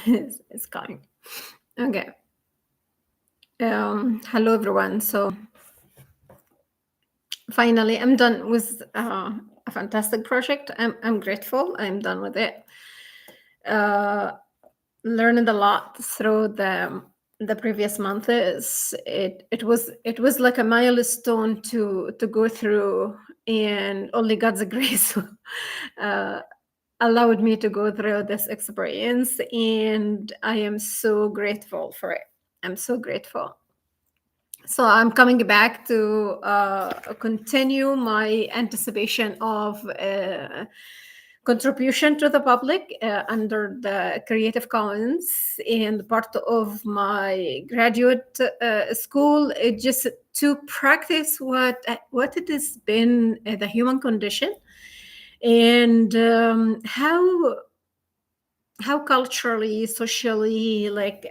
It's coming. Okay. Hello, everyone. So finally, I'm done with a fantastic project. I'm grateful. I'm done with it. Uh, Learned a lot through the previous months. It was like a milestone to go through, and only God's grace uh, allowed me to go through this experience, and I am so grateful for it. I'm so grateful. So I'm coming back to continue my anticipation of contribution to the public under the Creative Commons, and part of my graduate school, just to practice what it has been the human condition, and how culturally, socially, like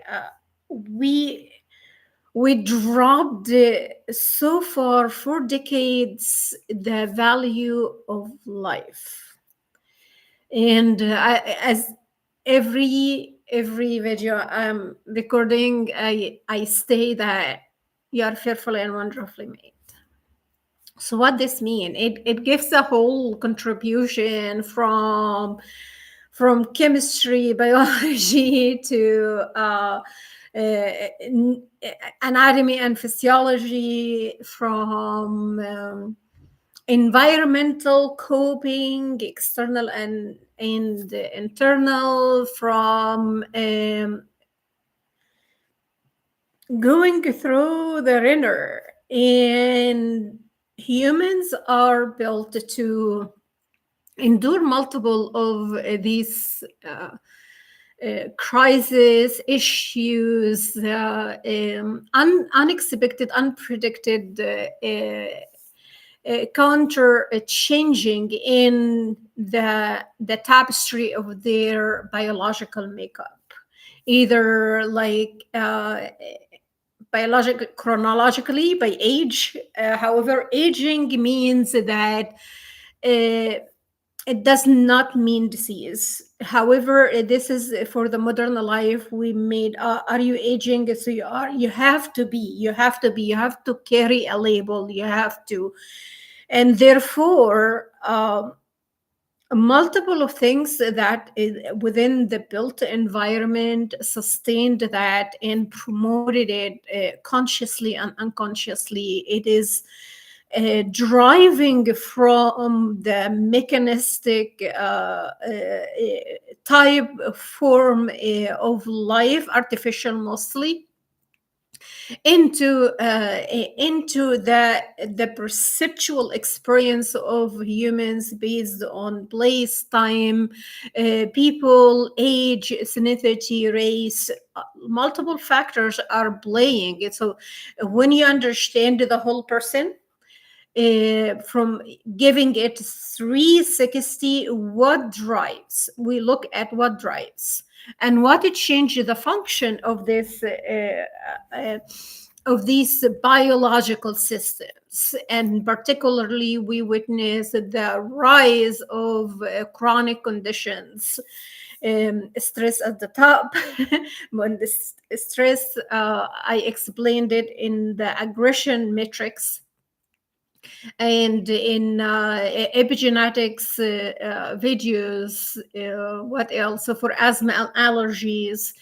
we dropped so far for decades the value of life. And as every video I'm recording, I say that you are fearfully and wonderfully made. So what this mean? It gives a whole contribution from chemistry, biology to anatomy and physiology, from environmental coping, external and internal, from going through the inner. And humans are built to endure multiple of these crisis issues, unexpected, unpredicted, counter changing in the tapestry of their biological makeup, either like chronologically by age. However, aging means that it does not mean disease. However, this is for the modern life. We made, are you aging? So you have to be, you have to carry a label, you have to. And therefore, multiple of things that is within the built environment sustained that and promoted it consciously and unconsciously. It is driving from the mechanistic type form of life, artificial mostly, into the perceptual experience of humans based on place, time, people, age, ethnicity, race. Multiple factors are playing it. So when you understand the whole person, from giving it 360, what drives, we look at what drives and what it changes the function of this of these biological systems. And particularly we witness the rise of chronic conditions, stress at the top. When this stress, I explained it in the aggression matrix and in epigenetics videos. What else? So for asthma, allergies,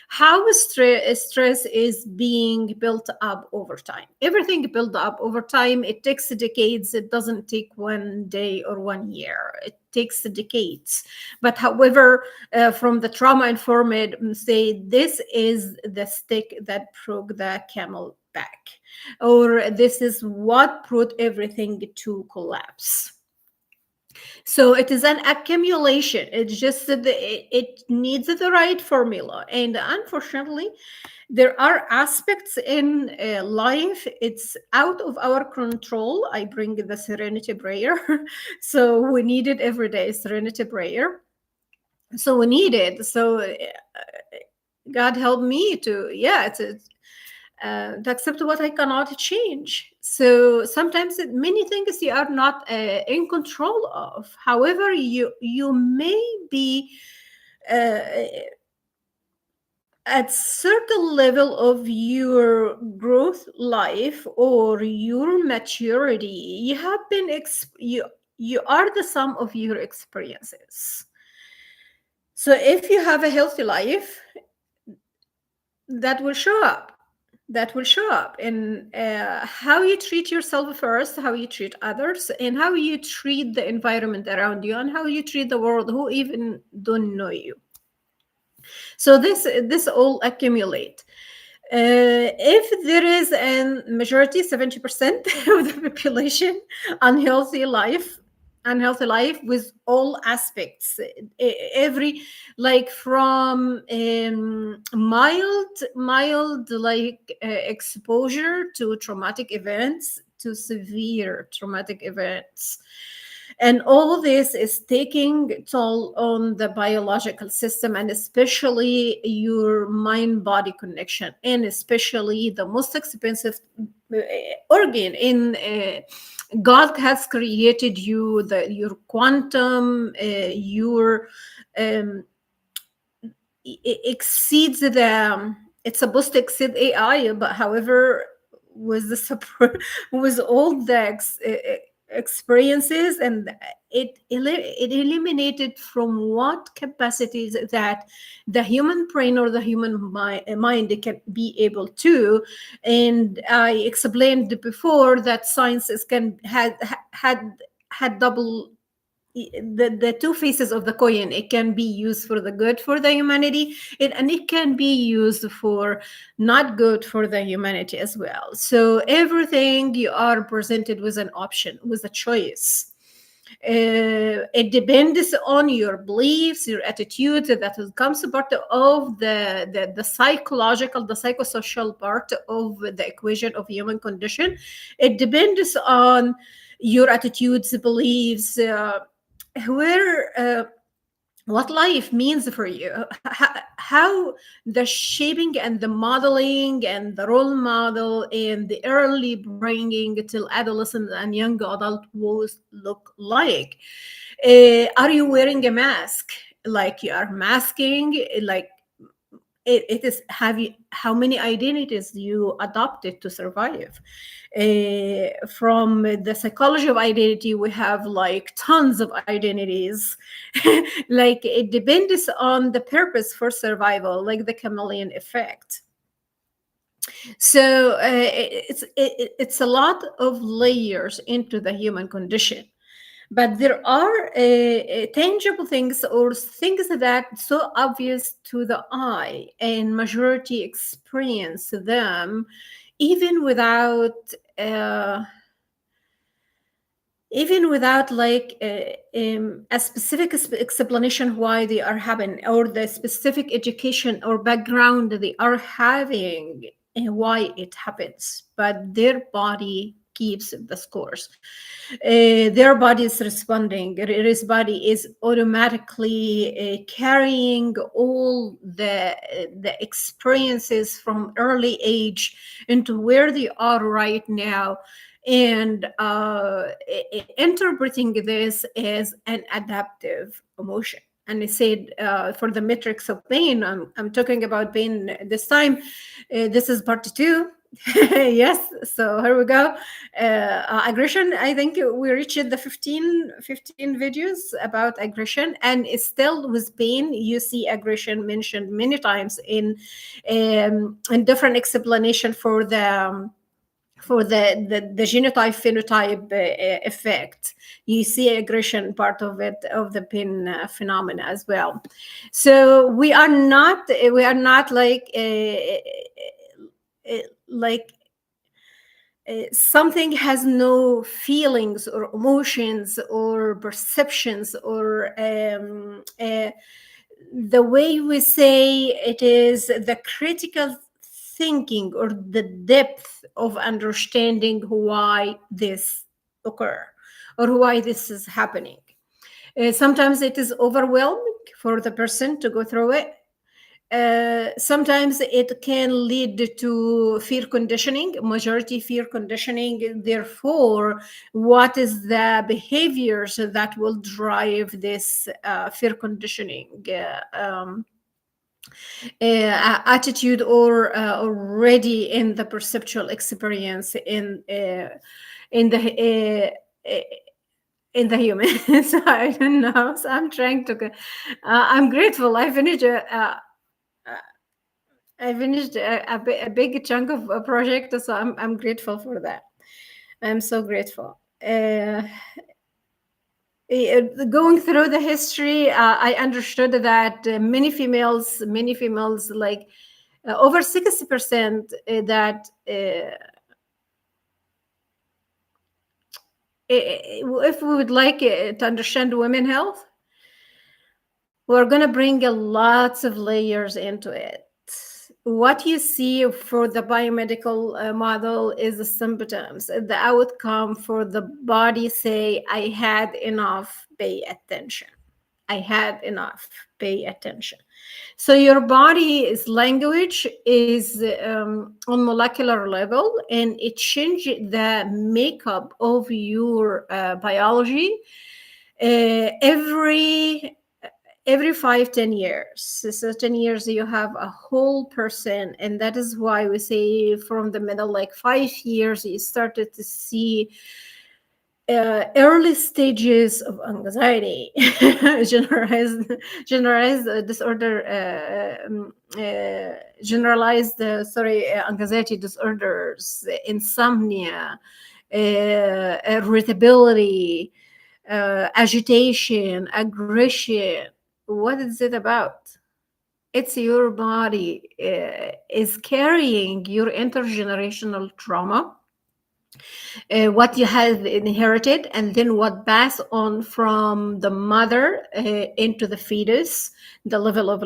how stress is being built up over time. Everything built up over time. It takes decades. It doesn't take one day or 1 year. It takes decades. But however, from the trauma informed, say this is the stick that broke the camel back, or this is what brought everything to collapse. So it is an accumulation. It's just that it needs the right formula. And unfortunately, there are aspects in life, it's out of our control. I bring the serenity prayer. So we need it every day, serenity prayer. So we need it. So God help me to, to accept what I cannot change. So sometimes many things you are not in control of. However, you may be at certain level of your growth life or your maturity, you have been you are the sum of your experiences. So if you have a healthy life, that will show up. That will show up in how you treat yourself first, how you treat others, and how you treat the environment around you, and how you treat the world who even don't know you. So this all accumulate. If there is a majority, 70% of the population, unhealthy life, unhealthy life with all aspects, every, like from mild like exposure to traumatic events to severe traumatic events, and all this is taking toll on the biological system, and especially your mind body connection, and especially the most expensive uh, organ in God has created you, the your quantum, your um, exceeds the, it's supposed to exceed AI, but however, with the support, with all the experiences, and it eliminated from what capacities that the human brain or the human mind can be able to. And I explained before that science is can had double, the two faces of the coin. It can be used for the good for the humanity, and it can be used for not good for the humanity as well. So everything you are presented with an option, with a choice. It depends on your beliefs, your attitude. That comes part of the psychological, the psychosocial part of the equation of human condition. It depends on your attitudes, beliefs, where what life means for you, how the shaping and the modeling and the role model and the early bringing till adolescent and young adult was look like. Are you wearing a mask, like you are masking, like it is, have you, how many identities you adopted to survive? From the psychology of identity, we have like tons of identities. Like it depends on the purpose for survival, like the chameleon effect. So it's a lot of layers into the human condition. But there are tangible things, or things that so obvious to the eye and majority experience them even without uh, even without like a specific explanation why they are happening, or the specific education or background they are having and why it happens, but their body keeps the scores. Their body is responding, his body is automatically carrying all the experiences from early age into where they are right now, and interpreting this as an adaptive emotion. And I said, for the metrics of pain, I'm talking about pain this time. This is part two. Yes, so here we go. Aggression, I think we reached the 15 videos about aggression, and it's still with pain. You see aggression mentioned many times in different explanation for the genotype phenotype effect. You see aggression part of it, of the pain phenomena as well. So we are not like something has no feelings or emotions or perceptions, or the way we say it is the critical thinking or the depth of understanding why this occur or why this is happening. Sometimes it is overwhelming for the person to go through it. Sometimes it can lead to fear conditioning, majority fear conditioning. Therefore, what is the behaviors that will drive this fear conditioning? attitude or already in the perceptual experience in the in the humans. I don't know. So I'm trying to. I'm grateful. I finished a big chunk of a project, so I'm grateful for that. I'm so grateful. Going through the history, I understood that many females, like over 60%, that if we would like to understand women health, we're going to bring a lots of layers into it. What you see for the biomedical model is the symptoms. The outcome for the body say, I had enough, pay attention. I had enough, pay attention. So your body's language is on molecular level, and it changes the makeup of your biology every 5-10 years. So 10 years you have a whole person, and that is why we say from the middle, like 5 years, you started to see early stages of anxiety, generalized disorder, generalized anxiety disorders, insomnia, irritability, agitation, aggression. What is it about? It's your body is carrying your intergenerational trauma, what you have inherited, and then what passed on from the mother into the fetus, the level of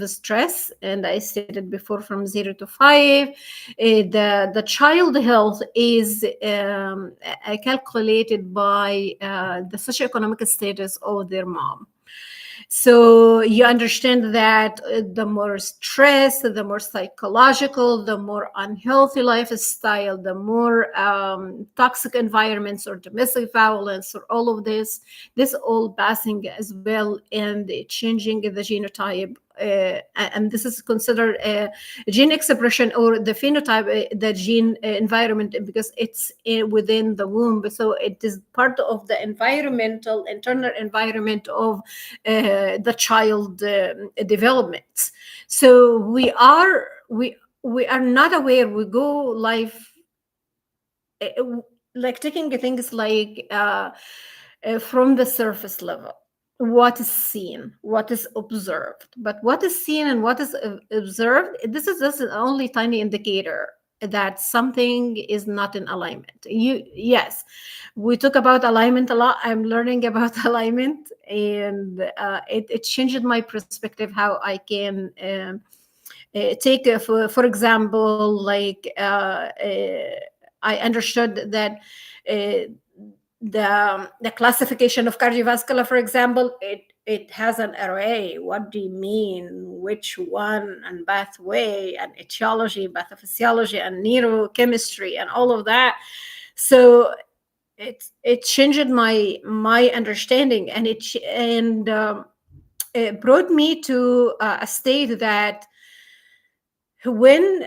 stress. And I stated before, from 0 to 5, the child health is calculated by the socioeconomic status of their mom. So you understand that the more stress, the more psychological, the more unhealthy lifestyle, the more toxic environments or domestic violence or all of this all passing as well, and changing the genotype. And this is considered gene expression or the phenotype, the gene environment, because it's within the womb. So it is part of the environmental, internal environment of the child development. So we are not aware. We go life like taking things like from the surface level, what is seen, what is observed. But what is seen and what is observed, this is just an only tiny indicator that something is not in alignment. Yes, we talk about alignment a lot. I'm learning about alignment, and it changed my perspective, how I can take for example, like I understood that uh, the classification of cardiovascular, for example, it has an array. What do you mean? Which one? And pathway and etiology, pathophysiology and neurochemistry and all of that. So it changed my understanding, and it brought me to a state that when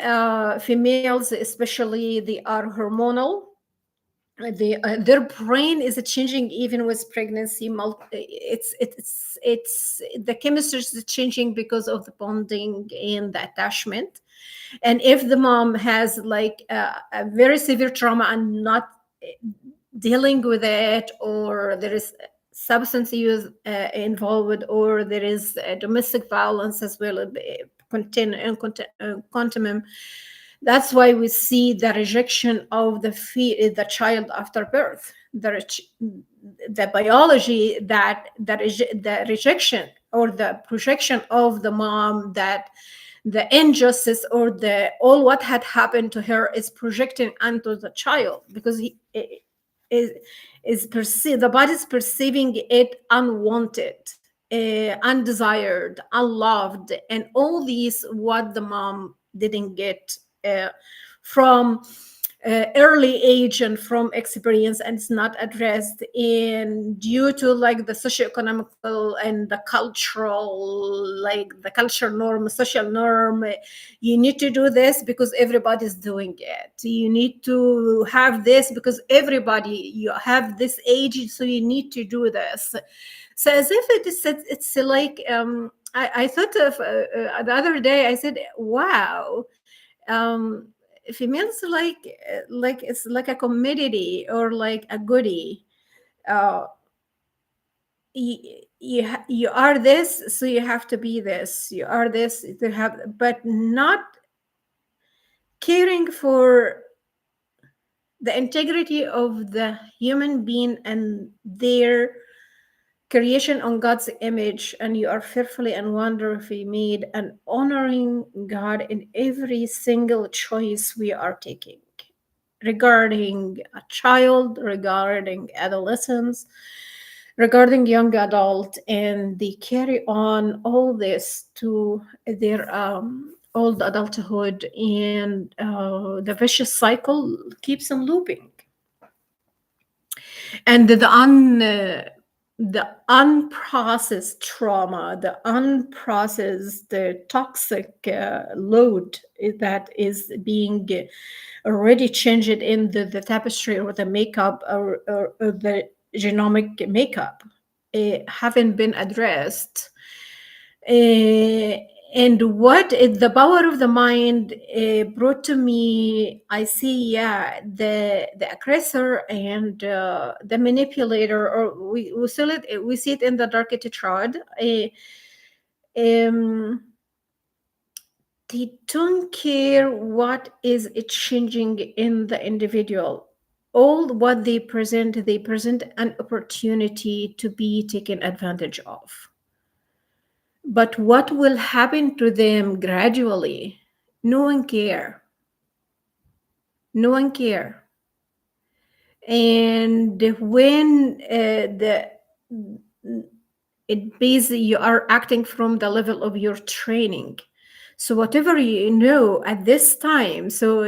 females, especially, they are hormonal, their brain is changing even with pregnancy. It's the chemistry is changing because of the bonding and the attachment. And if the mom has like a very severe trauma and not dealing with it, or there is substance use involved, or there is domestic violence as well, continuum. That's why we see the rejection of the child after birth. The biology, that the rejection or the projection of the mom, that the injustice or the all what had happened to her is projecting onto the child, because he is perceived, the body is perceiving it unwanted, undesired, unloved, and all these what the mom didn't get from early age and from experience, and it's not addressed, and due to like the socioeconomical and the cultural, like the culture norm, social norm, you need to do this because everybody's doing it, you need to have this because everybody, you have this age, so you need to do this. So as if it's like I thought of the other day, I said, wow, um females like it's like a commodity or like a goodie. uh you are this, so you have to be this, you are this to have, but not caring for the integrity of the human being and their creation on God's image, and you are fearfully and wonderfully made, and honoring God in every single choice we are taking regarding a child, regarding adolescence, regarding young adult, and they carry on all this to their old adulthood, and the vicious cycle keeps on looping. And the unprocessed trauma, the unprocessed toxic load that is being already changed in the tapestry or the makeup, or the genomic makeup, haven't been addressed. uh, and what is the power of the mind brought to me, I see, yeah, the aggressor and the manipulator, or we see it in the dark tetrad. Um, they don't care what is it changing in the individual. All what they present an opportunity to be taken advantage of. But what will happen to them gradually? No one care. No one care. And when the it basically you are acting from the level of your training. So whatever you know at this time, so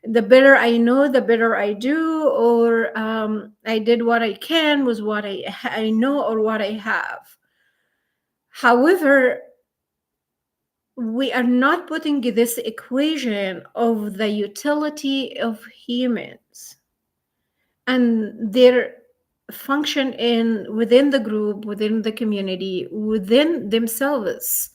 the better I know, the better I do, or I did what I can with what I know or what I have. However, we are not putting this equation of the utility of humans and their function in within the group, within the community, within themselves.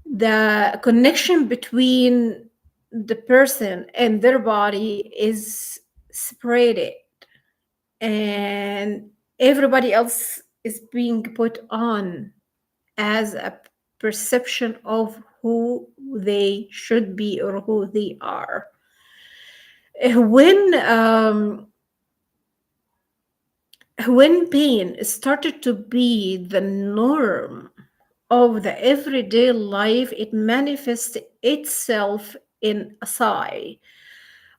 The connection between the person and their body is separated, and everybody else is being put on as a perception of who they should be or who they are. When pain started to be the norm of the everyday life, it manifests itself in a sigh,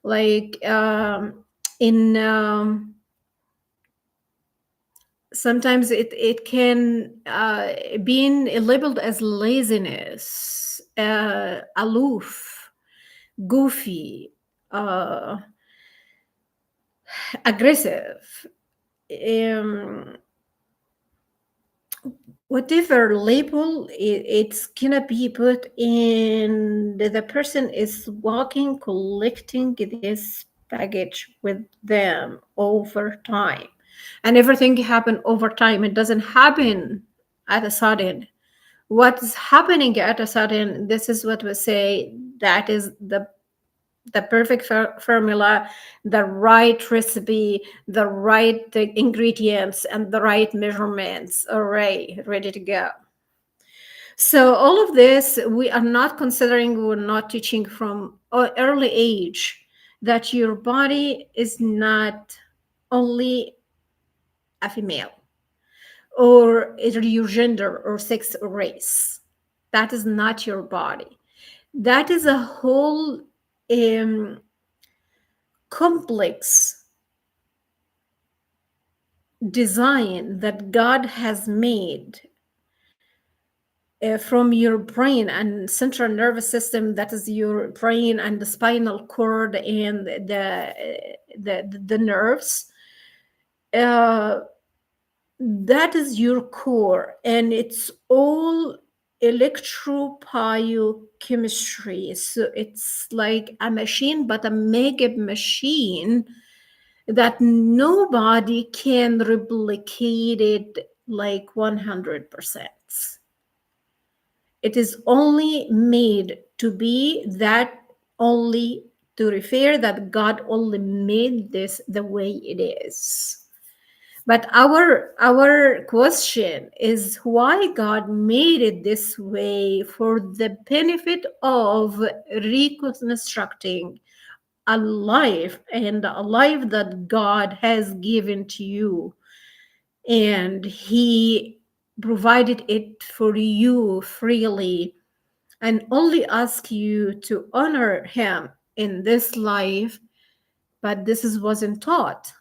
like in sometimes it can being labeled as laziness, aloof, goofy, uh, aggressive, um, whatever label it's gonna be put in, the person is walking, collecting this baggage with them over time, and everything happen over time. It doesn't happen at a sudden. What's happening at a sudden, this is what we say, that is the perfect formula, the right recipe, the right ingredients, and the right measurements. All right, ready to go. So all of this, we are not considering, we're not teaching from early age that your body is not only a female or your gender or sex or race. That is not your body. That is a whole complex design that God has made from your brain and central nervous system, that is your brain and the spinal cord and the nerves. uh, that is your core, and it's all electropyochemistry. So it's like a machine, but a mega machine that nobody can replicate it like 100%. It is only made to be that, only to refer that God only made this the way it is. But our question is why God made it this way, for the benefit of reconstructing a life, and a life that God has given to you, and He provided it for you freely, and only ask you to honor Him in this life. But this is wasn't taught.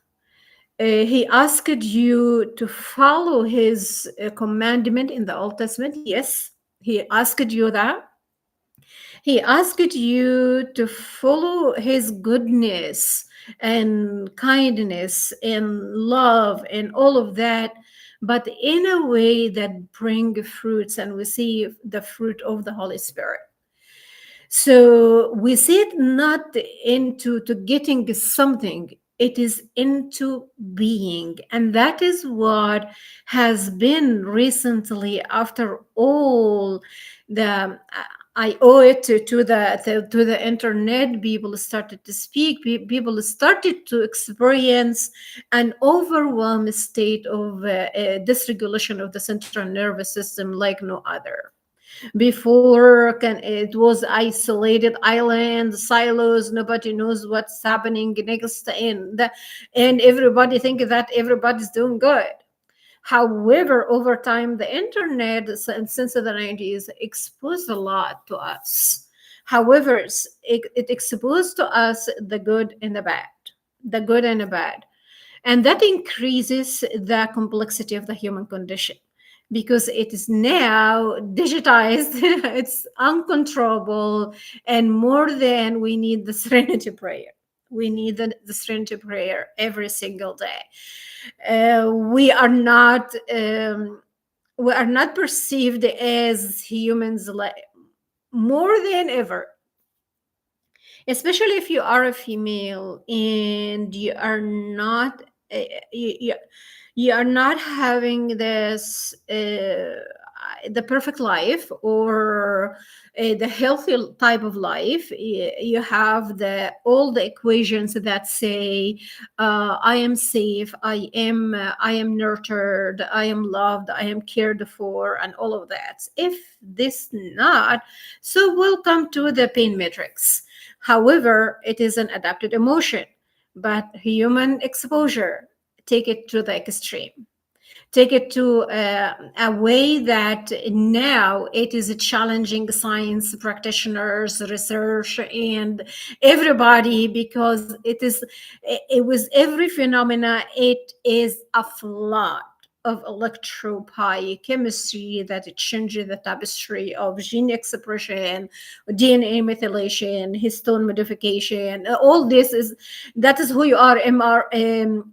He asked you to follow his commandment in the Old Testament. Yes, he asked you that. He asked you to follow his goodness and kindness and love and all of that, but in a way that bring fruits, and we see the fruit of the Holy Spirit. So we see it not into to getting something, it is into being. And that is what has been recently, after all the I owe it to the internet. People started to speak. People started to experience an overwhelming state of dysregulation of the central nervous system like no other. Before, it was isolated island silos, nobody knows what's happening next, and everybody think that everybody's doing good. However, over time, the internet since the 90s exposed a lot to us. However, it exposed to us the good and the bad, the good and the bad. And that increases the complexity of the human condition, because it is now digitized, it's uncontrollable, and more than we need the serenity prayer. We need the serenity prayer every single day. We are not. We are not perceived as humans like more than ever, especially if you are a female and you are not you are not having this the perfect life, or the healthy type of life. You have the all the equations that say I am safe, I am nurtured, I am loved, I am cared for, and all of that. If this not, so welcome to the pain matrix. However, it is an adapted emotion, but human exposure take it to the extreme, take it to a way that now it is challenging science practitioners, research, and everybody, because it was every phenomena, it is a flood of electropyochemistry that it changes the tapestry of gene expression, DNA methylation, histone modification. All this is, that is who you are. MRA,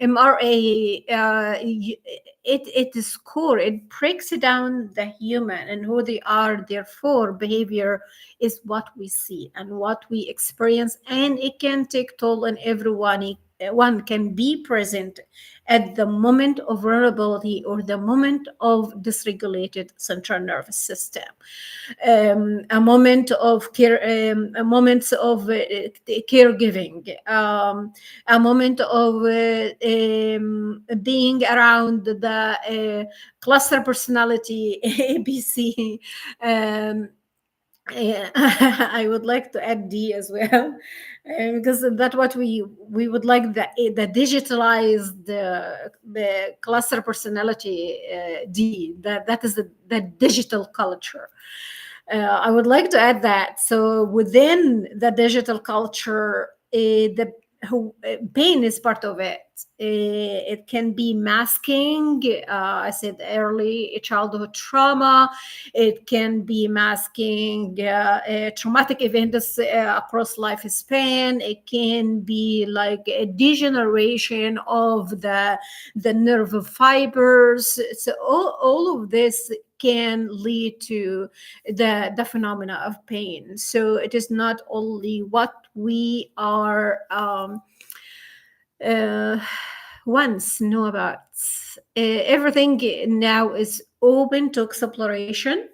it is core. It breaks down the human and who they are. Therefore, behavior is what we see and what we experience, and it can take toll on everyone. One can be present at the moment of vulnerability or the moment of dysregulated central nervous system, a moment of care, a moment of caregiving, a moment of being around the cluster personality ABC. Um, I would like to add D as well, because that's what we would like, the digitalized the cluster personality, D. That is the digital culture. I would like to add that. So within the digital culture, the pain is part of it. It can be masking, I said early, childhood trauma. It can be masking traumatic events across lifespan. It can be like a degeneration of the nerve fibers. So all of this can lead to the phenomena of pain. So it is not only what we are uh, once know about. Everything now is open to exploration.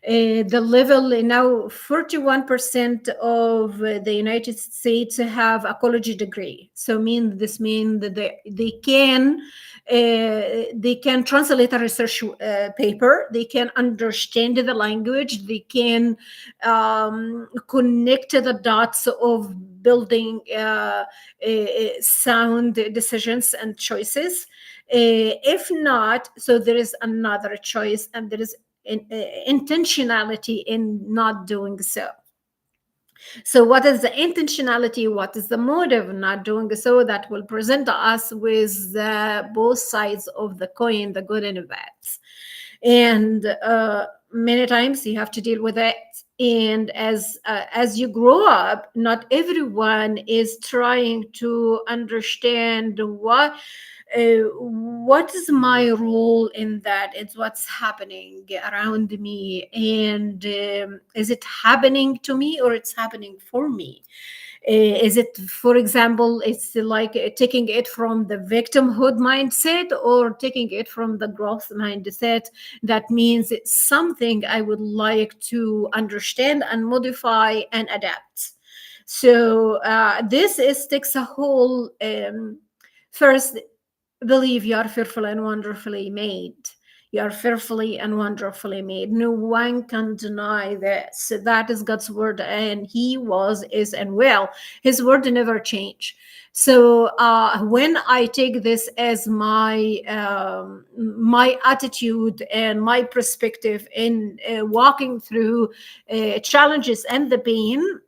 The level now, 41% of the United States have a college degree. So this means that they can translate a research paper. They can understand the language. They can connect the dots of building sound decisions and choices. If not, so there is another choice, and there is intentionality in not doing so. So what is the intentionality? What is the motive of not doing so? That will present us with both sides of the coin, the good and the bad. And many times you have to deal with it. And as you grow up, not everyone is trying to understand what is my role in that. It's what's happening around me, and is it happening to me or it's happening for me? Is it, for example, it's like taking it from the victimhood mindset or taking it from the growth mindset? That means it's something I would like to understand and modify and adapt. So takes a whole first, believe you are fearfully and wonderfully made. You are fearfully and wonderfully made. No one can deny this. That is God's word, and He was, is, and will. His word never change. So when I take this as my attitude and my perspective in walking through challenges and the pain,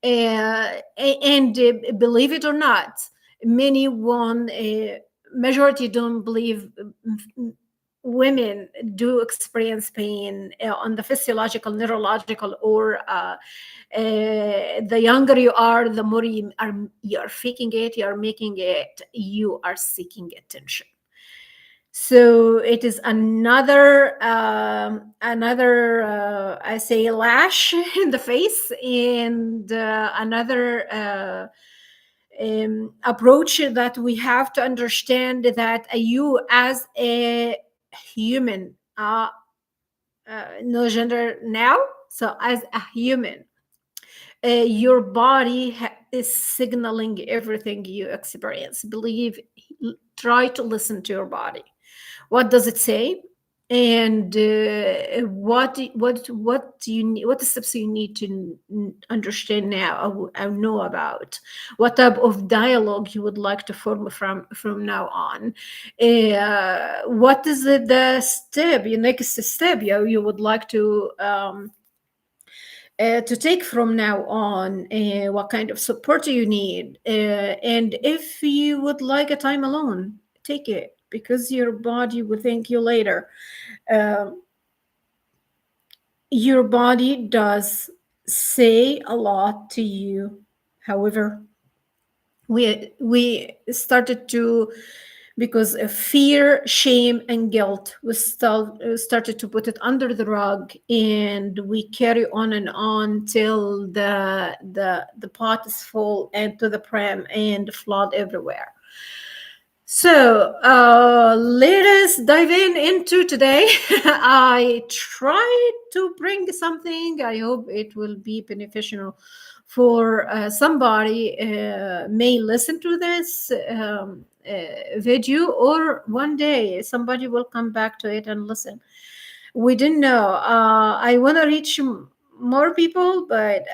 and believe it or not, many one majority don't believe women do experience pain on the physiological, neurological, or the younger you are, the more you're faking it, you're making it, you are seeking attention. So it is another I say lash in the face, and another approach that we have to understand that you as a human, no gender now, so as a human, your body is signaling everything you experience. Try to listen to your body. What does it say? And what do you need? What steps you need to understand now or know about? What type of dialogue you would like to form from now on? What is the step? Your next step you would like to take from now on? What kind of support do you need? And if you would like a time alone, take it, because your body will thank you later. Um, your body does say a lot to you. However, we started to, because of fear, shame, and guilt, we started to put it under the rug, and we carry on till the pot is full and to the brim and flood everywhere. So let us dive into today. I tried to bring something. I hope it will be beneficial for somebody may listen to this video, or one day somebody will come back to it and listen. We didn't know. I want to reach more people, but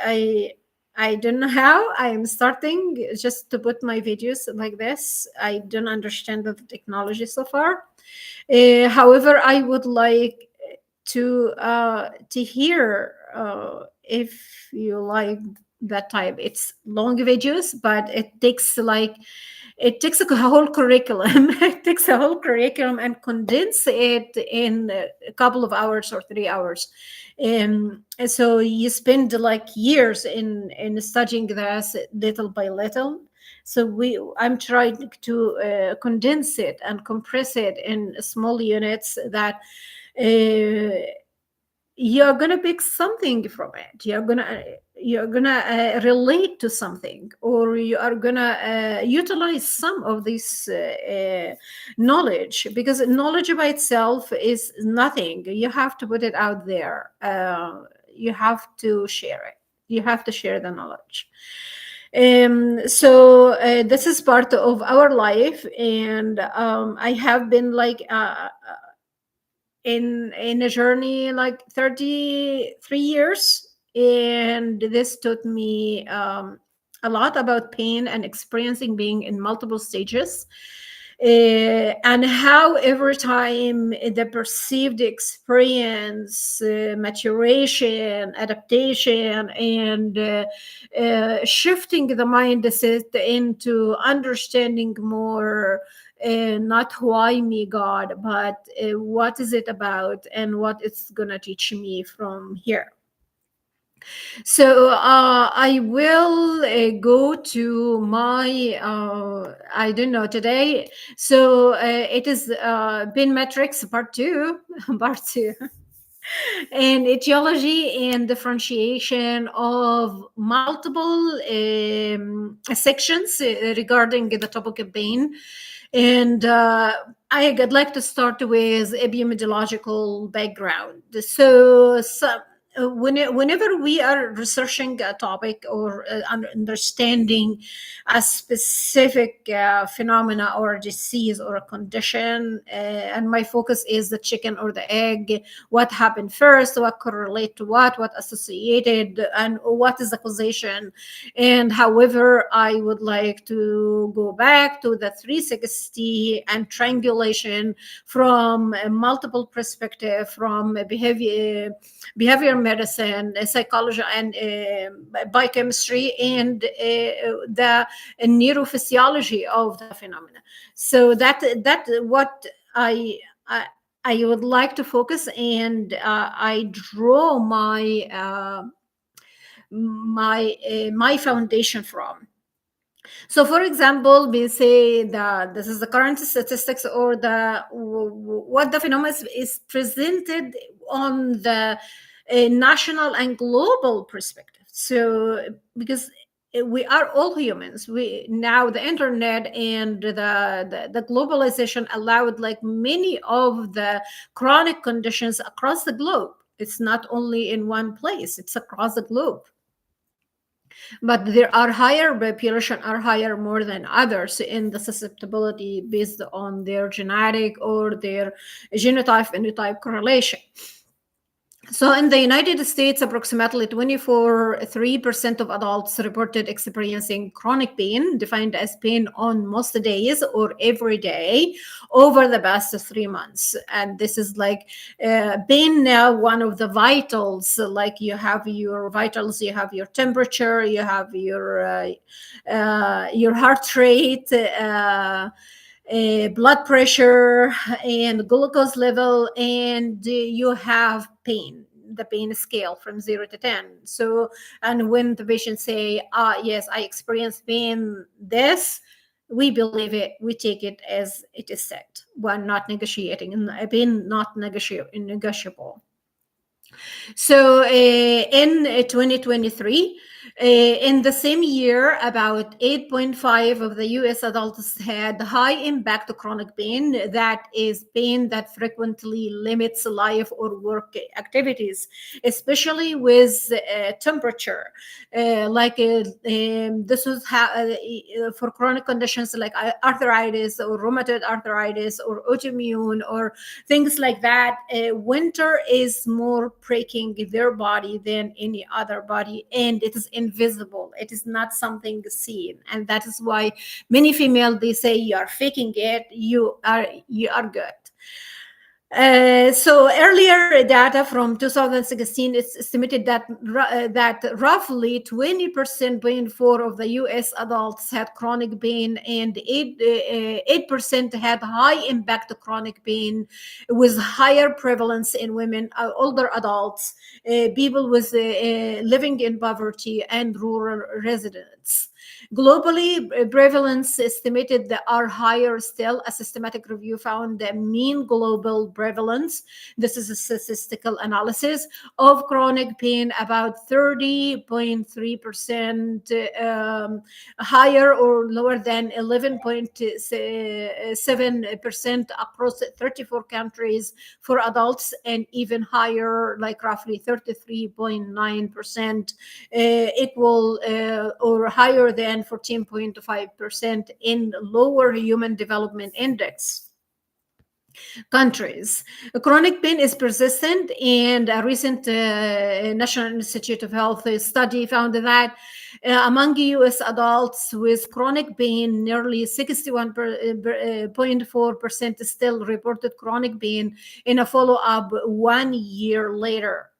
I don't know how. I'm starting just to put my videos like this. I don't understand the technology so far. However, I would like to hear if you like that type. It's long videos, but it takes a whole curriculum. It takes a whole curriculum and condense it in a couple of hours or 3 hours. And so you spend like years in studying this little by little. So I'm trying to condense it and compress it in small units that uh, you're gonna pick something from it. You're gonna relate to something, or you are gonna utilize some of this knowledge, because knowledge by itself is nothing. You have to put it out there. You have to share it. You have to share the knowledge. So this is part of our life, and I have been like in a journey like 33 years, and this taught me a lot about pain and experiencing being in multiple stages, and how every time the perceived experience, maturation, adaptation, and shifting the mindset into understanding more, not why me God, but what is it about and what it's gonna teach me from here. So I will go to my I don't know today. So it is bin metrics part two, part two, and etiology and differentiation of multiple sections regarding the topic of pain. And I'd like to start with epidemiological background. Whenever we are researching a topic or understanding a specific phenomena or a disease or a condition, and my focus is the chicken or the egg, what happened first, what correlate to what associated, and what is the causation. And however, I would like to go back to the 360 and triangulation from a multiple perspective, from behavior medicine, psychology, and biochemistry, and the neurophysiology of the phenomena. So that what I I would like to focus, and I draw my foundation from. So, for example, we say that this is the current statistics, or what the phenomenon is presented on the national and global perspective. So, because we are all humans, we now the internet and the globalization allowed like many of the chronic conditions across the globe. It's not only in one place; it's across the globe, but there are higher population are higher more than others in the susceptibility based on their genetic or their genotype phenotype correlation. So in the United States, approximately 24.3% of adults reported experiencing chronic pain, defined as pain on most days or every day over the past 3 months. And this is like pain now one of the vitals. Like you have your vitals, you have your temperature, you have your heart rate, blood pressure, and glucose level, and you have pain, the pain scale from 0 to 10. So, and when the patient say, yes, I experience pain this, we believe it, we take it as it is said, one not negotiating, and pain not negotiable. So in 2023, in the same year, about 8.5 of the US adults had high impact chronic pain, that is pain that frequently limits life or work activities, especially with temperature. This was for chronic conditions like arthritis or rheumatoid arthritis or autoimmune or things like that. Winter is more breaking their body than any other body, and it is invisible. It is not something seen, and that is why many female, they say you are faking it, you are good. So earlier data from 2016 it's estimated that that roughly 20% point four of the U.S. adults had chronic pain, and 8% had high impact chronic pain, with higher prevalence in women, older adults, people with living in poverty, and rural residents. Globally, prevalence estimated that are higher still. A systematic review found the mean global prevalence, this is a statistical analysis, of chronic pain about 30.3% higher or lower than 11.7% across 34 countries for adults, and even higher, like roughly 33.9%, equal or higher than 14.5% in lower human development index countries. Chronic pain is persistent, and a recent National Institute of Health study found that among US adults with chronic pain, nearly 61.4% still reported chronic pain in a follow-up 1 year later.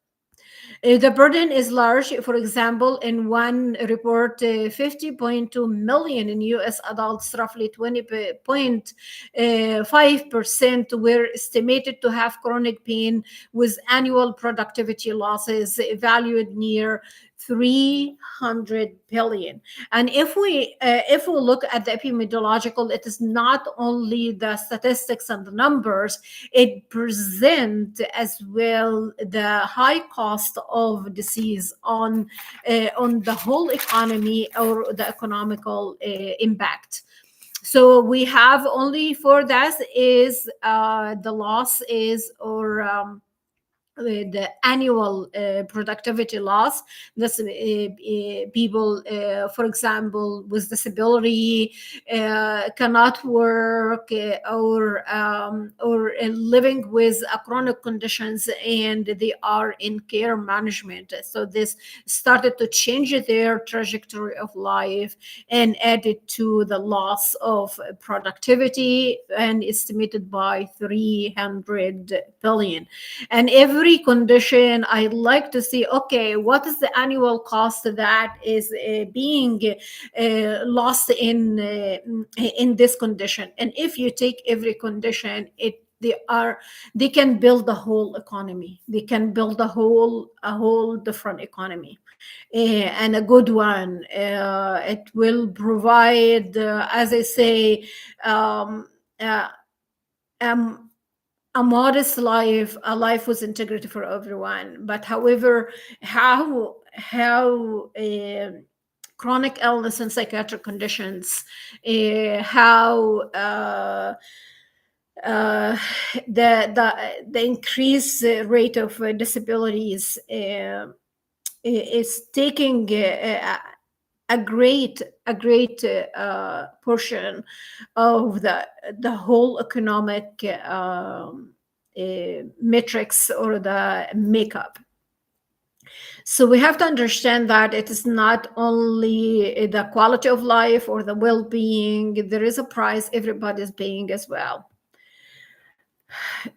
The burden is large. For example, in one report, 50.2 million in US adults, roughly 20.5%, were estimated to have chronic pain, with annual productivity losses valued near 300 billion. And if we look at the epidemiological, it is not only the statistics and the numbers, it present as well the high cost of disease on the whole economy, or the economical impact. So we have only for that is the loss is, or the annual productivity loss. That's people, for example, with disability, cannot work, or living with chronic conditions, and they are in care management. So this started to change their trajectory of life, and added to the loss of productivity, and estimated by 300 billion. And every condition, I like to see, okay, what is the annual cost that is being lost in this condition. And if you take every condition, they can build a whole economy, they can build a whole different economy, and a good one. It will provide, as I say, um, uh, um, a modest life, a life with integrity for everyone. But however, how chronic illness and psychiatric conditions, how uh, the increased rate of disabilities is taking a great portion of the whole economic metrics, or the makeup. So we have to understand that it is not only the quality of life or the well-being, there is a price everybody is paying as well.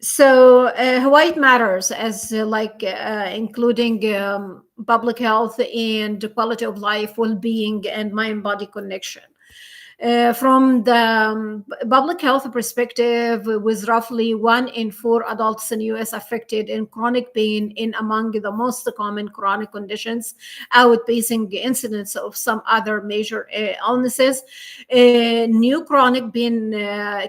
So why it matters, as including public health and quality of life, well-being, and mind-body connection. From the public health perspective, with roughly 1 in 4 adults in U.S. affected in chronic pain, in among the most common chronic conditions, outpacing the incidence of some other major illnesses. New chronic pain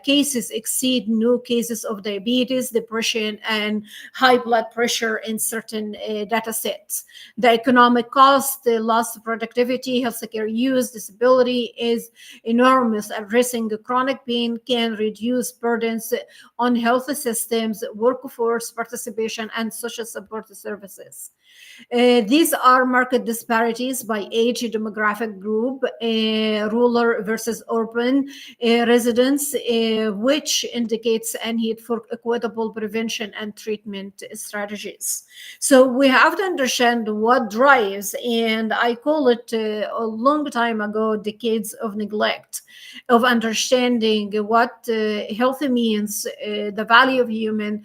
cases exceed new cases of diabetes, depression, and high blood pressure in certain data sets. The economic cost, the lost productivity, healthcare use, disability is enormous. Addressing chronic pain can reduce burdens on health systems, workforce participation, and social support services. These are market disparities by age, demographic group, rural versus urban residents, which indicates a need for equitable prevention and treatment strategies. So we have to understand what drives, and I call it a long time ago, decades of neglect, of understanding what healthy means, the value of human,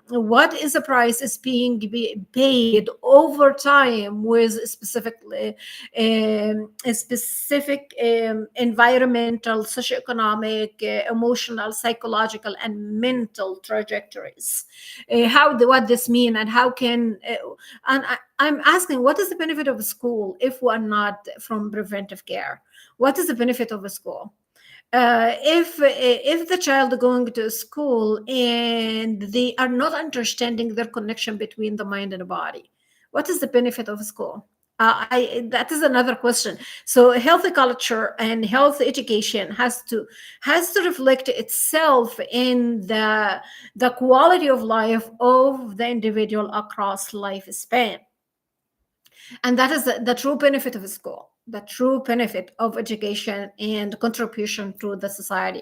what is the price is being paid over time with specific environmental, socioeconomic, emotional, psychological, and mental trajectories. What this mean, and how can and I'm asking, what is the benefit of a school if we're not from preventive care? What is the benefit of a school? If the child going to school and they are not understanding their connection between the mind and the body, what is the benefit of school? That is another question. So healthy culture and health education has to reflect itself in the quality of life of the individual across lifespan. And that is the true benefit of school, the true benefit of education and contribution to the society.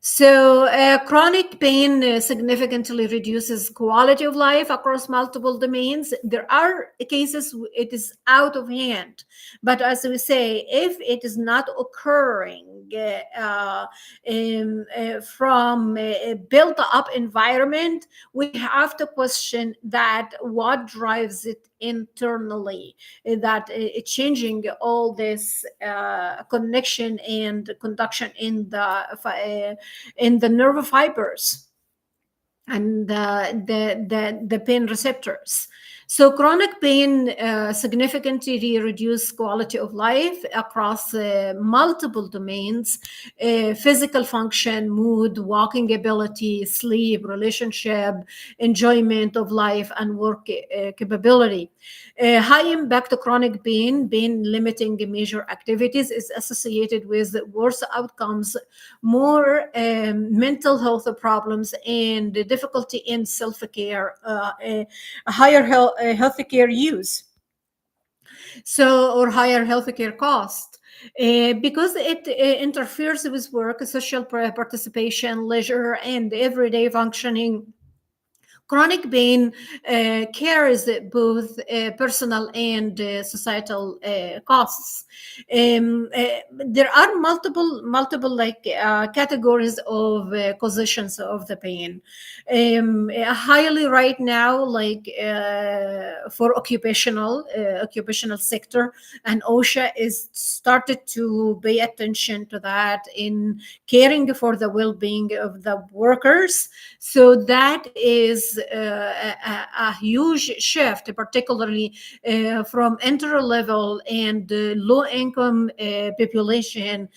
So, chronic pain significantly reduces quality of life across multiple domains. There are cases it is out of hand, but as we say, if it is not occurring from a built-up environment, we have to question that what drives it internally, that changing all this connection and conduction in the nerve fibers and the pain receptors. So chronic pain significantly reduce quality of life across multiple domains: physical function, mood, walking ability, sleep, relationship, enjoyment of life, and work capability. High impact chronic pain limiting major activities, is associated with worse outcomes, more mental health problems, and the difficulty in self-care, higher healthcare use, so or higher healthcare cost. Because it interferes with work, social participation, leisure, and everyday functioning. Chronic pain carries both personal and societal costs. There are multiple like categories of causations of the pain. Highly right now, like for occupational sector, and OSHA is started to pay attention to that in caring for the well-being of the workers. So that is a huge shift, particularly from entry level and low income population.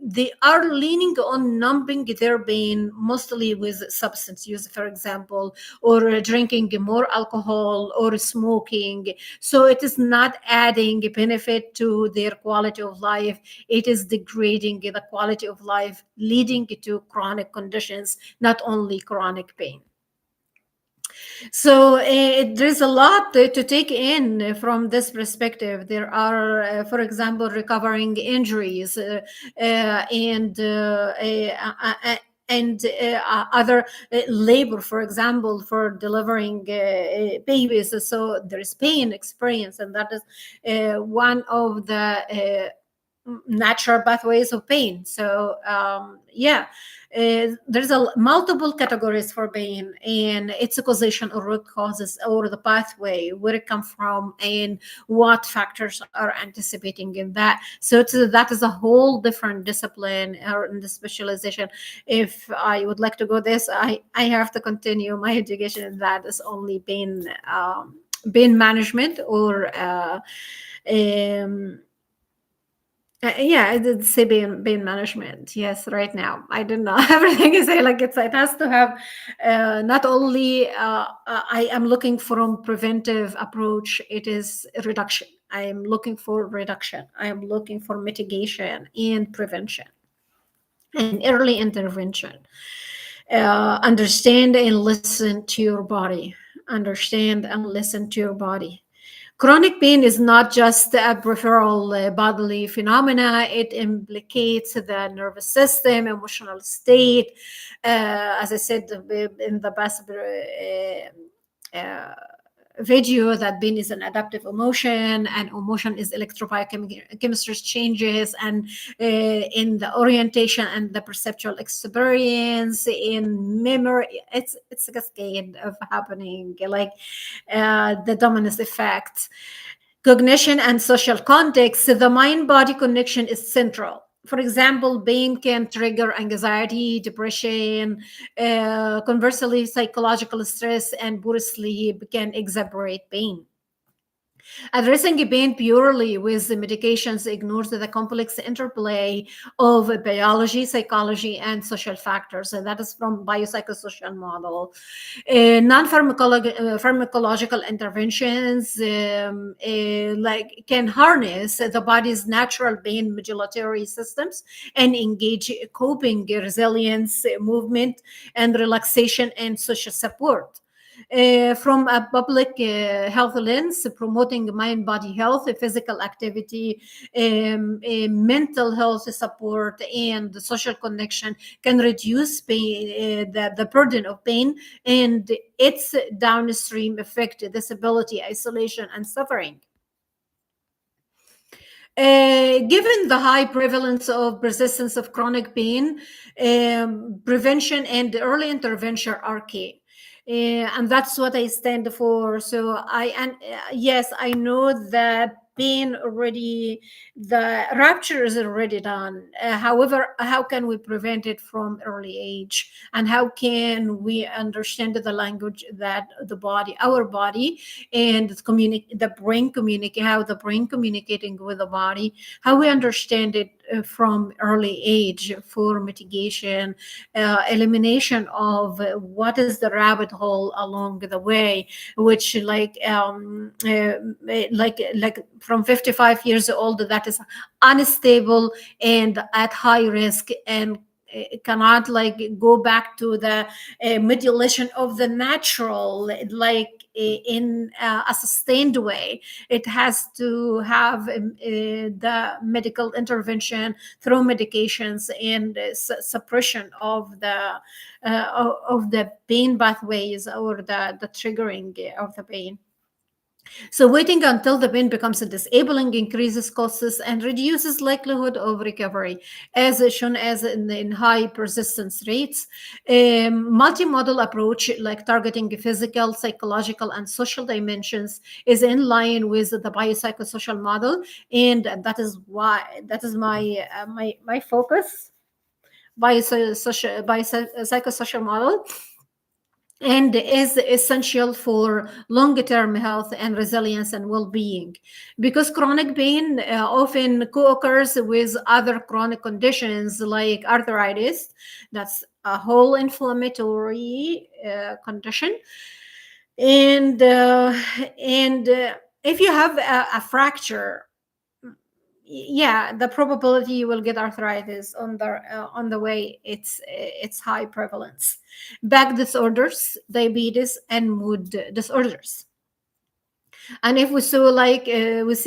They are leaning on numbing their pain mostly with substance use, for example, or drinking more alcohol or smoking. So it is not adding benefit to their quality of life. It is degrading the quality of life, leading to chronic conditions, not only chronic pain. So there's a lot to take in from this perspective. There are, for example, recovering injuries and other labor, for example, for delivering babies. So there is pain experience, and that is one of the natural pathways of pain. So there's a multiple categories for pain, and its a causation or root causes or the pathway, where it comes from, and what factors are anticipating in that. So that is a whole different discipline or in the specialization. If I would like to go this, I have to continue my education in that is only pain management or yeah, I did say pain management. Yes, right now. I don't know. Everything is like it has to have not only I am looking from preventive approach, it is reduction. I am looking for reduction. I am looking for mitigation and prevention and early intervention. Understand and listen to your body. understand and listen to your body. Chronic pain is not just a peripheral bodily phenomena. It implicates the nervous system, emotional state. As I said in the past video, that pain is an adaptive emotion, and emotion is electrophytochemistry changes, and in the orientation and the perceptual experience, in memory, it's a cascade of happening, like the dominance effect. Cognition and social context, the mind body connection is central. For example, pain can trigger anxiety, depression. Conversely, psychological stress and poor sleep can exacerbate pain. Addressing pain purely with the medications ignores the complex interplay of biology, psychology, and social factors. And that is from biopsychosocial model. Non-pharmacological interventions like can harness the body's natural pain modulatory systems and engage coping, resilience, movement, and relaxation and social support. From a public health lens, promoting mind body health, physical activity, mental health support, and social connection can reduce pain, the burden of pain and its downstream effect, disability, isolation, and suffering. Given the high prevalence of persistence of chronic pain, prevention and early intervention are key. And that's what I stand for. So yes, I know that pain already, the rupture is already done. However, how can we prevent it from early age? And how can we understand the language that the body, our body, and the brain communicate, how the brain communicating with the body, how we understand it from early age for mitigation, elimination of what is the rabbit hole along the way, which like from 55 years old, that is unstable and at high risk, and cannot like go back to the modulation of the natural, like in a sustained way. It has to have the medical intervention through medications and suppression of the pain pathways, or the triggering of the pain. So waiting until the pain becomes disabling increases costs and reduces likelihood of recovery, as shown as in high persistence rates. Multimodal approach, like targeting physical, psychological, and social dimensions, is in line with the biopsychosocial model, and that is my focus. Biopsychosocial model, and is essential for long-term health and resilience and well-being, because chronic pain often co-occurs with other chronic conditions like arthritis. That's a whole inflammatory condition. And uh, and uh, if you have a fracture, yeah, the probability you will get arthritis on the way, it's high prevalence. Back disorders, diabetes, and mood disorders. And if we see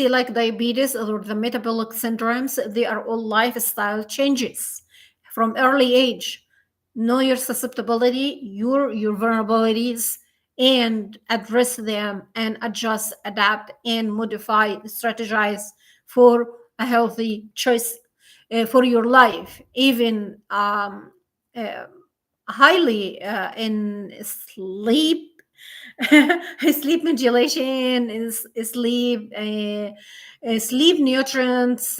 like diabetes or the metabolic syndromes, they are all lifestyle changes from early age. Know your susceptibility, your vulnerabilities, and address them and adjust, adapt, and modify, strategize for a healthy choice for your life. Even uh, highly in sleep, sleep modulation, is sleep nutrients,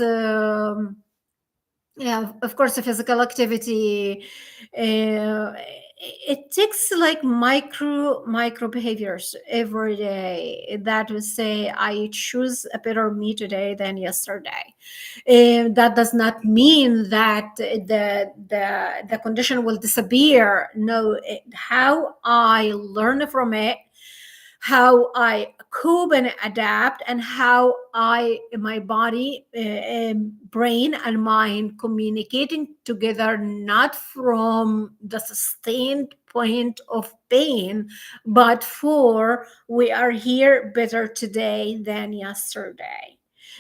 yeah, of course, the physical activity. uh, it takes like micro behaviors every day that will say, I choose a better me today than yesterday. That does not mean that the condition will disappear. No, how I learn from it, how I cope and adapt, and how my body, brain, and mind communicating together, not from the sustained point of pain, but for we are here better today than yesterday.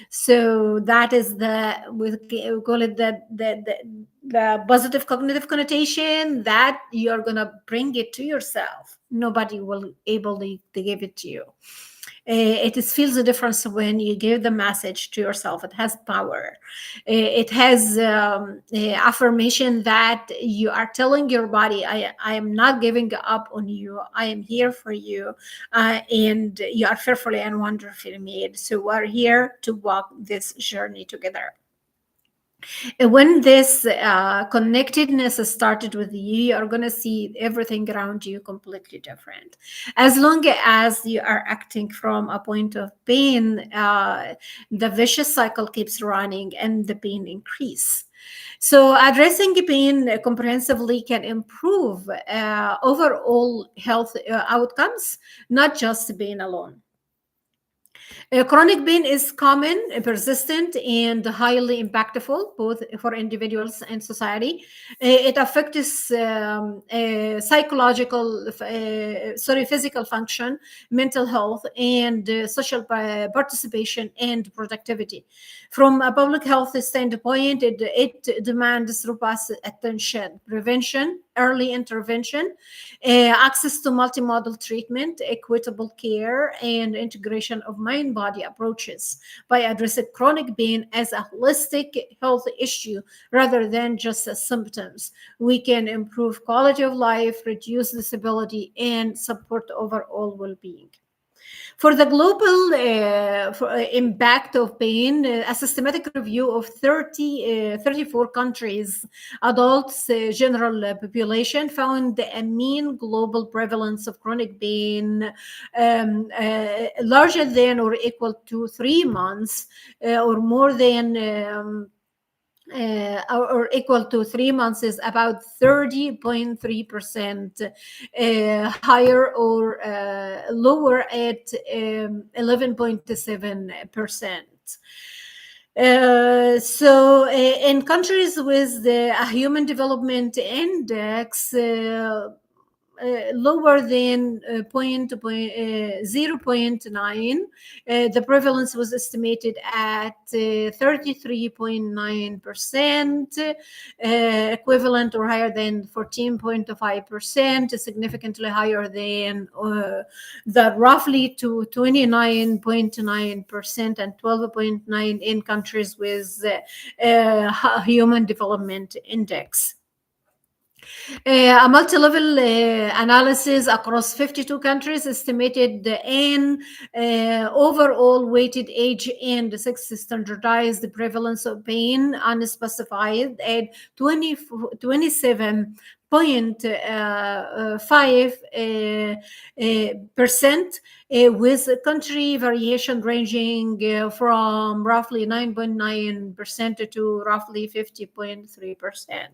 So that is we call it the positive cognitive connotation, that you're gonna bring it to yourself. Nobody will able to give it to you. It is feels the difference when you give the message to yourself. It has power. It has affirmation that you are telling your body, I am not giving up on you. I am here for you, and you are fearfully and wonderfully made. So we're here to walk this journey together. When this connectedness started with you, you're going to see everything around you completely different. As long as you are acting from a point of pain, the vicious cycle keeps running and the pain increase. So addressing pain comprehensively can improve overall health outcomes, not just pain alone. Chronic pain is common, persistent, and highly impactful, both for individuals and society. It affects physical function, mental health, and social participation and productivity. From a public health standpoint, it demands robust attention, prevention, early intervention, access to multimodal treatment, equitable care, and integration of mind body approaches by addressing chronic pain as a holistic health issue rather than just as symptoms. We can improve quality of life, reduce disability, and support overall well being. For the global impact of pain, a systematic review of 34 countries, adults, general population, found a mean global prevalence of chronic pain larger than or equal to 3 months, or more than or equal to 3 months, is about 30.3% higher or lower at 11.7%. In countries with a human development index lower than 0.9, the prevalence was estimated at 33.9%, equivalent or higher than 14.5%, significantly higher than the roughly to 29.9% and 12.9% in countries with human development index. A multi-level analysis across 52 countries estimated an overall weighted age and sex standardized prevalence of pain unspecified at 27.5% with country variation ranging from roughly 9.9% to roughly 50.3%.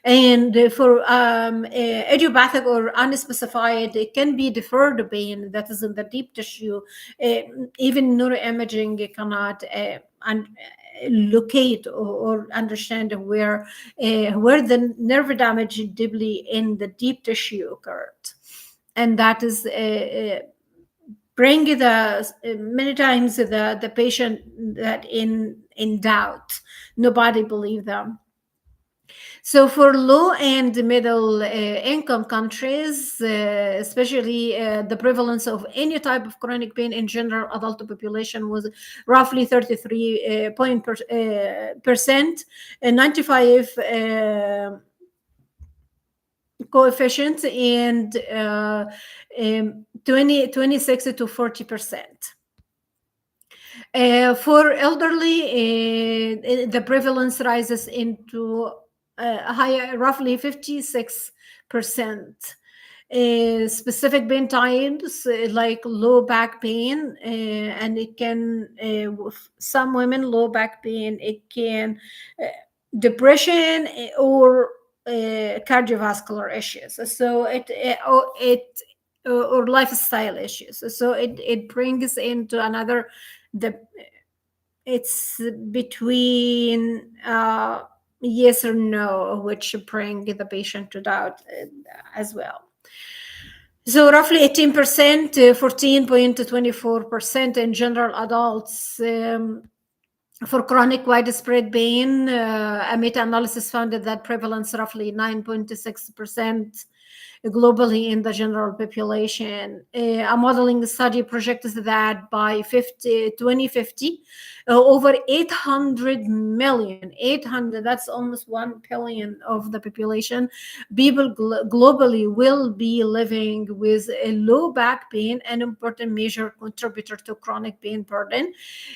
And for idiopathic or unspecified, it can be deferred pain that is in the deep tissue. Even neuroimaging cannot locate or understand where the nerve damage deeply in the deep tissue occurred, and that is bring the many times the patient that in doubt. Nobody believe them. So for low and middle income countries, especially the prevalence of any type of chronic pain in general adult population was roughly 33% and 95 coefficient, and 26 to 40%. For elderly, the prevalence rises into higher, roughly 56%. Specific pain types like low back pain, and it can, with some women, low back pain, it can depression or cardiovascular issues. So or lifestyle issues. So it brings into another the it's between yes or no, which bring the patient to doubt as well. So roughly 18%, 14.24% in general adults. For chronic widespread pain, a meta-analysis found that prevalence roughly 9.6% globally in the general population. A modeling study projects that by 2050, over 800 million, 800, that's almost 1 billion of the population, people globally will be living with a low back pain, an important major contributor to chronic pain burden.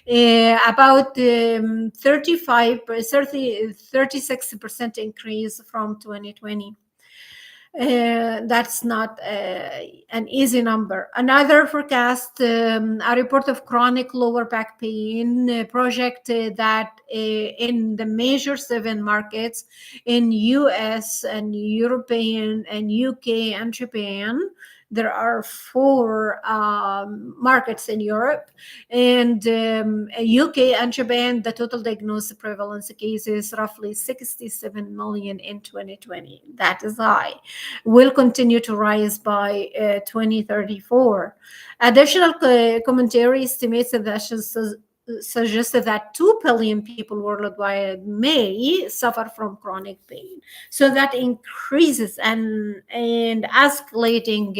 About 36% increase from 2020. That's not an easy number. Another forecast, a report of chronic lower back pain, projected that in the major 7 markets in US and European and UK and Japan, there are 4 markets in Europe, and UK and Japan, the total diagnosed prevalence cases roughly 67 million in 2020. That is high. Will continue to rise by 2034. Additional commentary estimates that suggested that 2 billion people worldwide may suffer from chronic pain. So that increases and escalating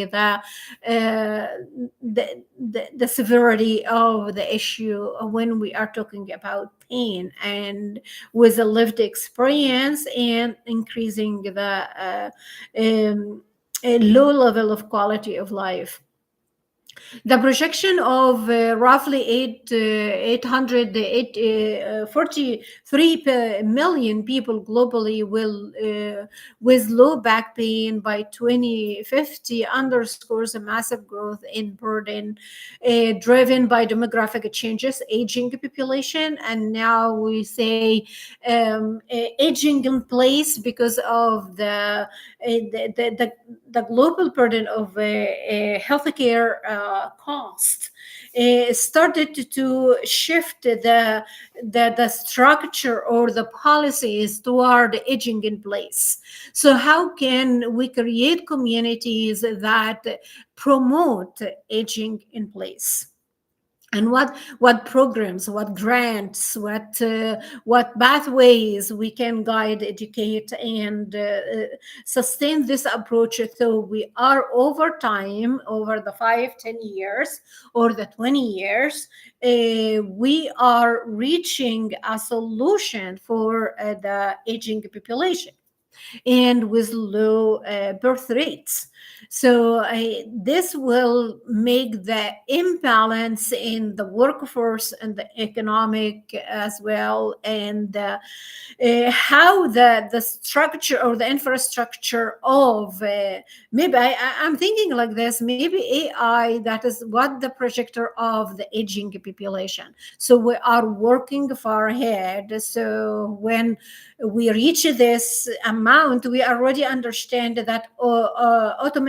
the severity of the issue when we are talking about pain, and with a lived experience and increasing the a low level of quality of life. The projection of roughly 843 million people globally will with low back pain by 2050 underscores a massive growth in burden driven by demographic changes, aging population, and now we say aging in place because of the global burden of healthcare cost started to shift the structure or the policies toward aging in place. So how can we create communities that promote aging in place? And what programs, what grants, what pathways we can guide, educate, and sustain this approach, so we are over time, over the 5-10 years or the 20 years, we are reaching a solution for the aging population and with low birth rates. So this will make the imbalance in the workforce and the economic as well, and how the structure or the infrastructure of maybe I'm thinking like this, maybe AI, that is what the projector of the aging population. So we are working far ahead. So when we reach this amount, we already understand that automation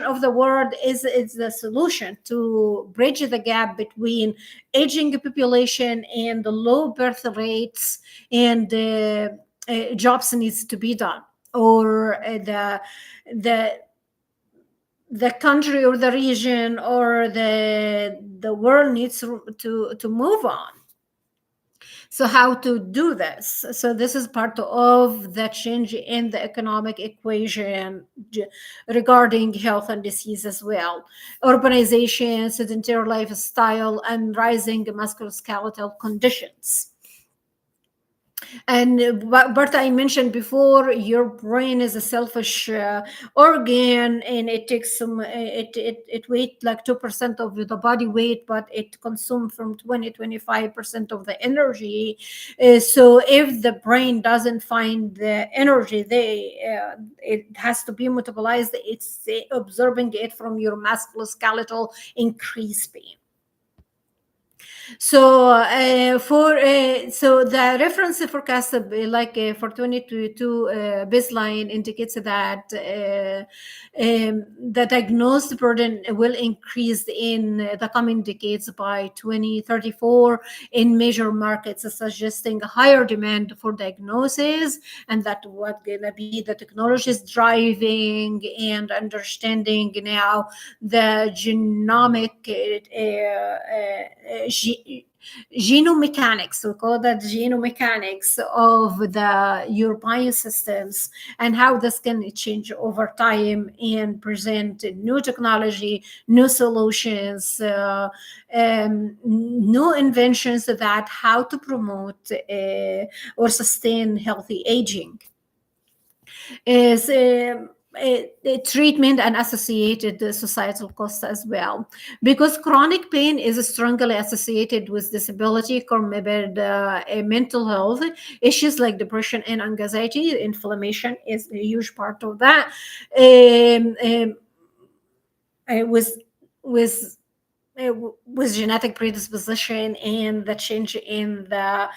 of the world is the solution to bridge the gap between aging population and the low birth rates, and jobs needs to be done, or the the country or the region or the world needs to move on. So how to do this? So this is part of the change in the economic equation regarding health and disease as well. Urbanization, sedentary lifestyle, and rising musculoskeletal conditions. And but I mentioned before, your brain is a selfish organ, and it takes some it weight like 2% of the body weight, but it consumes from 20-25% of the energy. So if the brain doesn't find the energy, it has to be metabolized. It's absorbing it from your musculoskeletal, increase pain. So so the reference forecast for 2022 baseline indicates that the diagnosed burden will increase in the coming decades by 2034 in major markets, suggesting a higher demand for diagnosis, and that what gonna be the technologies driving and understanding now the genomic genomechanics, we call that genomechanics of the your biosystems, and how this can change over time and present new technology, new solutions, new inventions that how to promote or sustain healthy aging is treatment and associated societal costs as well, because chronic pain is strongly associated with disability, comorbid mental health issues like depression and anxiety. Inflammation is a huge part of that. um, um, with with with genetic predisposition and the change in the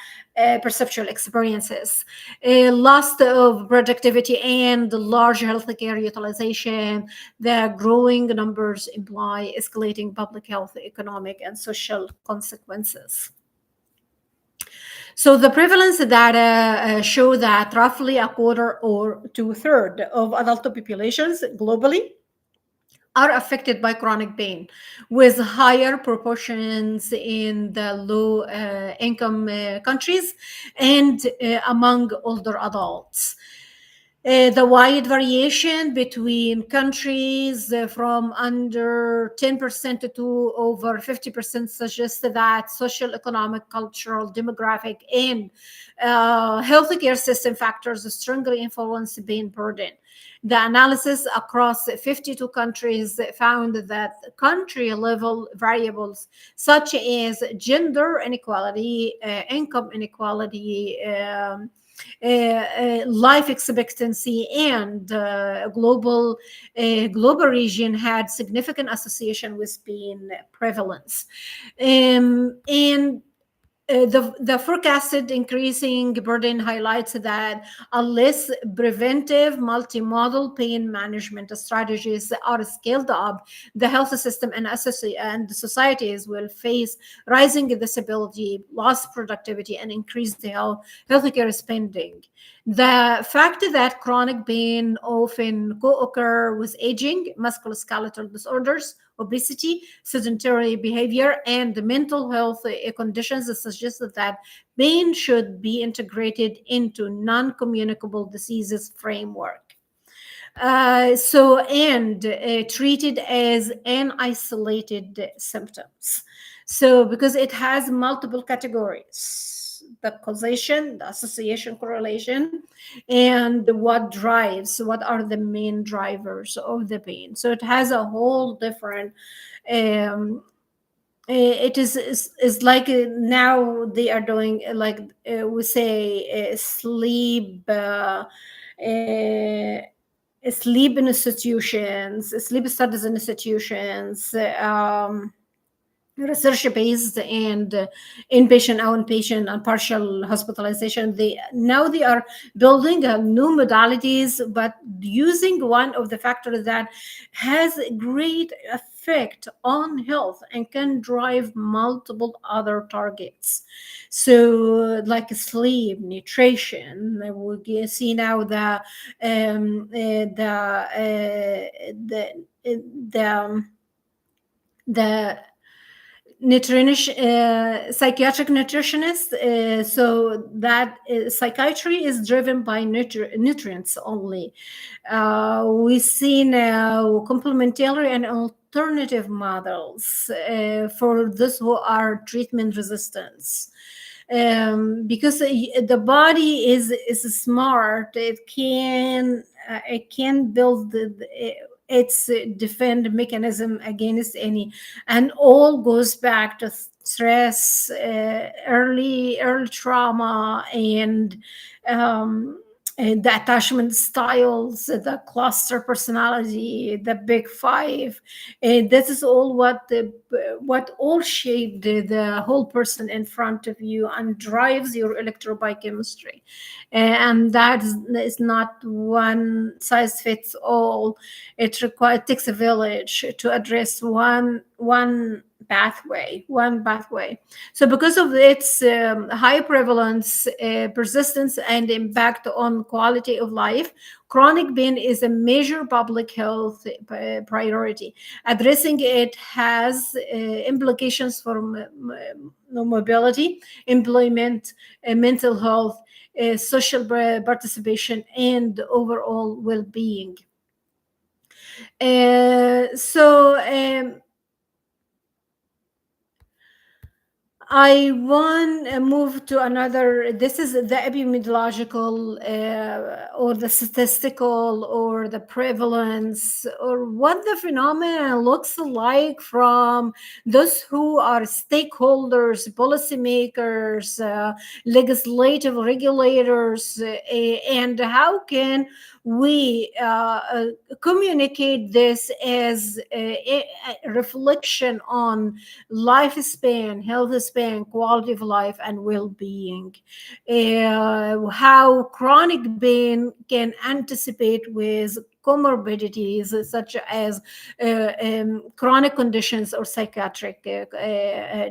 perceptual experiences, loss of productivity and large healthcare utilization. The growing numbers imply escalating public health, economic, and social consequences. So the prevalence data show that roughly a quarter or two-thirds of adult populations globally are affected by chronic pain, with higher proportions in the low income countries and among older adults. The wide variation between countries from under 10% to over 50% suggests that social, economic, cultural, demographic, and healthcare system factors strongly influence pain burden. The analysis across 52 countries found that country level variables such as gender inequality, income inequality, life expectancy, and global region had significant association with pain prevalence. And the forecasted increasing burden highlights that unless preventive multimodal pain management strategies are scaled up, the health system and societies will face rising disability, lost productivity, and increased healthcare spending. The fact that chronic pain often co-occur with aging, musculoskeletal disorders, obesity, sedentary behavior, and mental health conditions suggests that pain should be integrated into non-communicable diseases framework. Treated as an isolated symptoms. So because it has multiple categories: the causation, the association, correlation, and what are the main drivers of the pain. So it has a whole different um, it is like now they are doing we say sleep institutions, sleep studies institutions, research based, and inpatient, outpatient, and partial hospitalization. They are building new modalities, but using one of the factors that has a great effect on health and can drive multiple other targets. So like sleep, nutrition, we see now the the nutrition, psychiatric nutritionist. So that psychiatry is driven by nutrients only. We see now complementary and alternative models for those who are treatment resistance. Because the body is smart, it can build its defend mechanism against any, and all goes back to stress, early trauma, and the attachment styles, the cluster personality, the big five. This is all what all shaped the whole person in front of you and drives your electrobiochemistry. And that is not one size fits all. It takes a village to address one pathway. So, because of its high prevalence, persistence, and impact on quality of life, chronic pain is a major public health priority. Addressing it has implications for mobility, employment, mental health, social participation, and overall well being. So, I want to move to another. This is the epidemiological, or the statistical, or the prevalence, or what the phenomena looks like from those who are stakeholders, policymakers, legislative regulators, and how can we communicate this as a reflection on lifespan, health span, quality of life, and well-being. How chronic pain can anticipate with comorbidities such as chronic conditions or psychiatric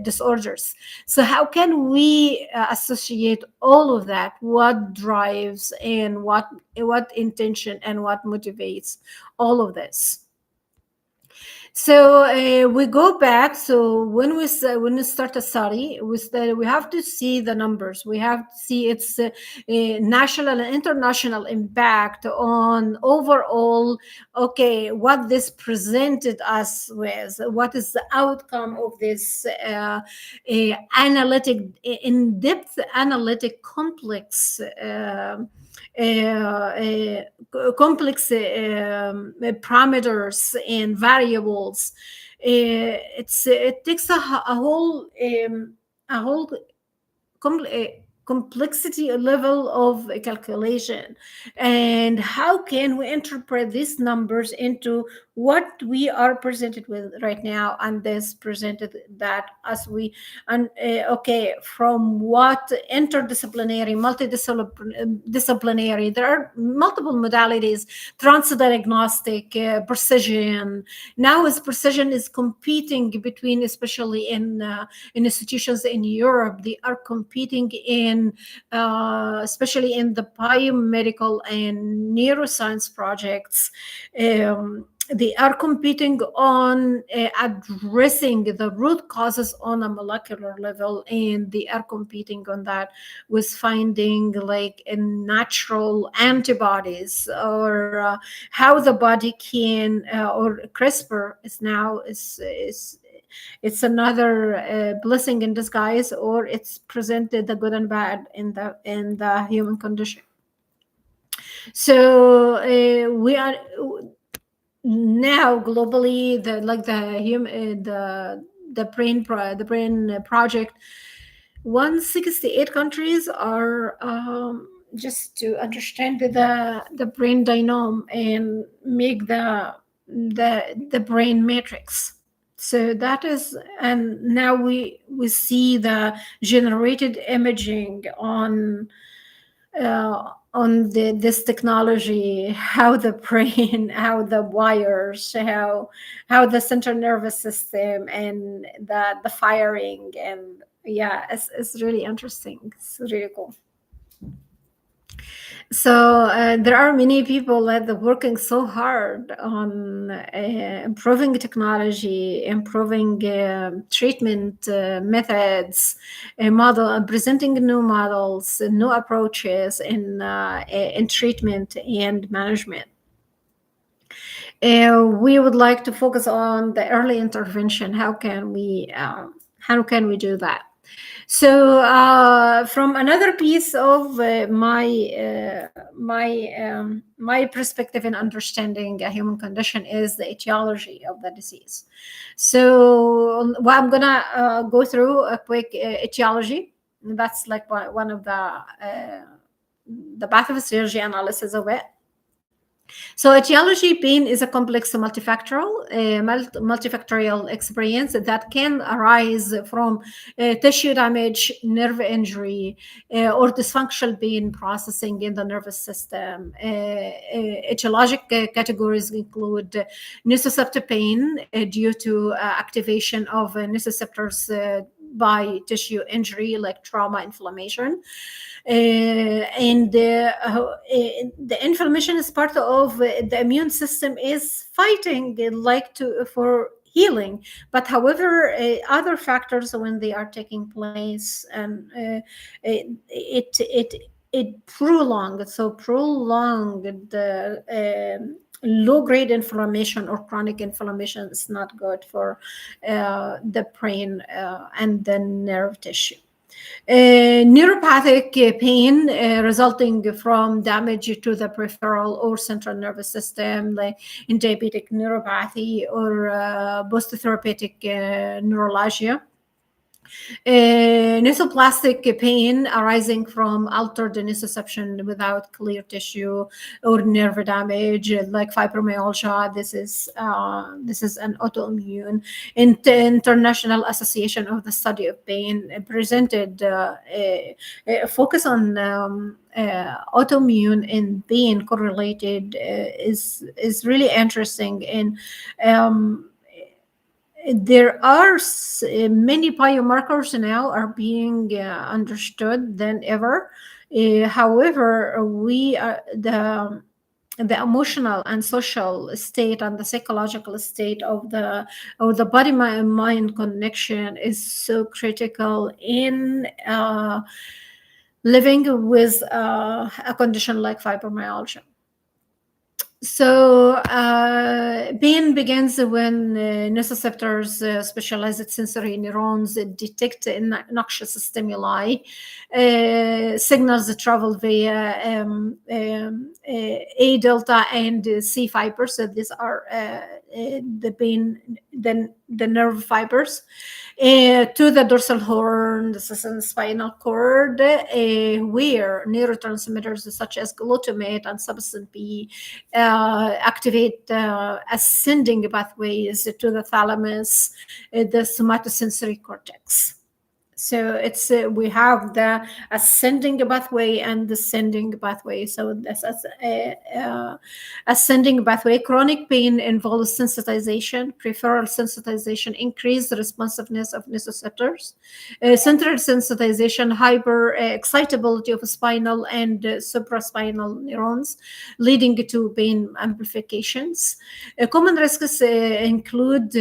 disorders. So how can we associate all of that? What drives and what intention and what motivates all of this? So we go back. So when we start a study, we have to see the numbers. We have to see its national and international impact on overall. Okay, what this presented us with. What is the outcome of this analytic, in-depth analytic, complex. Complex parameters and variables. It takes a whole complexity level of calculation. And how can we interpret these numbers into what we are presented with right now? And this presented that as we, and okay, from what interdisciplinary, multidisciplinary, there are multiple modalities, transdiagnostic, precision. Now as precision is competing between, especially in institutions in Europe, they are competing in, especially in the biomedical and neuroscience projects. They are competing on addressing the root causes on a molecular level, and they are competing on that with finding like natural antibodies, or how the body can, or CRISPR is now is it's another blessing in disguise, or it's presented the good and bad in the human condition. So we are now globally, the brain project, 168 countries are, just to understand the brain genome and make the brain matrix. So that is, and now we see the generated imaging on this technology, how the brain, how the wires, how the central nervous system and the firing, and yeah, it's really interesting. It's really cool. So there are many people that are working so hard on improving technology, improving treatment methods, presenting new models, new approaches in treatment and management. We would like to focus on the early intervention. How can we do that? So, from another piece of my perspective in understanding a human condition is the etiology of the disease. So, I'm gonna go through a quick etiology. That's like one of the pathophysiology analysis of it. So etiology pain is a complex multifactorial experience that can arise from tissue damage, nerve injury, or dysfunctional pain processing in the nervous system. Etiologic categories include nociceptive pain due to activation of nociceptors by tissue injury like trauma, inflammation. And the inflammation is part of the immune system is fighting like to for healing. But however, other factors when they are taking place, and it prolonged, the low grade inflammation or chronic inflammation is not good for the brain and the nerve tissue. Neuropathic pain resulting from damage to the peripheral or central nervous system, like in diabetic neuropathy or post-therapeutic neuralgia. Nasoplastic pain arising from altered nociception without clear tissue or nerve damage, like fibromyalgia. This is an autoimmune. International Association of the Study of Pain presented a focus on autoimmune and pain correlated is really interesting. And there are many biomarkers now are being understood than ever. However, we are the emotional and social state and the psychological state of the body mind connection is so critical in living with a condition like fibromyalgia. So pain begins when nociceptors, specialized sensory neurons, detect noxious stimuli. Signals travel via A delta and C fibers. So these are the nerve fibers to the dorsal horn, the spinal cord, where neurotransmitters such as glutamate and substance B activate ascending pathways to the thalamus, the somatosensory cortex. So it's we have the ascending pathway and descending pathway. So that's ascending pathway. Chronic pain involves sensitization, peripheral sensitization, increased responsiveness of nociceptors, central sensitization, hyper excitability of spinal and supraspinal neurons, leading to pain amplifications. Common risks include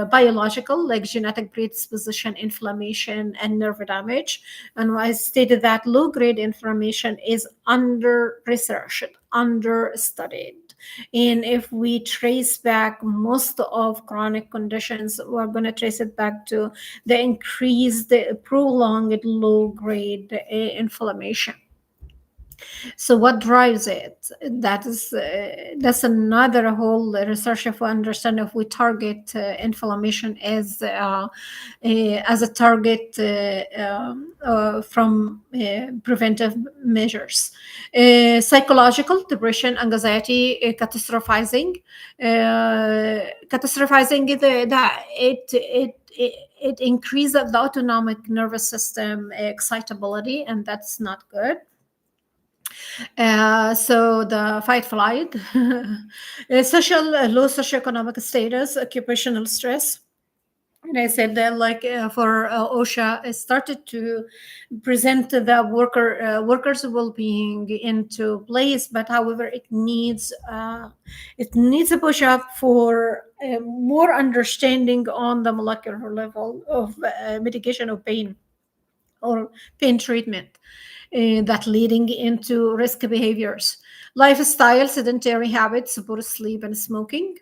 biological, like genetic predisposition, inflammation, and nerve damage. And I stated that low-grade inflammation is under-researched, under-studied. And if we trace back most of chronic conditions, we're going to trace it back to the increased, prolonged low-grade inflammation. So what drives it? That's another whole research. If we understand, if we target inflammation as a target from preventive measures. Psychological, depression, anxiety, catastrophizing. Catastrophizing, it increases the autonomic nervous system excitability, and that's not good. So the fight flight, social low socioeconomic status, occupational stress. And I said that, like for OSHA, it started to present the workers' well-being into place, but however, it needs a push up for more understanding on the molecular level of mitigation of pain or pain treatment. That leading into risk behaviors, lifestyle, sedentary habits, poor sleep, and smoking.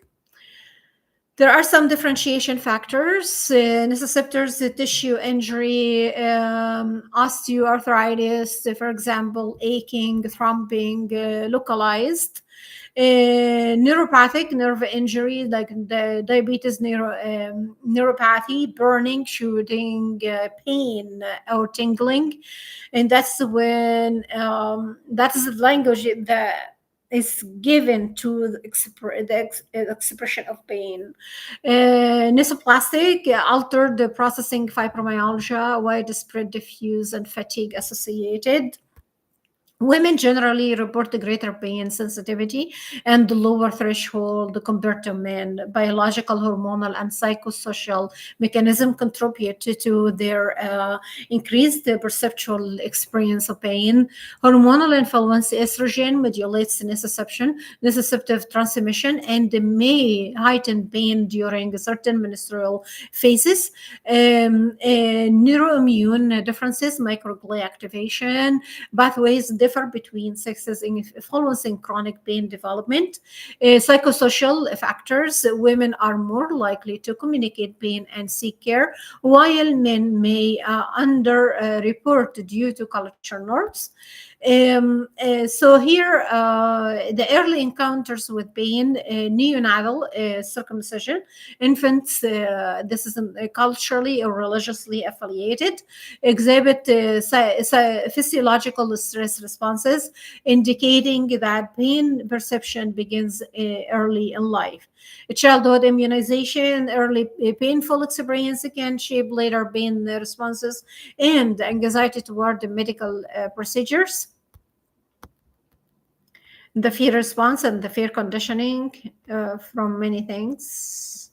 There are some differentiation factors, nociceptors, tissue injury, osteoarthritis, for example, aching, thrombing, localized. Neuropathic nerve injury, like the diabetes neuropathy, burning, shooting, pain, or tingling. And that's when that is the language that is given to the expression of pain. Nesoplastic, altered processing fibromyalgia, widespread diffuse and fatigue associated. Women generally report a greater pain sensitivity and lower threshold compared to men. Biological, hormonal, and psychosocial mechanism contribute to their increased perceptual experience of pain. Hormonal influence: estrogen modulates nociceptive transmission, and may heighten pain during certain menstrual phases. Neuroimmune differences: microglia activation pathways differ between sexes in influencing chronic pain development. Psychosocial factors: women are more likely to communicate pain and seek care, while men may under report due to culture norms. So here, the early encounters with pain: neonatal circumcision, infants, this is culturally or religiously affiliated, exhibit physiological stress responses, indicating that pain perception begins early in life. Childhood immunization: early painful experience can shape later pain responses and anxiety toward the medical procedures. The fear response and the fear conditioning from many things.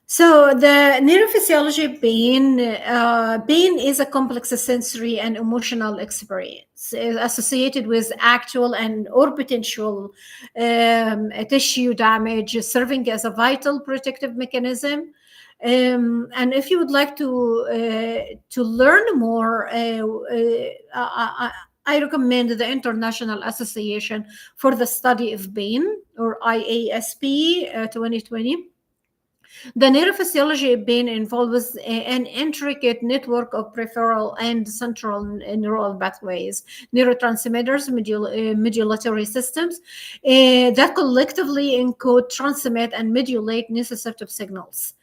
So the neurophysiology of pain is a complex sensory and emotional experience associated with actual and or potential tissue damage, serving as a vital protective mechanism. And if you would like to learn more, I recommend the International Association for the Study of Pain, or IASP 2020. The neurophysiology of pain involves an intricate network of peripheral and central neural pathways, neurotransmitters, modulatory systems that collectively encode, transmit, and modulate nociceptive signals.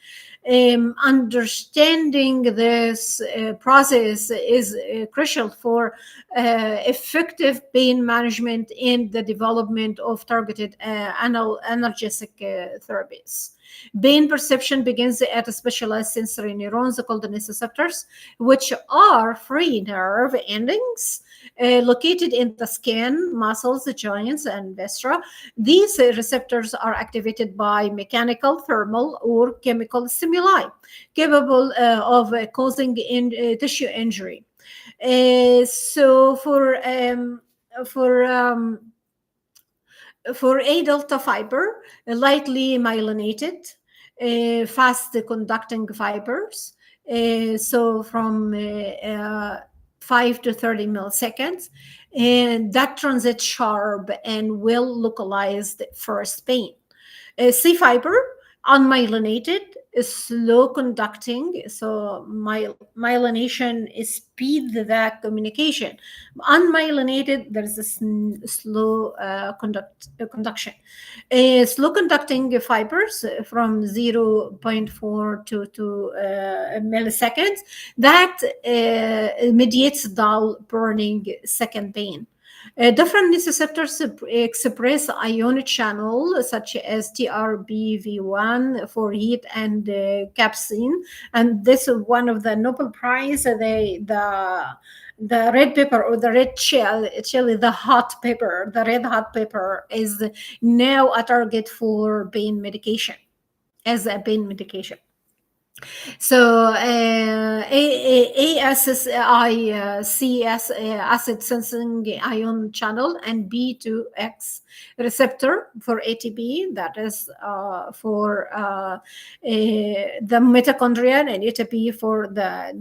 Understanding this process is crucial for effective pain management and the development of targeted analgesic therapies. Pain perception begins at specialized sensory neurons called the nociceptors, which are free nerve endings located in the skin, muscles, joints, and viscera. These receptors are activated by mechanical, thermal, or chemical stimuli capable of causing tissue injury. So for A delta fiber, lightly myelinated, fast conducting fibers, so from 5 to 30 milliseconds, and that transit sharp and well localized first pain. C fiber, unmyelinated, is slow conducting, so myelination is speed that communication. Unmyelinated, there's a slow conduction. Slow conducting fibers from 0.4 to milliseconds, that mediates dull burning second pain. Different nociceptors express ionic channel such as TRBV1 for heat and capsaicin, and this is one of the Nobel Prize. The red pepper or the red chili, the hot pepper, the red hot pepper is now a target for pain medication, as a pain medication. So ASSICS acid sensing ion channel, and B2X receptor for ATP, that is for the mitochondria, and ATP for the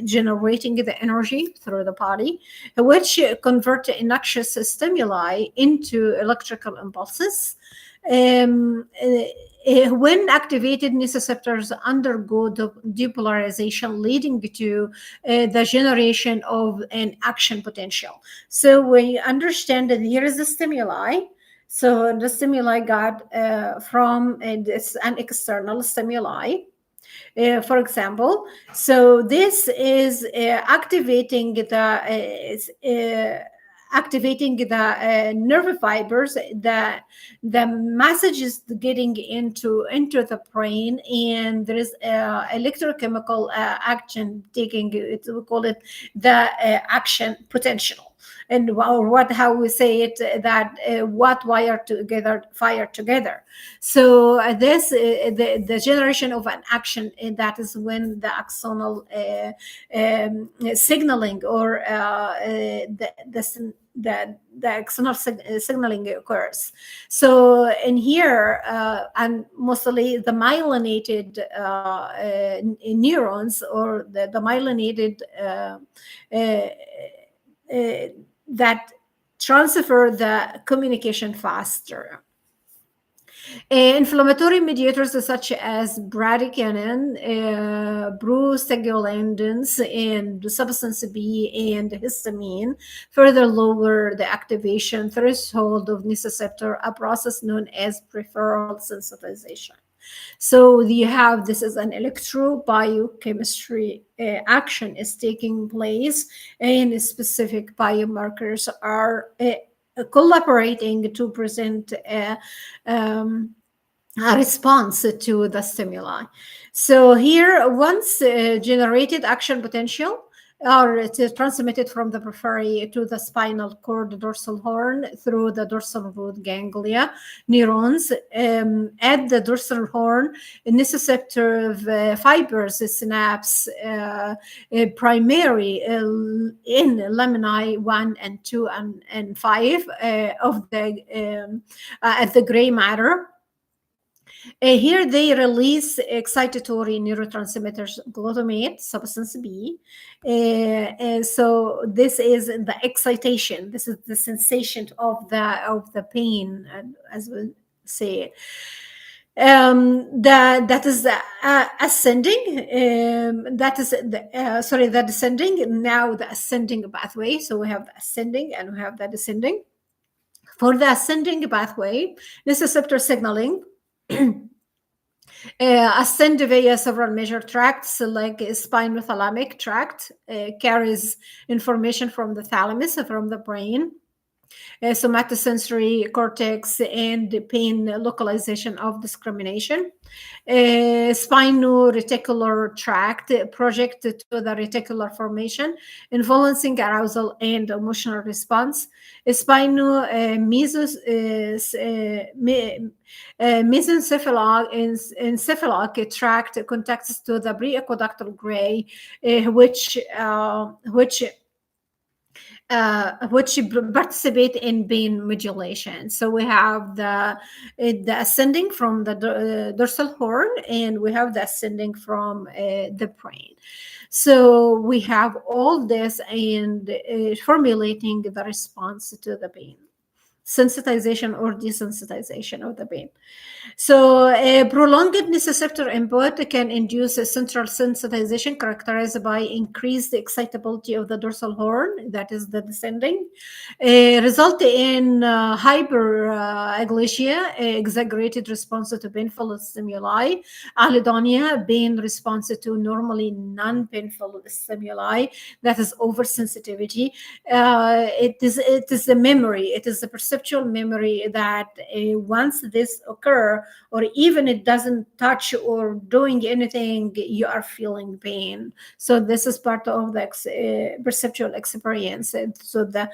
generating the energy through the body, which convert noxious stimuli into electrical impulses. When activated, nociceptors undergo depolarization, leading to the generation of an action potential. So when you understand that here is the stimuli, So the stimuli got from this an external stimuli. For example, so this is activating the nerve fibers. The message is getting into the brain, and there is electrochemical action taking it. We call it the action potential. And or what how we say it, that what wire together fire together. So this the generation of an action, and that is when the axonal signaling, or the axonal signaling occurs. So in here, and mostly the myelinated neurons, or the myelinated that transfer the communication faster. Inflammatory mediators such as bradykinin, prostaglandins, and substance B and histamine further lower the activation threshold of nociceptor, a process known as peripheral sensitization. So you have this is an electrobiochemistry action is taking place, and specific biomarkers are collaborating to present a response to the stimuli. So here, once generated action potential are transmitted from the periphery to the spinal cord dorsal horn through the dorsal root ganglia neurons. At the dorsal horn, nociceptive fibers synapse primary in laminae 1 and 2 and 5 of the at the gray matter. Here they release excitatory neurotransmitters, glutamate, substance B. So this is the excitation. This is the sensation of the pain, as we say. That is ascending. That is the descending. Now the ascending pathway. So we have the ascending and we have the descending. For the ascending pathway, nociceptor signaling ascend via several major tracts, like spinothalamic tract, carries information from the thalamus, from the brain, somatosensory cortex, and pain localization of discrimination. Spino-reticular tract project to the reticular formation, influencing arousal and emotional response. Mesencephalic tract contacts to the preaqueductal gray, which participate in pain modulation. So we have the ascending from the dorsal horn, and we have the ascending from the brain. So we have all this, and formulating the response to the pain, sensitization or desensitization of the pain. So a prolonged nociceptor input can induce a central sensitization characterized by increased excitability of the dorsal horn, that is the descending, result in hyperaglasia, exaggerated response to painful stimuli, allodynia, pain response to normally non-painful stimuli, that is oversensitivity. It is the memory, it is the perceptual memory that once this occurs, or even it doesn't touch or doing anything, you are feeling pain. So this is part of the perceptual experience. And so the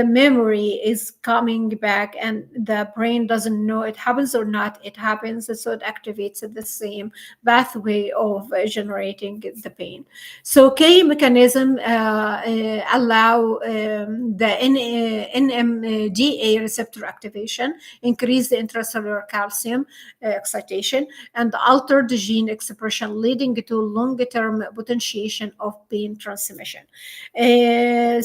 memory is coming back, and the brain doesn't know it happens or not. It happens, so it activates the same pathway of generating the pain. So K mechanism allow the NMDA receptor activation, increase the intracellular calcium excitation, and alter the gene expression, leading to long-term potentiation of pain transmission.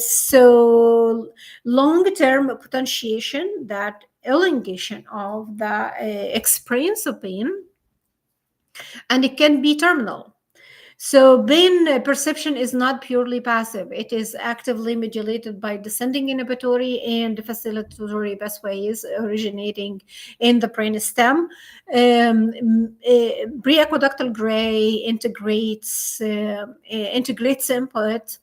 So long-term potentiation, that elongation of the experience of pain, and it can be terminal. So pain perception is not purely passive. It is actively modulated by descending inhibitory and facilitatory pathways originating in the brain stem. Preaqueductal gray integrates input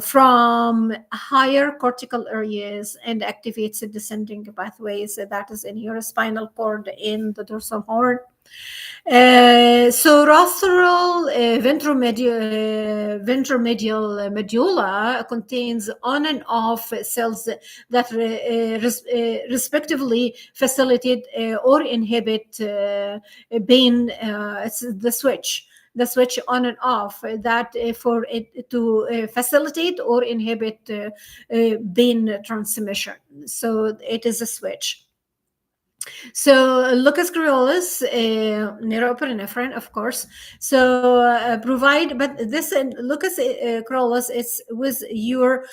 from higher cortical areas and activates the descending pathways that is in your spinal cord in the dorsal horn. So rostral ventromedial medulla contains on and off cells that respectively facilitate or inhibit pain. It's the switch on and off that for it to facilitate or inhibit pain transmission. So it is a switch. So Lucas Coriolis, neuroepinephrine, of course. So provide, but this Lucas Coriolis is with your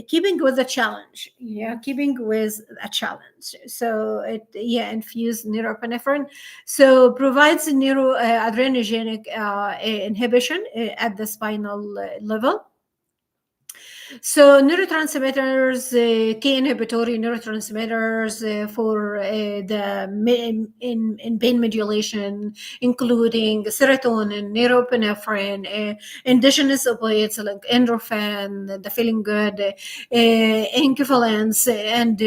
keeping with the challenge. Yeah, keeping with a challenge. So it infuse neuroepinephrine. So provides neuroadrenergic inhibition at the spinal level. So neurotransmitters, key inhibitory neurotransmitters for in pain modulation, including serotonin, norepinephrine, endogenous opioids like endorphin, the feeling good, enkephalins, and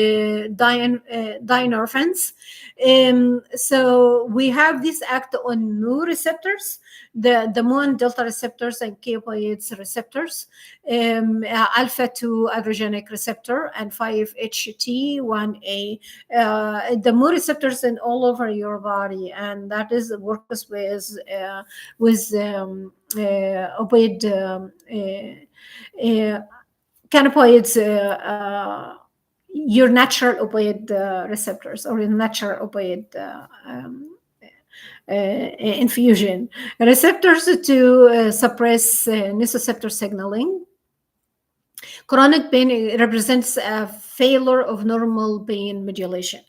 dynorphins. So we have this act on mu receptors, the MON delta receptors and opioids receptors, alpha 2 adrenergic receptor and 5-HT1A. The mu receptors in all over your body, and that is works with opioid cannabinoids. Your natural opioid receptors or your natural opioid infusion receptors to suppress nociceptor signaling. Chronic pain represents a failure of normal pain modulation.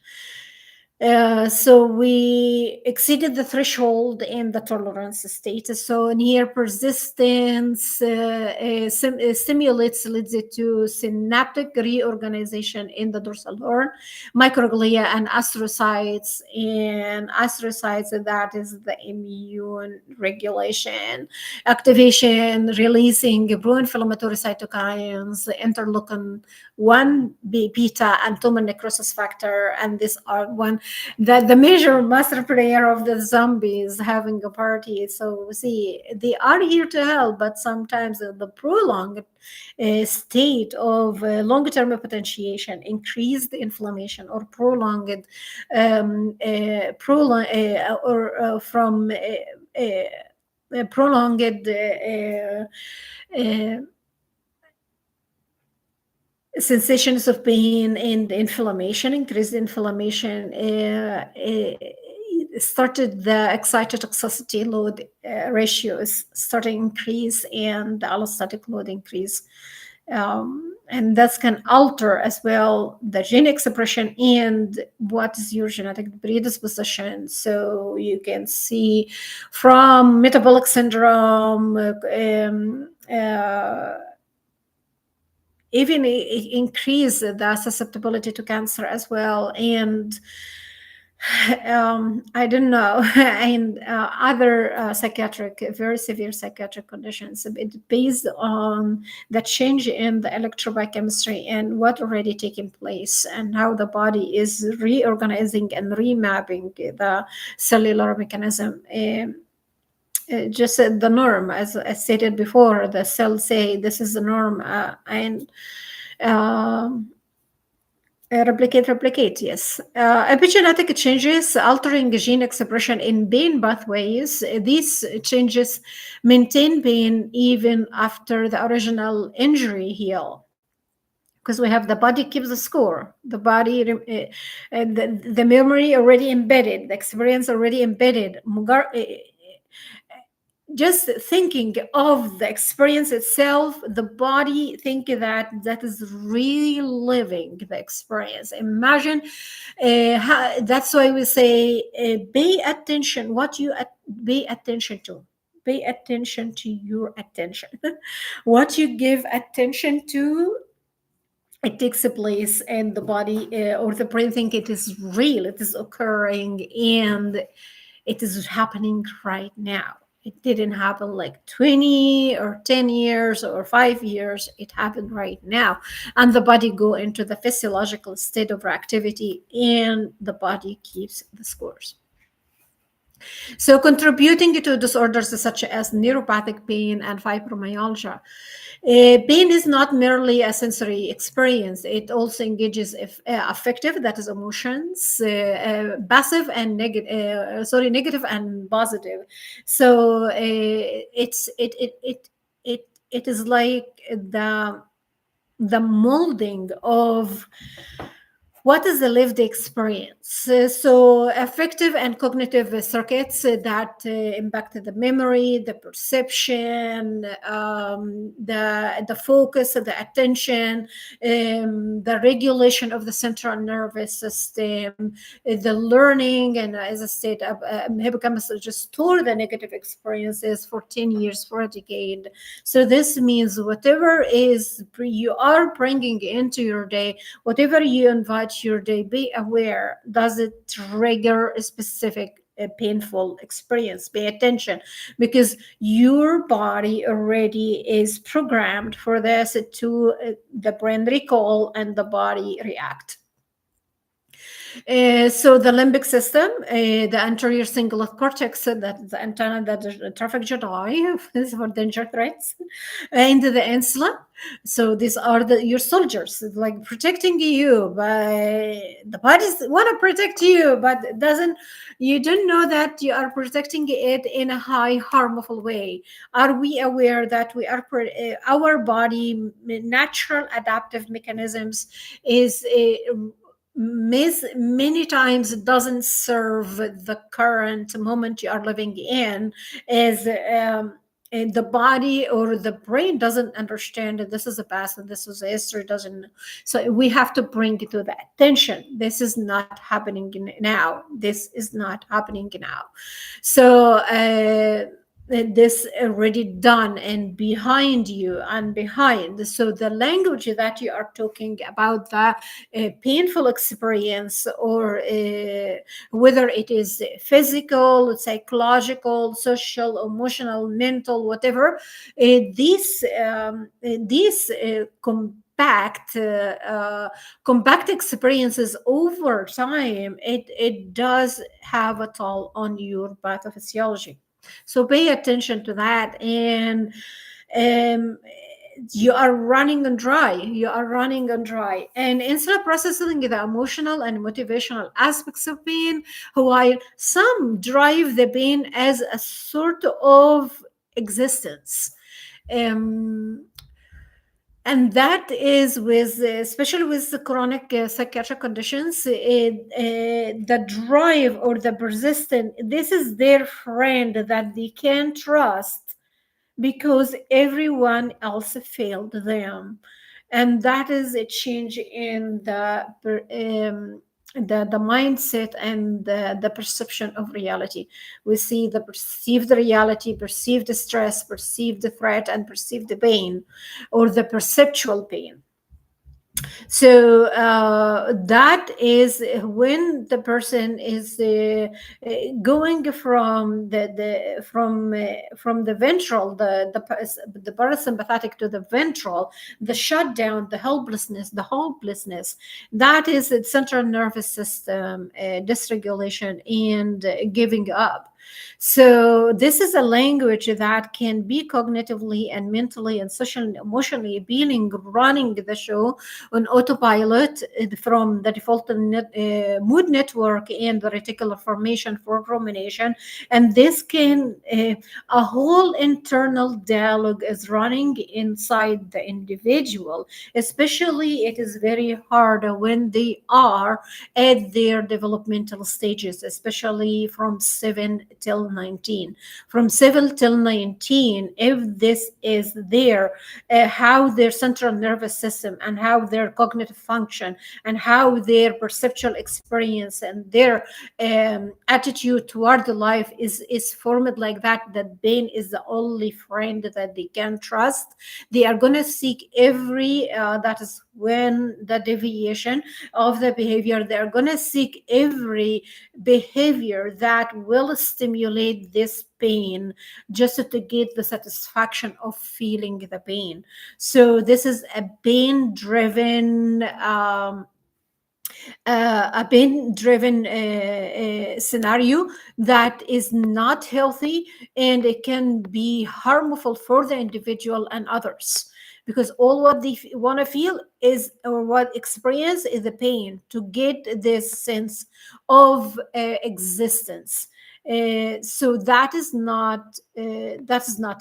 So we exceeded the threshold in the tolerance status. So near persistence stimulates leads to synaptic reorganization in the dorsal horn, microglia and astrocytes. And astrocytes, that is the immune regulation, activation, releasing pro-inflammatory cytokines, interleukin 1 beta and tumor necrosis factor, and these are one that the major master player of the zombies having a party. So see, they are here to help, but sometimes the prolonged state of long-term potentiation, increased inflammation, or prolonged from prolonged sensations of pain and inflammation, increased inflammation, started the excited toxicity load ratio is starting increase and the allostatic load increase. And that can alter as well the gene expression and what is your genetic predisposition. So you can see from metabolic syndrome, even increase the susceptibility to cancer as well. And I don't know, and other psychiatric, very severe psychiatric conditions. It based on the change in the electrobiochemistry and what already taking place and how the body is reorganizing and remapping the cellular mechanism. Just the norm, as I stated before, the cells say this is the norm, and replicate, yes. Epigenetic changes altering gene expression in pain pathways. These changes maintain pain even after the original injury heal. Because we have the body keeps the score, the body, the memory already embedded, the experience already embedded. Just thinking of the experience itself, the body think that is really living the experience. Imagine, that's why we say pay attention what you pay attention to. pay attention to your attention. What you give attention to, it takes a place, and the body or the brain think it is real, it is occurring, and it is happening right now. It didn't happen like 20 or 10 years or 5 years. It happened right now. And the body go into the physiological state of activity, and the body keeps the scores. So contributing to disorders such as neuropathic pain and fibromyalgia. Pain is not merely a sensory experience. It also engages affective, that is emotions, passive and negative and positive. So it is like the molding of what is the lived experience. So affective and cognitive circuits that impact the memory, the perception, the focus, the attention, the regulation of the central nervous system, the learning, and as I said, hippocampus just store the negative experiences for 10 years, for a decade. So this means whatever is you are bringing into your day, whatever you invite your day, be aware, does it trigger a specific painful experience? Pay attention, because your body already is programmed for this to the brain recall and the body react. So the limbic system, the anterior cingulate cortex, that the antenna that the traffic jet eye is for danger threats, and the insula. So these are your soldiers, like protecting you. But the bodies want to protect you, but it doesn't. You don't know that you are protecting it in a high harmful way. Are we aware that we are our body natural adaptive mechanisms is many times it doesn't serve the current moment you are living in, as the body or the brain doesn't understand that this is a past and this is a history, doesn't. So we have to bring it to the attention. This is not happening now. This is not happening now. So this already done and behind you and behind. So the language that you are talking about, the painful experience, or whether it is physical, psychological, social, emotional, mental, whatever, these compact experiences over time, it does have a toll on your pathophysiology. So pay attention to that. And you are running on dry. And instead of processing the emotional and motivational aspects of pain, while some drive the pain as a sort of existence, and that is with especially with the chronic psychiatric conditions, the drive or the persistent, this is their friend that they can trust, because everyone else failed them. And that is a change in the mindset and the perception of reality. We see the perceived reality, perceived stress, perceived threat, and perceived pain, or the perceptual pain. So that is when the person is going from the ventral, the parasympathetic to the ventral, the shutdown, the hopelessness. That is the central nervous system dysregulation and giving up. So this is a language that can be cognitively and mentally and socially and emotionally appealing, running the show on autopilot from the default mood network and the reticular formation for rumination. And this can, a whole internal dialogue is running inside the individual. Especially it is very hard when they are at their developmental stages, especially from 7 till 19. From 7 till 19, if this is there, how their central nervous system and how their cognitive function and how their perceptual experience and their attitude toward the life is formed like that, that pain is the only friend that they can trust, they are going to seek every that is when the deviation of the behavior, they're going to seek every behavior that will stimulate this pain just to get the satisfaction of feeling the pain. So this is a pain driven scenario that is not healthy, and it can be harmful for the individual and others, because all what they want to feel is, or what experience is, the pain to get this sense of existence. So that is not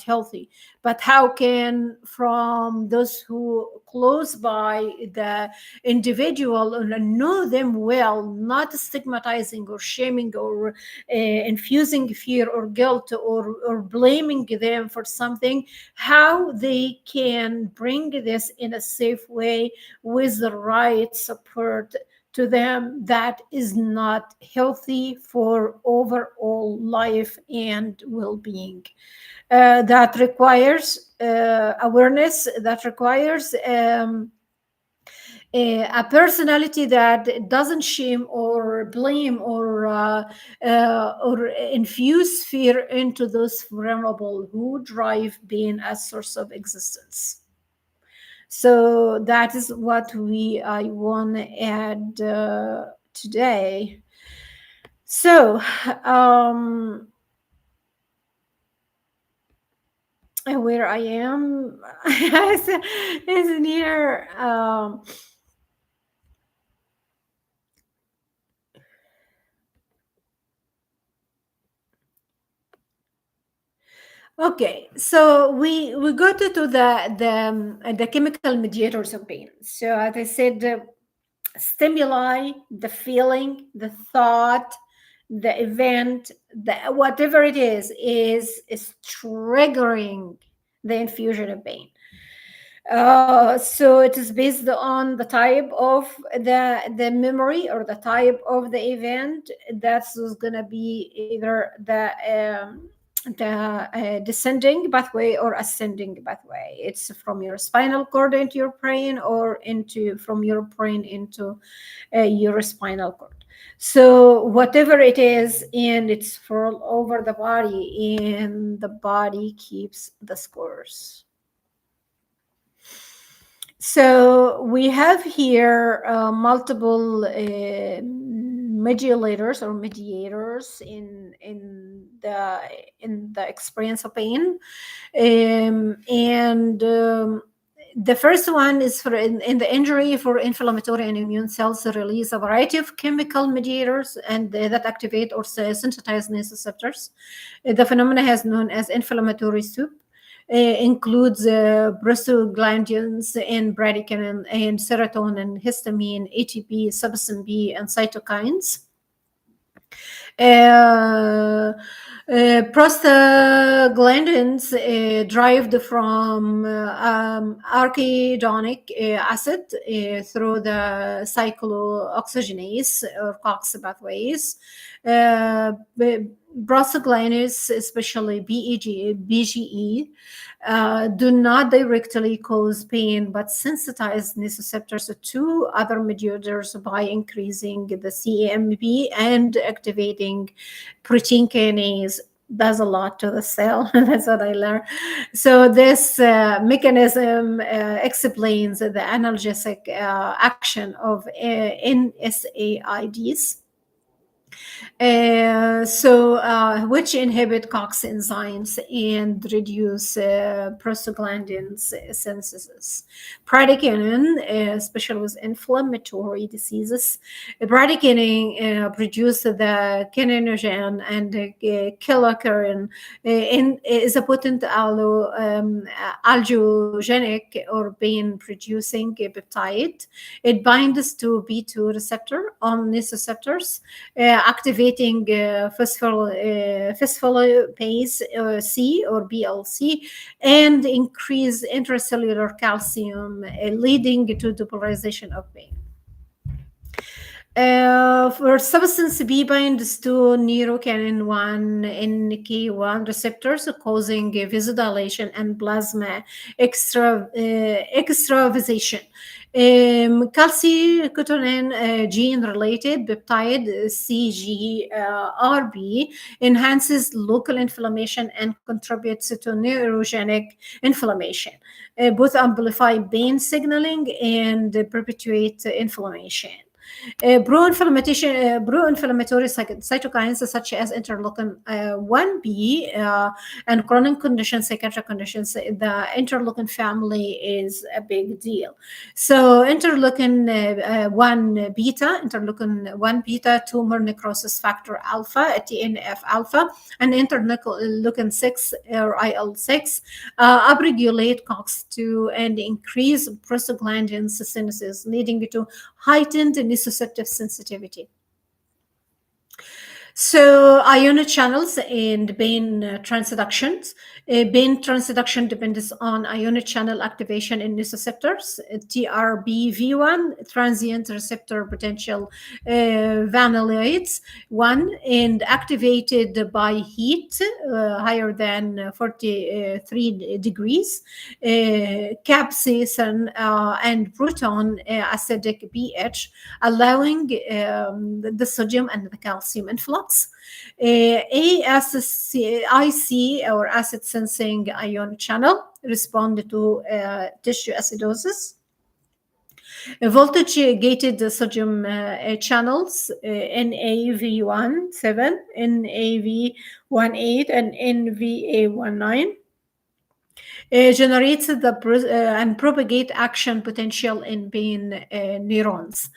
healthy. But how can, from those who close by the individual and know them well, not stigmatizing or shaming or infusing fear or guilt or blaming them for something, how they can bring this in a safe way with the right support to them, that is not healthy for overall life and well-being. That requires awareness, that requires a personality that doesn't shame or blame or infuse fear into those vulnerable who drive pain as source of existence. So that is what I want to add today. So where I am is near okay, so we go to the chemical mediators of pain. So as I said, stimuli, the feeling, the thought, the event, the whatever it is triggering the infusion of pain. So it is based on the type of the memory or the type of the event. That's going to be either the descending pathway or ascending pathway. It's from your spinal cord into your brain, or into from your brain into your spinal cord. So whatever it is, and it's for all over the body, and the body keeps the scores. So we have here multiple mediators or mediators in the experience of pain, and the first one is for in the injury for inflammatory and immune cells release a variety of chemical mediators and that activate or sensitize nociceptors. The phenomena has known as inflammatory soup. Includes prostaglandins and bradykinin and serotonin, histamine, ATP, substance B, and cytokines. Prostaglandins derived from arachidonic acid through the cyclooxygenase or COX pathways. Prostaglandins, especially BGE, do not directly cause pain, but sensitize nociceptors to other mediators by increasing the CAMP and activating protein kinase. Does a lot to the cell. That's what I learned. So this mechanism explains the analgesic action of NSAIDs. Which inhibit COX enzymes and reduce prostaglandins synthesis. Bradykinin, especially with inflammatory diseases, bradykinin produce the kininogen and chelacarin, is a potent algogenic or pain-producing peptide. It binds to B2 receptor on nociceptors, activating phospholipase C or BLC, and increase intracellular calcium, leading to depolarization of pain. For substance B binds to neurokinin 1 NK1 receptors, causing vasodilation and plasma extravasation. Calcitonin gene-related peptide CGRP enhances local inflammation and contributes to neurogenic inflammation. Both amplify pain signaling and perpetuate inflammation. Pro-inflammatory cytokines such as interleukin 1b and chronic conditions, psychiatric conditions, the interleukin family is a big deal. So interleukin 1 beta, tumor necrosis factor alpha, TNF alpha, and interleukin 6 or IL-6 upregulate COX-2 and increase prostaglandin synthesis, leading to heightened nociceptive sensitivity. So ion channels and pain transductions. Pain transduction depends on ion channel activation in nociceptors. TRBV1, transient receptor potential vanillate 1, and activated by heat higher than 43 degrees, capsaicin and proton acidic pH, allowing the sodium and the calcium influx. ASIC or acid sensing ion channel respond to tissue acidosis. Voltage gated sodium channels NAV17, NAV18, and NVA19 generates and propagate action potential in pain neurons.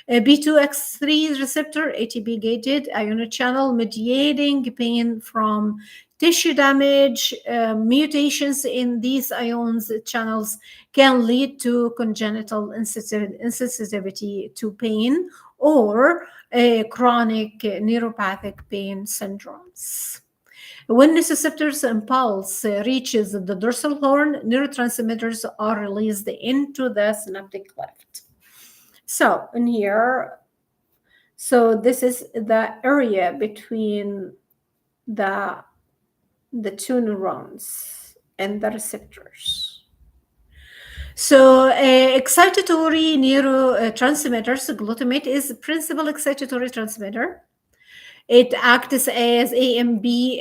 B2X3 receptor, ATP gated ion channel, mediating pain from tissue damage. Mutations in these ions channels can lead to congenital insensitivity to pain or chronic neuropathic pain syndromes. When nociceptors impulse reaches the dorsal horn, neurotransmitters are released into the synaptic cleft. So in here, so this is the area between the two neurons and the receptors. So excitatory neurotransmitters, glutamate is the principal excitatory transmitter. It acts as AMBA,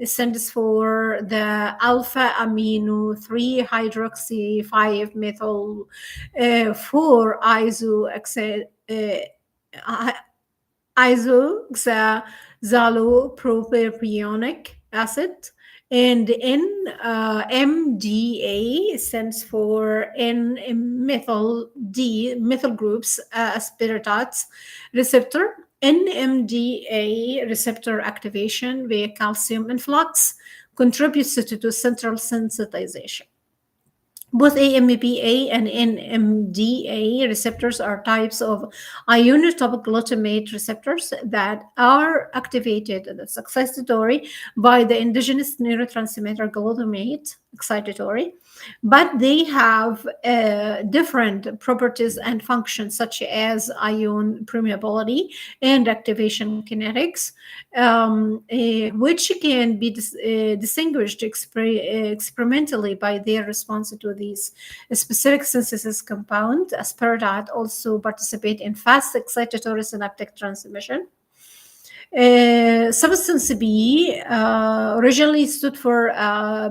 stands for the alpha amino 3 hydroxy 5 methyl 4 isoxazopropionic acid. And NMDA stands for N-methyl D, methyl groups aspartate receptor. NMDA receptor activation via calcium influx contributes to central sensitization. Both AMPA and NMDA receptors are types of ionotropic glutamate receptors that are activated, that's excitatory, by the endogenous neurotransmitter glutamate, excitatory, but they have different properties and functions such as ion permeability and activation kinetics, which can be distinguished experimentally by their response to these specific synthesis compound. Aspartate also participate in fast excitatory synaptic transmission. Substance B originally stood for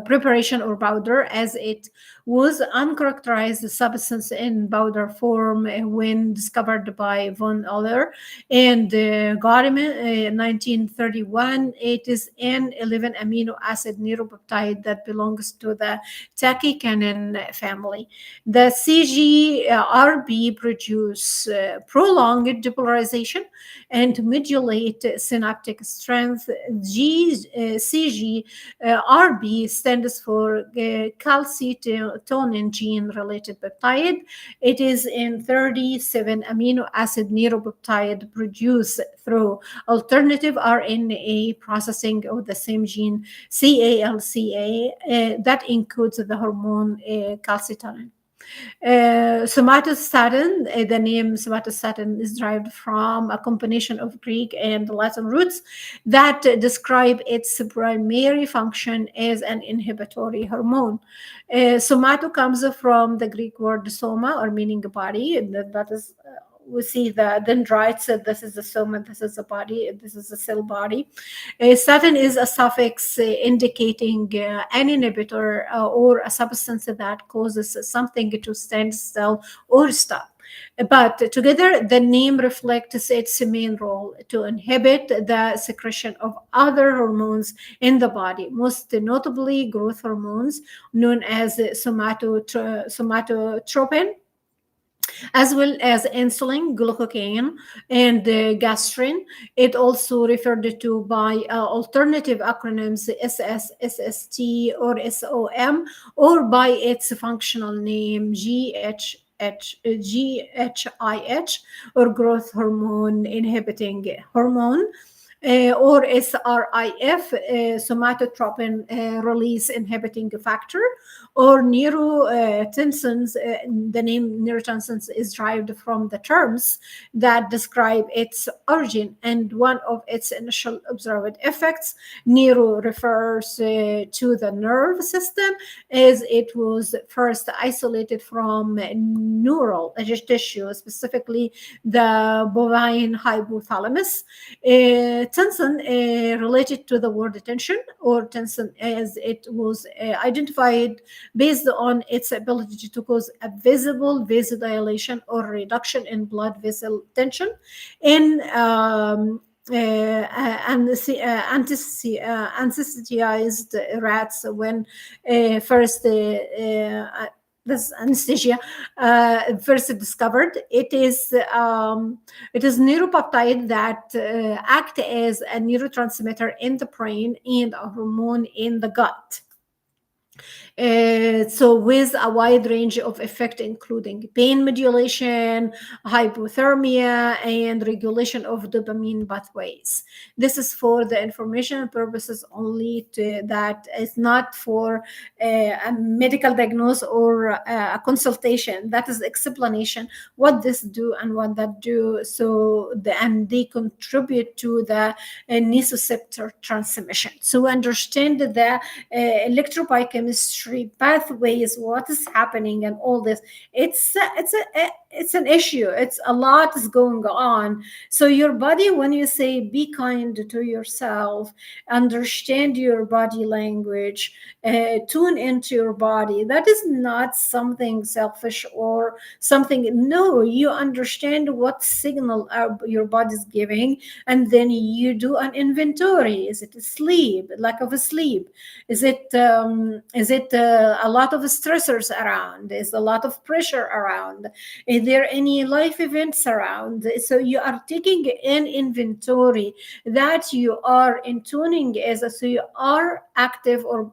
preparation or powder, as it was uncharacterized substance in powder form when discovered by von Euler and Gaudium in 1931. It is an 11 amino acid neuropeptide that belongs to the tachykinin family. The CGRP produce prolonged depolarization and modulate synaptic strength. CGRB stands for calcitonin gene-related peptide. It is in 37 amino acid neuropeptide produced through alternative RNA processing of the same gene, CALCA, that encodes the hormone calcitonin. Somatostatin, the name somatostatin is derived from a combination of Greek and Latin roots that describe its primary function as an inhibitory hormone. Somato comes from the Greek word soma, or meaning body, and that is we see the dendrites. This is the soma, this is the body, this is the cell body. Statin is a suffix indicating an inhibitor or a substance that causes something to stand still or stop. But together, the name reflects its main role to inhibit the secretion of other hormones in the body, most notably growth hormones known as somatotropin, as well as insulin, glucagon, and gastrin. It also referred to by alternative acronyms SS, SST, or SOM, or by its functional name GHIH, or growth hormone inhibiting hormone. Or SRIF, somatotropin release inhibiting factor, or neurotensins. The name neurotensins is derived from the terms that describe its origin and one of its initial observed effects. Neuro refers to the nerve system, as it was first isolated from neural tissue, specifically the bovine hypothalamus. Tension related to the word tension, or tension, as it was identified based on its ability to cause a visible vasodilation or reduction in blood vessel tension in anesthetized rats when first this anesthesia first discovered. It is neuropeptide that act as a neurotransmitter in the brain and a hormone in the gut. So with a wide range of effect, including pain modulation, hypothermia, and regulation of dopamine pathways. This is for the information purposes only, that is not for a medical diagnosis or a consultation. That is explanation what this do and what that do. So and they contribute to the nociceptor transmission. So understand the electrophychemistry pathways, what is happening, and all this. It's an issue. It's a lot is going on. So your body, when you say be kind to yourself, understand your body language, tune into your body, that is not something selfish or something. No, you understand what signal your body is giving, and then you do an inventory. Is it sleep, lack of sleep? Is it a lot of stressors around? Is a lot of pressure around? Is there any life events around? So you are taking an inventory that you are in tuning as so you are active or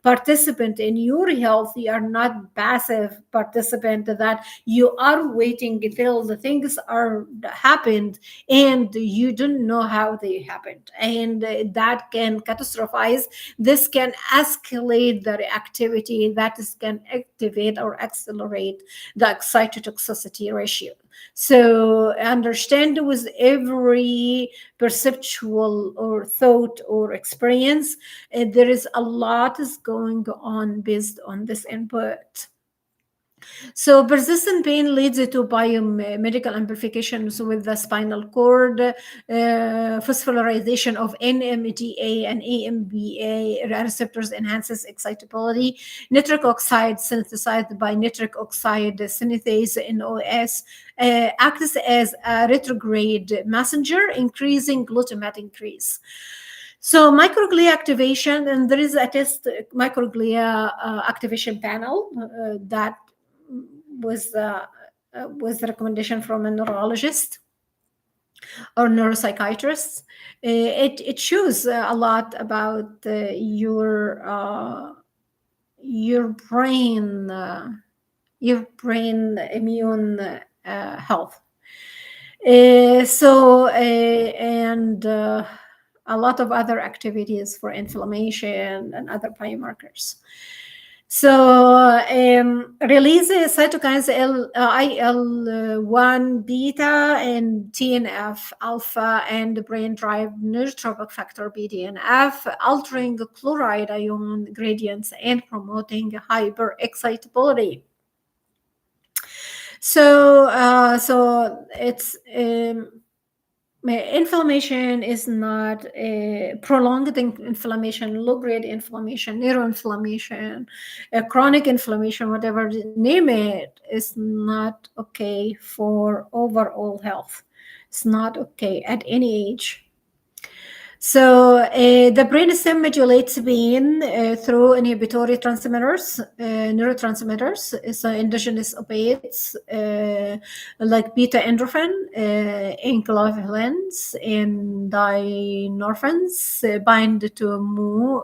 participant in your health. You are not passive participant that you are waiting until the things are happened and you don't know how they happened, and that can catastrophize. This can escalate the reactivity, that is can activate or accelerate the excitotoxicity ratio. So understand with every perceptual or thought or experience, there is a lot is going on based on this input. So persistent pain leads to biomedical amplifications with the spinal cord, phosphorylation of NMDA and AMBA receptors enhances excitability. Nitric oxide synthesized by nitric oxide synthase NOS acts as a retrograde messenger, increasing glutamate increase. So microglia activation, and there is a test microglia activation panel that was the recommendation from a neurologist. or neuropsychiatrists. It shows a lot about your brain, immune health. And a lot of other activities for inflammation and other biomarkers. So releases cytokines IL-1 beta and TNF alpha and brain-derived neurotrophic factor BDNF, altering chloride ion gradients and promoting hyperexcitability. So it's inflammation is not prolonged inflammation, low-grade inflammation, neuroinflammation, chronic inflammation, whatever name it, is not okay for overall health. It's not okay at any age. So the brainstem modulates pain through inhibitory transmitters, neurotransmitters, so endogenous opiates like beta endorphin, enkephalins, and dynorphins bind to mu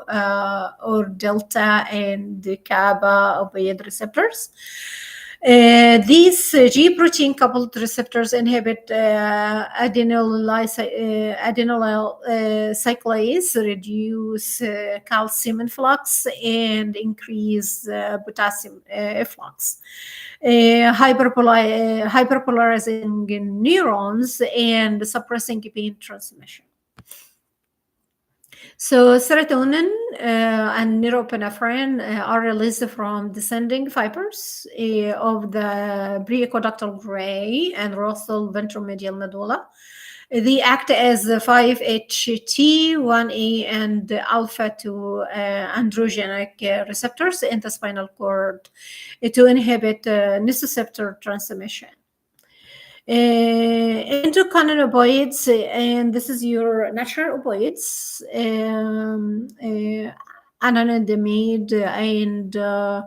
or delta and GABA opioid receptors. These G protein coupled receptors inhibit adenyl cyclase, reduce calcium influx, and increase potassium efflux, hyperpolarizing neurons and suppressing pain transmission. So serotonin and norepinephrine are released from descending fibers of the preaqueductal gray and rostral ventromedial medulla. They act as 5-HT1A and alpha-2 androgenic receptors in the spinal cord to inhibit nociceptor transmission. Endocannabinoids, and this is your natural opioids, anandamide and 2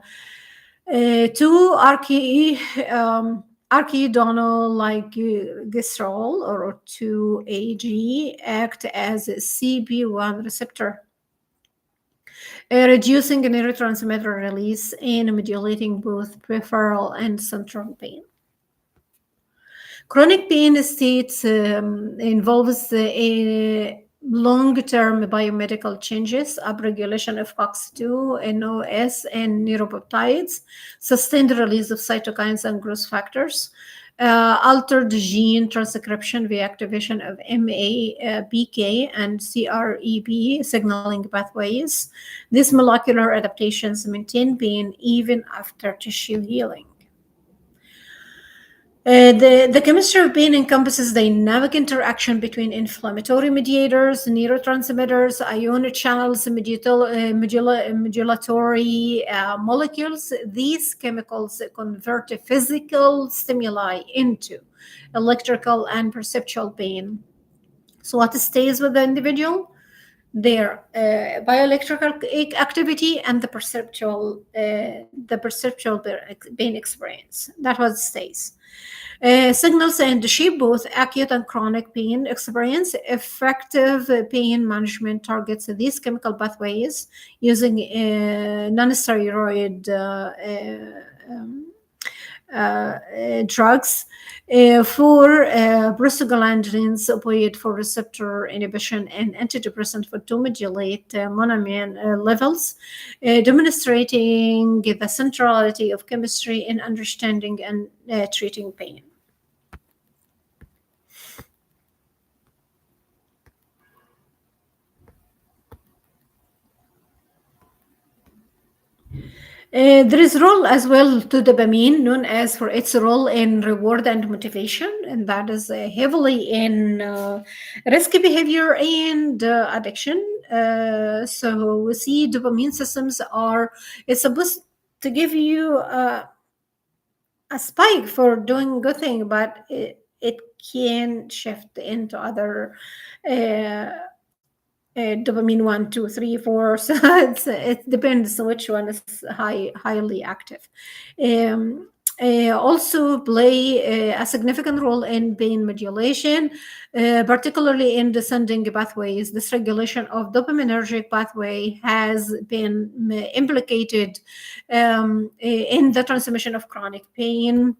archidonal like glycerol or 2-AG act as a CB1 receptor, reducing neurotransmitter release and modulating both peripheral and central pain. Chronic pain states involves long-term biomedical changes, upregulation of COX-2, NOS, and neuropeptides, sustained release of cytokines and growth factors, altered gene transcription via activation of MABK and CREB signaling pathways. These molecular adaptations maintain pain even after tissue healing. The chemistry of pain encompasses dynamic interaction between inflammatory mediators, neurotransmitters, ion channels, modulatory molecules. These chemicals convert physical stimuli into electrical and perceptual pain. So what stays with the individual? Their bioelectrical activity and the perceptual pain experience. That what stays. Signals and shape both acute and chronic pain experience. Effective pain management targets these chemical pathways using non-steroid drugs for prostaglandins, opioid for receptor inhibition, and antidepressant for to modulate monoamine levels, demonstrating the centrality of chemistry in understanding and treating pain. There is role as well to dopamine, known as for its role in reward and motivation, and that is heavily in risky behavior and addiction. So we see dopamine systems it's supposed to give you a spike for doing good thing, but it can shift into other dopamine 1, 2, 3, 4. So it depends which one is highly active. also play a significant role in pain modulation, particularly in descending pathways. This regulation of dopaminergic pathway has been implicated in the transmission of chronic pain.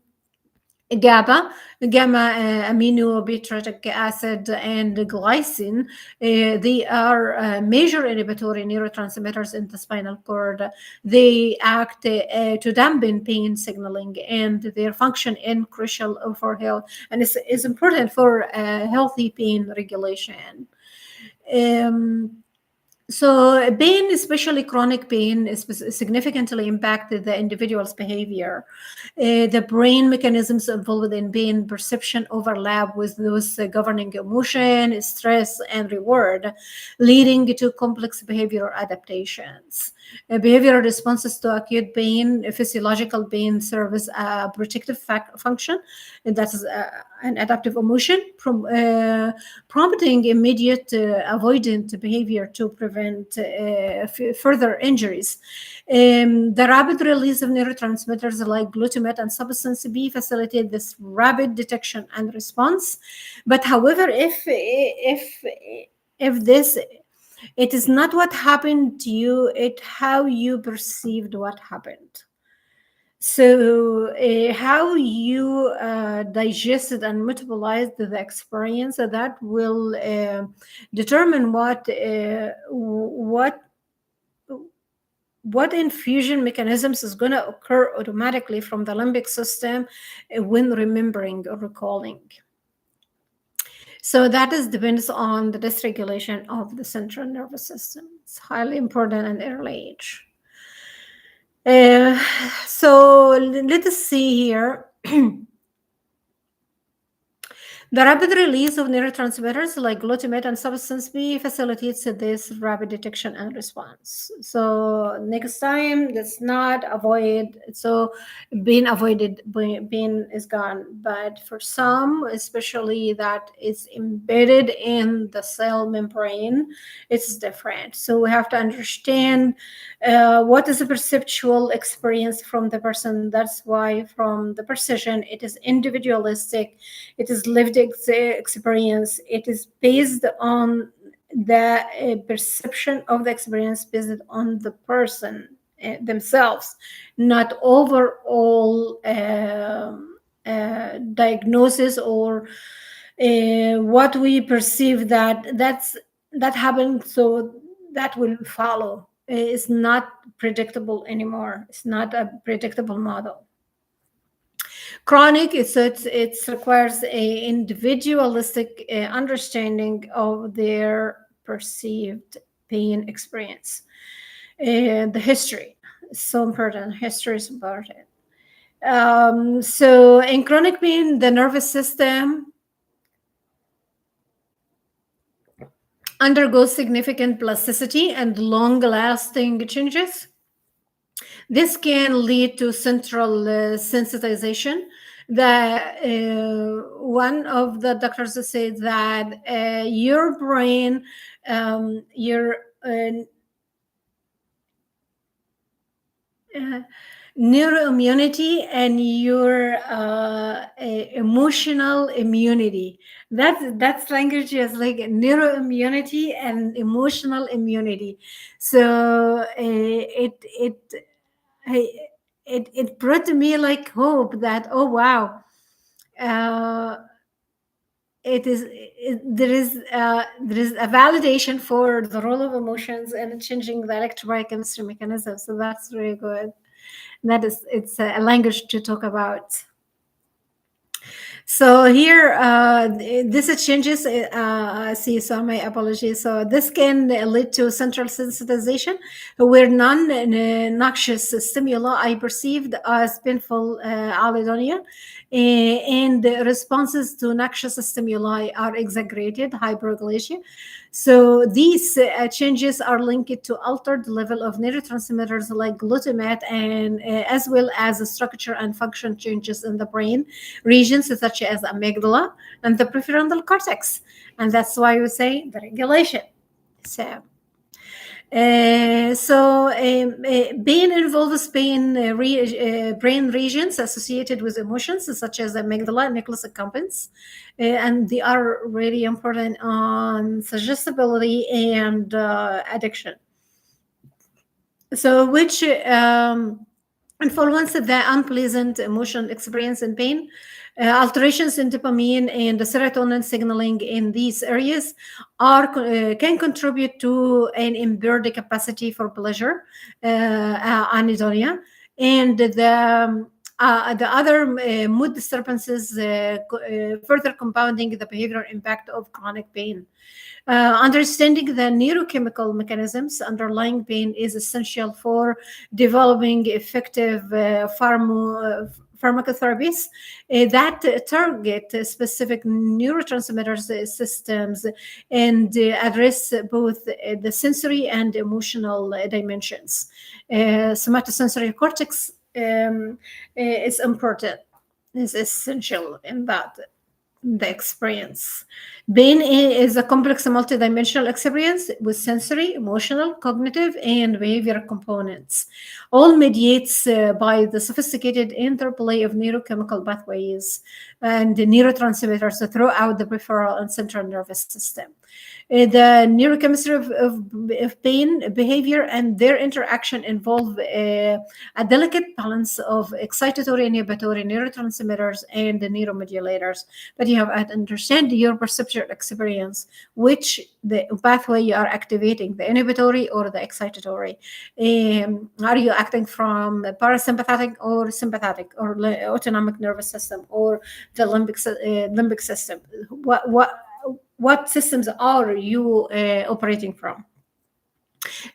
GABA, gamma aminobutyric acid, and glycine. They are major inhibitory neurotransmitters in the spinal cord. They act to dampen pain signaling, and their function is crucial for health and is important for healthy pain regulation. Um, so pain, especially chronic pain, is significantly impacted the individual's behavior. The brain mechanisms involved in pain perception overlap with those governing emotion, stress, and reward, leading to complex behavioral adaptations. Behavioral responses to acute pain, physiological pain, serve as a protective function, and that is an adaptive emotion, prompting immediate avoidant behavior to prevent further injuries. The rapid release of neurotransmitters like glutamate and substance B facilitate this rapid detection and response. But however, if this it is not what happened to you, it how you perceived what happened. So, how you digested and metabolized the experience, that will determine what infusion mechanisms is going to occur automatically from the limbic system when remembering or recalling. So that is depends on the dysregulation of the central nervous system. It's highly important in early age. So let us see here. The rapid release of neurotransmitters like glutamate and substance B facilitates this rapid detection and response. So next time, let's not avoid. So being avoided, being is gone. But for some, especially that is embedded in the cell membrane, it's different. So we have to understand what is the perceptual experience from the person. That's why from the precision, it is individualistic. It is lived experience. It is based on the perception of the experience based on the person themselves, not overall diagnosis or what we perceive that happened, so that will follow. It's not predictable anymore. It's not a predictable model. Chronic, it requires a individualistic understanding of their perceived pain experience. The history is so important. History is important. So in chronic pain, the nervous system undergoes significant plasticity and long-lasting changes. This can lead to central sensitization. One of the doctors said that your brain, your neuroimmunity and your emotional immunity. That's language is like neuroimmunity and emotional immunity. So it brought to me like hope that, oh wow, there is a validation for the role of emotions and changing the electrobiochemistry mechanism. So that's really good. It's a language to talk about. So here, this changes. See, so my apologies. So this can lead to central sensitization, where non-noxious stimuli are perceived as painful allodynia, and the responses to noxious stimuli are exaggerated, hyperglycia. So these changes are linked to altered level of neurotransmitters like glutamate, and as well as the structure and function changes in the brain regions such as amygdala and the prefrontal cortex. And that's why we say the regulation. So Pain involves brain regions associated with emotions, such as amygdala and nucleus accumbens, and they are really important on suggestibility and addiction. So, which influence the unpleasant emotional experience and pain. Alterations in dopamine and the serotonin signaling in these areas can contribute to an impaired capacity for pleasure, anhedonia, and the other mood disturbances, further compounding the behavioral impact of chronic pain. Understanding the neurochemical mechanisms underlying pain is essential for developing effective pharmacotherapies that target specific neurotransmitters systems and address both the sensory and emotional dimensions. Somatosensory cortex is important, is essential in that the experience. Pain is a complex multidimensional experience with sensory, emotional, cognitive, and behavioral components, all mediates by the sophisticated interplay of neurochemical pathways and the neurotransmitters throughout the peripheral and central nervous system. The neurochemistry of pain behavior and their interaction involve a delicate balance of excitatory, inhibitory neurotransmitters and the neuromodulators. But you have to understand your perceptual experience, which the pathway you are activating, the inhibitory or the excitatory. Are you acting from parasympathetic or sympathetic or autonomic nervous system or the limbic system? What systems are you operating from?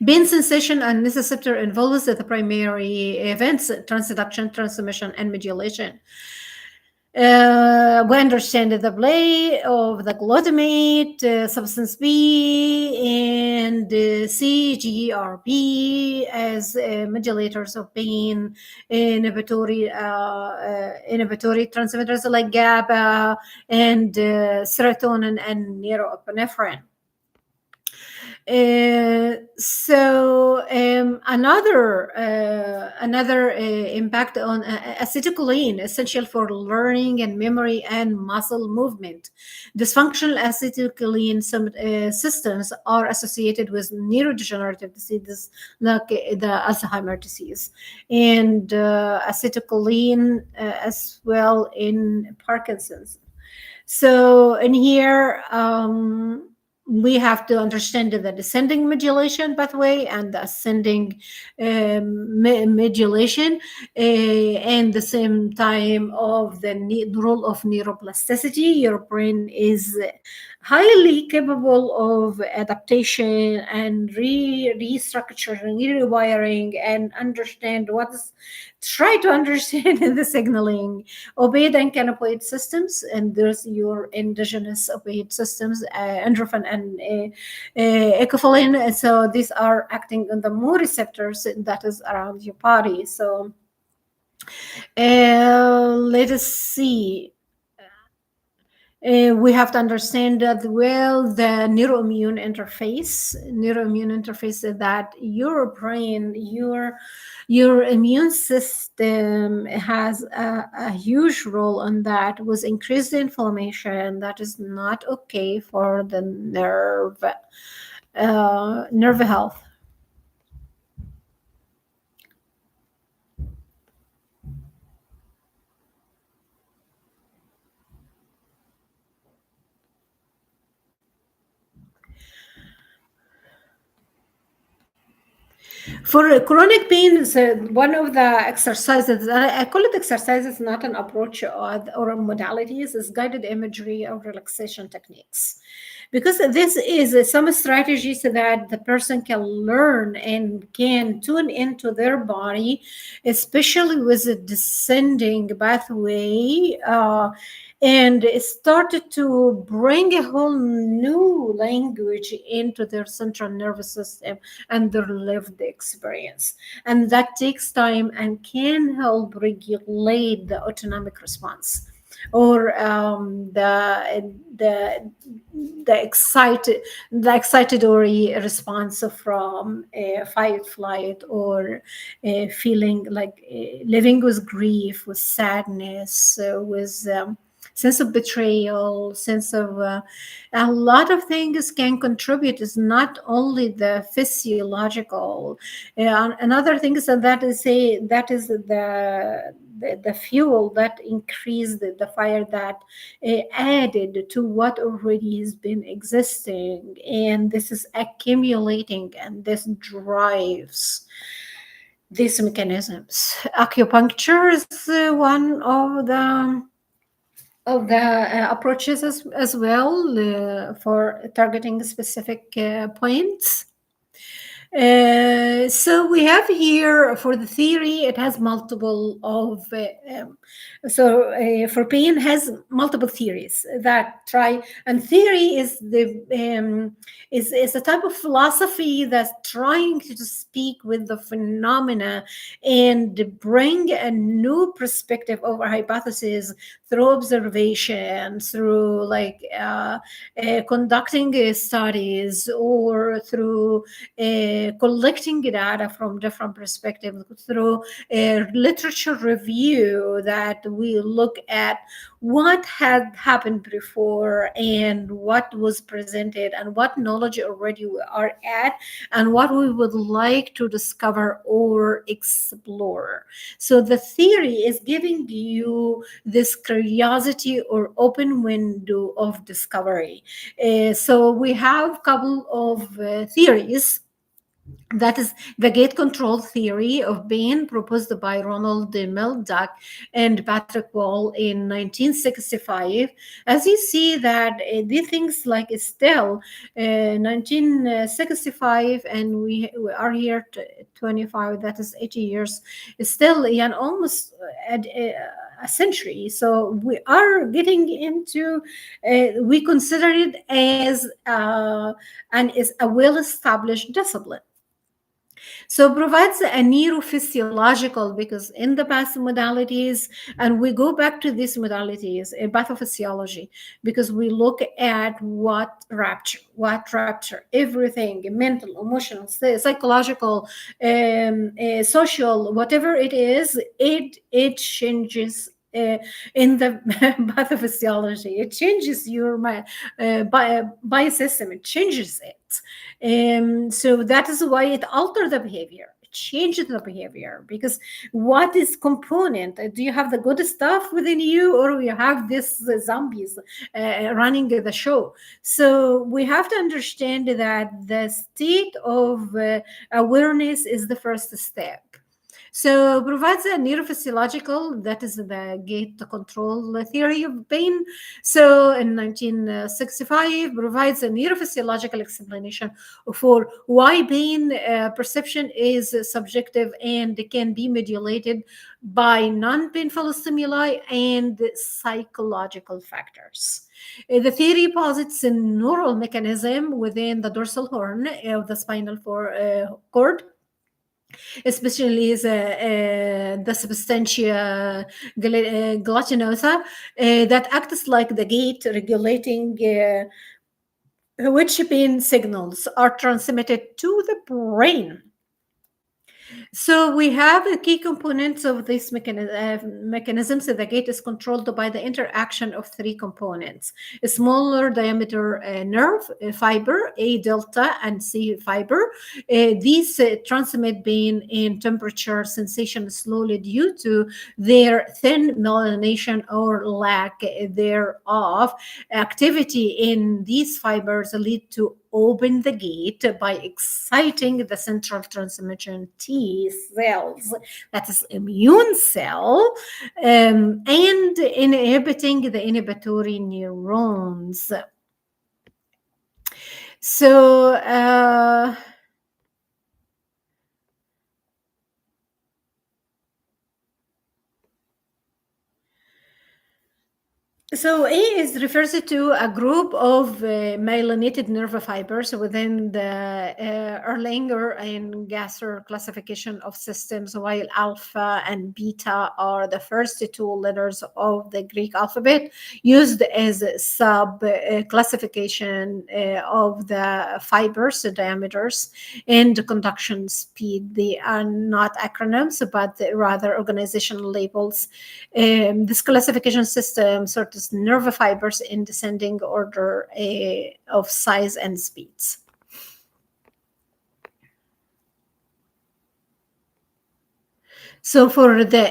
Pain sensation and nociceptor involves the primary events, transduction, transmission, and modulation. We understand the play of the glutamate, substance B, and CGRP as modulators of pain, inhibitory transmitters like GABA and serotonin and norepinephrine. Another impact on acetylcholine, essential for learning and memory and muscle movement. Dysfunctional acetylcholine systems are associated with neurodegenerative diseases like the Alzheimer's disease, and acetylcholine as well in Parkinson's. So in here, we have to understand the descending modulation pathway and the ascending modulation, and the same time of the role of neuroplasticity. Your brain is highly capable of adaptation and restructuring, rewiring, and try to understand the signaling, opioid and cannabinoid systems, and there's your endogenous opioid systems, endorphin and ecophyllin. So these are acting on the more receptors that is around your body. So let us see. We have to understand that well the neuroimmune interface that your brain, your immune system has a huge role on that, with increased inflammation that is not okay for the nerve health. For chronic pain, one of the exercises, I call it exercises, not an approach or modalities, is guided imagery or relaxation techniques. Because this is some strategies that the person can learn and can tune into their body, especially with a descending pathway. And it started to bring a whole new language into their central nervous system and their lived experience. And that takes time and can help regulate the autonomic response. or the excited the excitatory response from fight, flight, or feeling like living with grief, with sadness, with sense of betrayal, sense of a lot of things can contribute. Is not only the physiological. Another thing is that is the fuel that increased the fire, that added to what already has been existing, and this is accumulating, and this drives these mechanisms. Acupuncture is one of the approaches as well for targeting specific points. So we have here for the theory, it has multiple of for pain has multiple theories that try, and theory is is a type of philosophy that's trying to speak with the phenomena and bring a new perspective over hypotheses through observation, through conducting studies, or through collecting data from different perspectives, through literature review, that we look at what had happened before and what was presented and what knowledge already we are at and what we would like to discover or explore. So the theory is giving you this curiosity or open window of discovery. So we have a couple of theories. That is the gate control theory of pain, proposed by Ronald Milduck and Patrick Wall in 1965. As you see that these things like still 1965, and we are here 25, that is 80 years, still and almost a century. So we are getting into, we consider it as and is a well-established discipline. So provides a neurophysiological, because in the past modalities, and we go back to these modalities in pathophysiology, because we look at what rupture, everything, mental, emotional, psychological, social, whatever it is, it changes in the pathophysiology. It changes your biosystem. It changes it. So that is why it altered the behavior. It changed the behavior, because what is component? Do you have the good stuff within you, or you have this zombies running the show? So we have to understand that the state of awareness is the first step. So provides a neurophysiological, that is the gate control theory of pain. So in 1965 provides a neurophysiological explanation for why pain perception is subjective and can be modulated by non-painful stimuli and psychological factors. The theory posits a neural mechanism within the dorsal horn of the spinal cord, especially the substantia glutinosa, that acts like the gate regulating which pain signals are transmitted to the brain. So we have the key components of these mechanisms. The gate is controlled by the interaction of three components: a smaller diameter nerve fiber, A delta and C fiber. These transmit pain and temperature sensation slowly due to their thin myelination or lack thereof. Activity in these fibers lead to open the gate by exciting the central transmission T cells, that is immune cell, and inhibiting the inhibitory neurons. So So A is refers to a group of myelinated nerve fibers within the Erlanger and Gasser classification of systems, while alpha and beta are the first two letters of the Greek alphabet, used as a sub classification of the fibers, diameters, and conduction speed. They are not acronyms, but rather organizational labels. This classification system sorts nerve fibers in descending order of size and speeds. So for the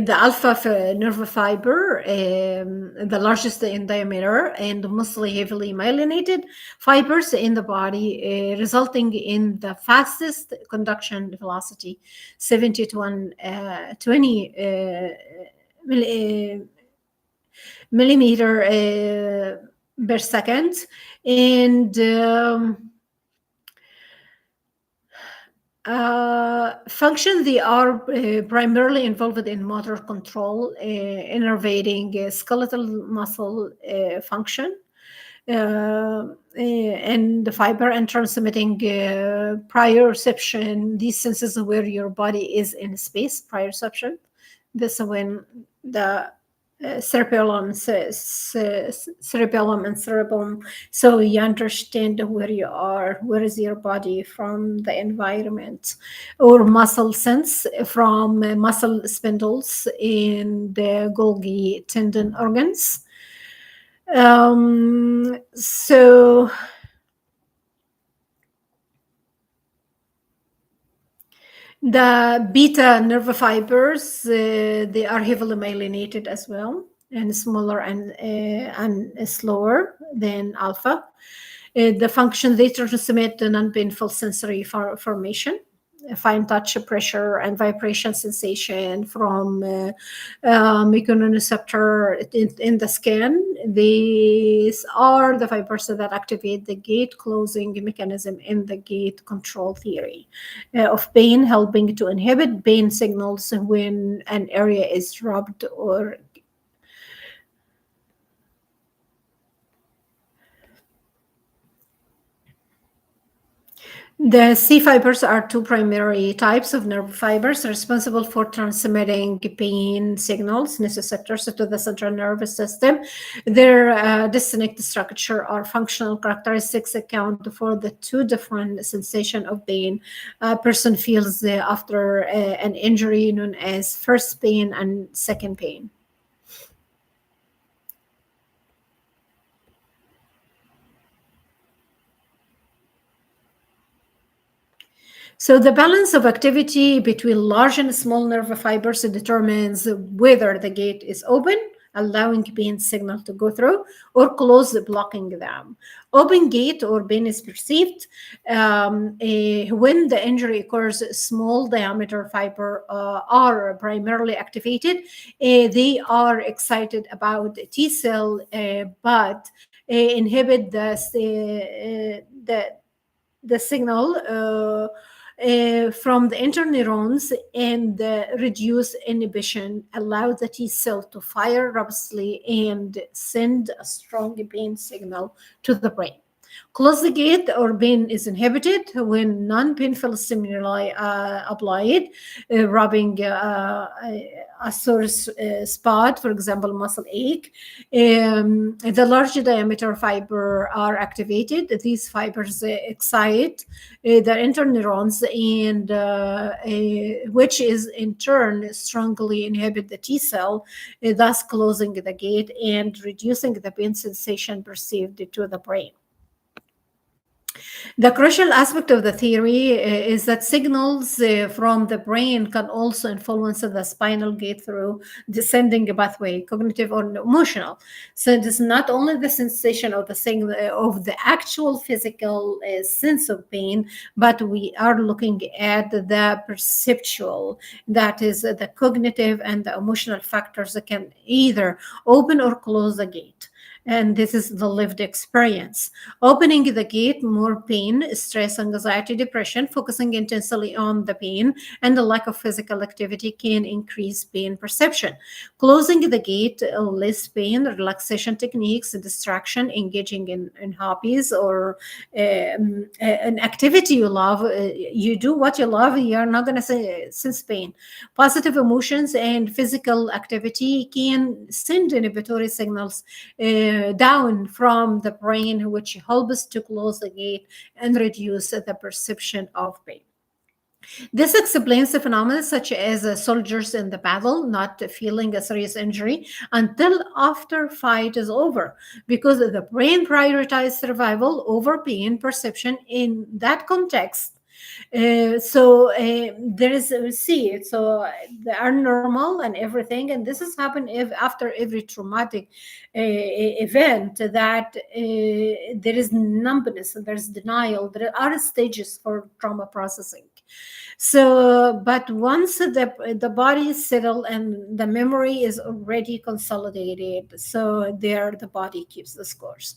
alpha nerve fiber, the largest in diameter and mostly heavily myelinated fibers in the body, resulting in the fastest conduction velocity, 70 to 120 millimeter per second, and function, they are primarily involved in motor control, innervating skeletal muscle function, and the fiber, and transmitting proprioception. These senses where your body is in space, proprioception. This is when the cerebellum and cerebellum, so you understand where you are, where is your body from the environment, or muscle sense from muscle spindles in the Golgi tendon organs. So the beta nerve fibers, they are heavily myelinated as well, and smaller and slower than alpha. The function, they transmit the non-painful sensory formation, fine touch, pressure, and vibration sensation from mechanoreceptor in the skin. These are the fibers that activate the gate closing mechanism in the gate control theory of pain, helping to inhibit pain signals when an area is rubbed or. The C fibers are two primary types of nerve fibers responsible for transmitting pain signals, nociceptors, to the central nervous system. Their distinct structure or functional characteristics account for the two different sensation of pain a person feels after an injury, known as first pain and second pain. So the balance of activity between large and small nerve fibers determines whether the gate is open, allowing pain signal to go through, or closed, blocking them. Open gate or pain is perceived when the injury occurs. Small diameter fiber are primarily activated. They are excited about T cell, but inhibit the signal from the interneurons and reduce inhibition, allow the T cell to fire rapidly and send a strong pain signal to the brain. Close the gate or pain is inhibited when non-painful stimuli applied, rubbing a sore spot, for example, muscle ache. The large diameter fiber are activated. These fibers excite the interneurons, and which is in turn strongly inhibit the T cell, thus closing the gate and reducing the pain sensation perceived to the brain. The crucial aspect of the theory is that signals from the brain can also influence the spinal gate through descending pathway, cognitive or emotional. So it is not only the sensation of the signal of the actual physical sense of pain, but we are looking at the perceptual, that is the cognitive and the emotional factors that can either open or close the gate. And this is the lived experience. Opening the gate, more pain, stress, anxiety, depression, focusing intensely on the pain and the lack of physical activity can increase pain perception. Closing the gate, less pain, relaxation techniques, distraction, engaging in hobbies or an activity you love. You do what you love, you're not going to sense pain. Positive emotions and physical activity can send inhibitory signals down from the brain, which helps to close the gate and reduce the perception of pain. This explains the phenomena such as soldiers in the battle not feeling a serious injury until after fight is over, because the brain prioritizes survival over pain perception in that context. There is see so they are normal and everything, and this has happened if after every traumatic event that there is numbness and there's denial. There are stages for trauma processing. So, but once the body is settled and the memory is already consolidated, so there the body keeps the scores.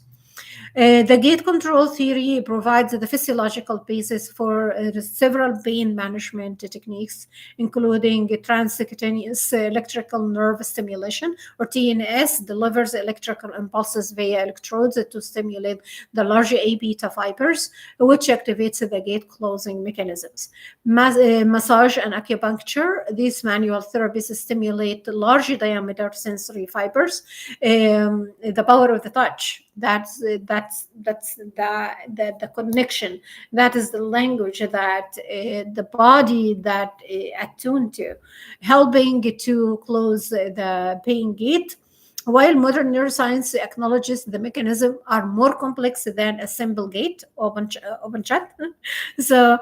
The gate control theory provides the physiological basis for several pain management techniques, including transcutaneous electrical nerve stimulation, or TNS, delivers electrical impulses via electrodes to stimulate the large A beta fibers, which activates the gate closing mechanisms. Massage and acupuncture, these manual therapies stimulate large diameter sensory fibers, the power of the touch. That's the connection. That is the language that the body that attuned to, helping to close the pain gate. While modern neuroscience acknowledges the mechanism are more complex than a simple gate, open shut, so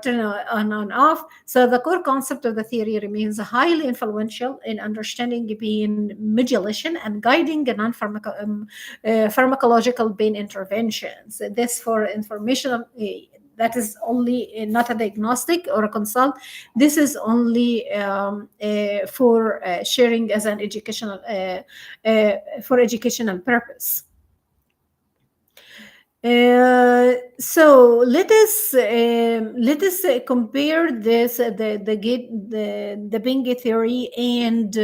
turn on and off. So the core concept of the theory remains highly influential in understanding pain modulation and guiding pharmacological pain interventions. This for informational. That is only not a diagnostic or a consult. This is only for sharing as an educational for educational purpose. So let us compare this the Benge theory and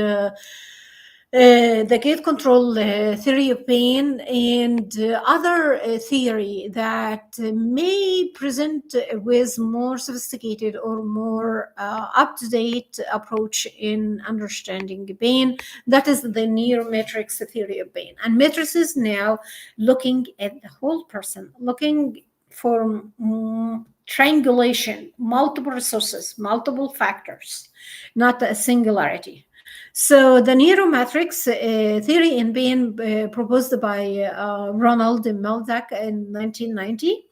the gate control theory of pain and other theory that may present with more sophisticated or more up-to-date approach in understanding pain. That is the neurometrics theory of pain. And metrics is now looking at the whole person, looking for triangulation, multiple resources, multiple factors, not a singularity. So the neuromatrix theory in pain proposed by Ronald Melzack in 1990.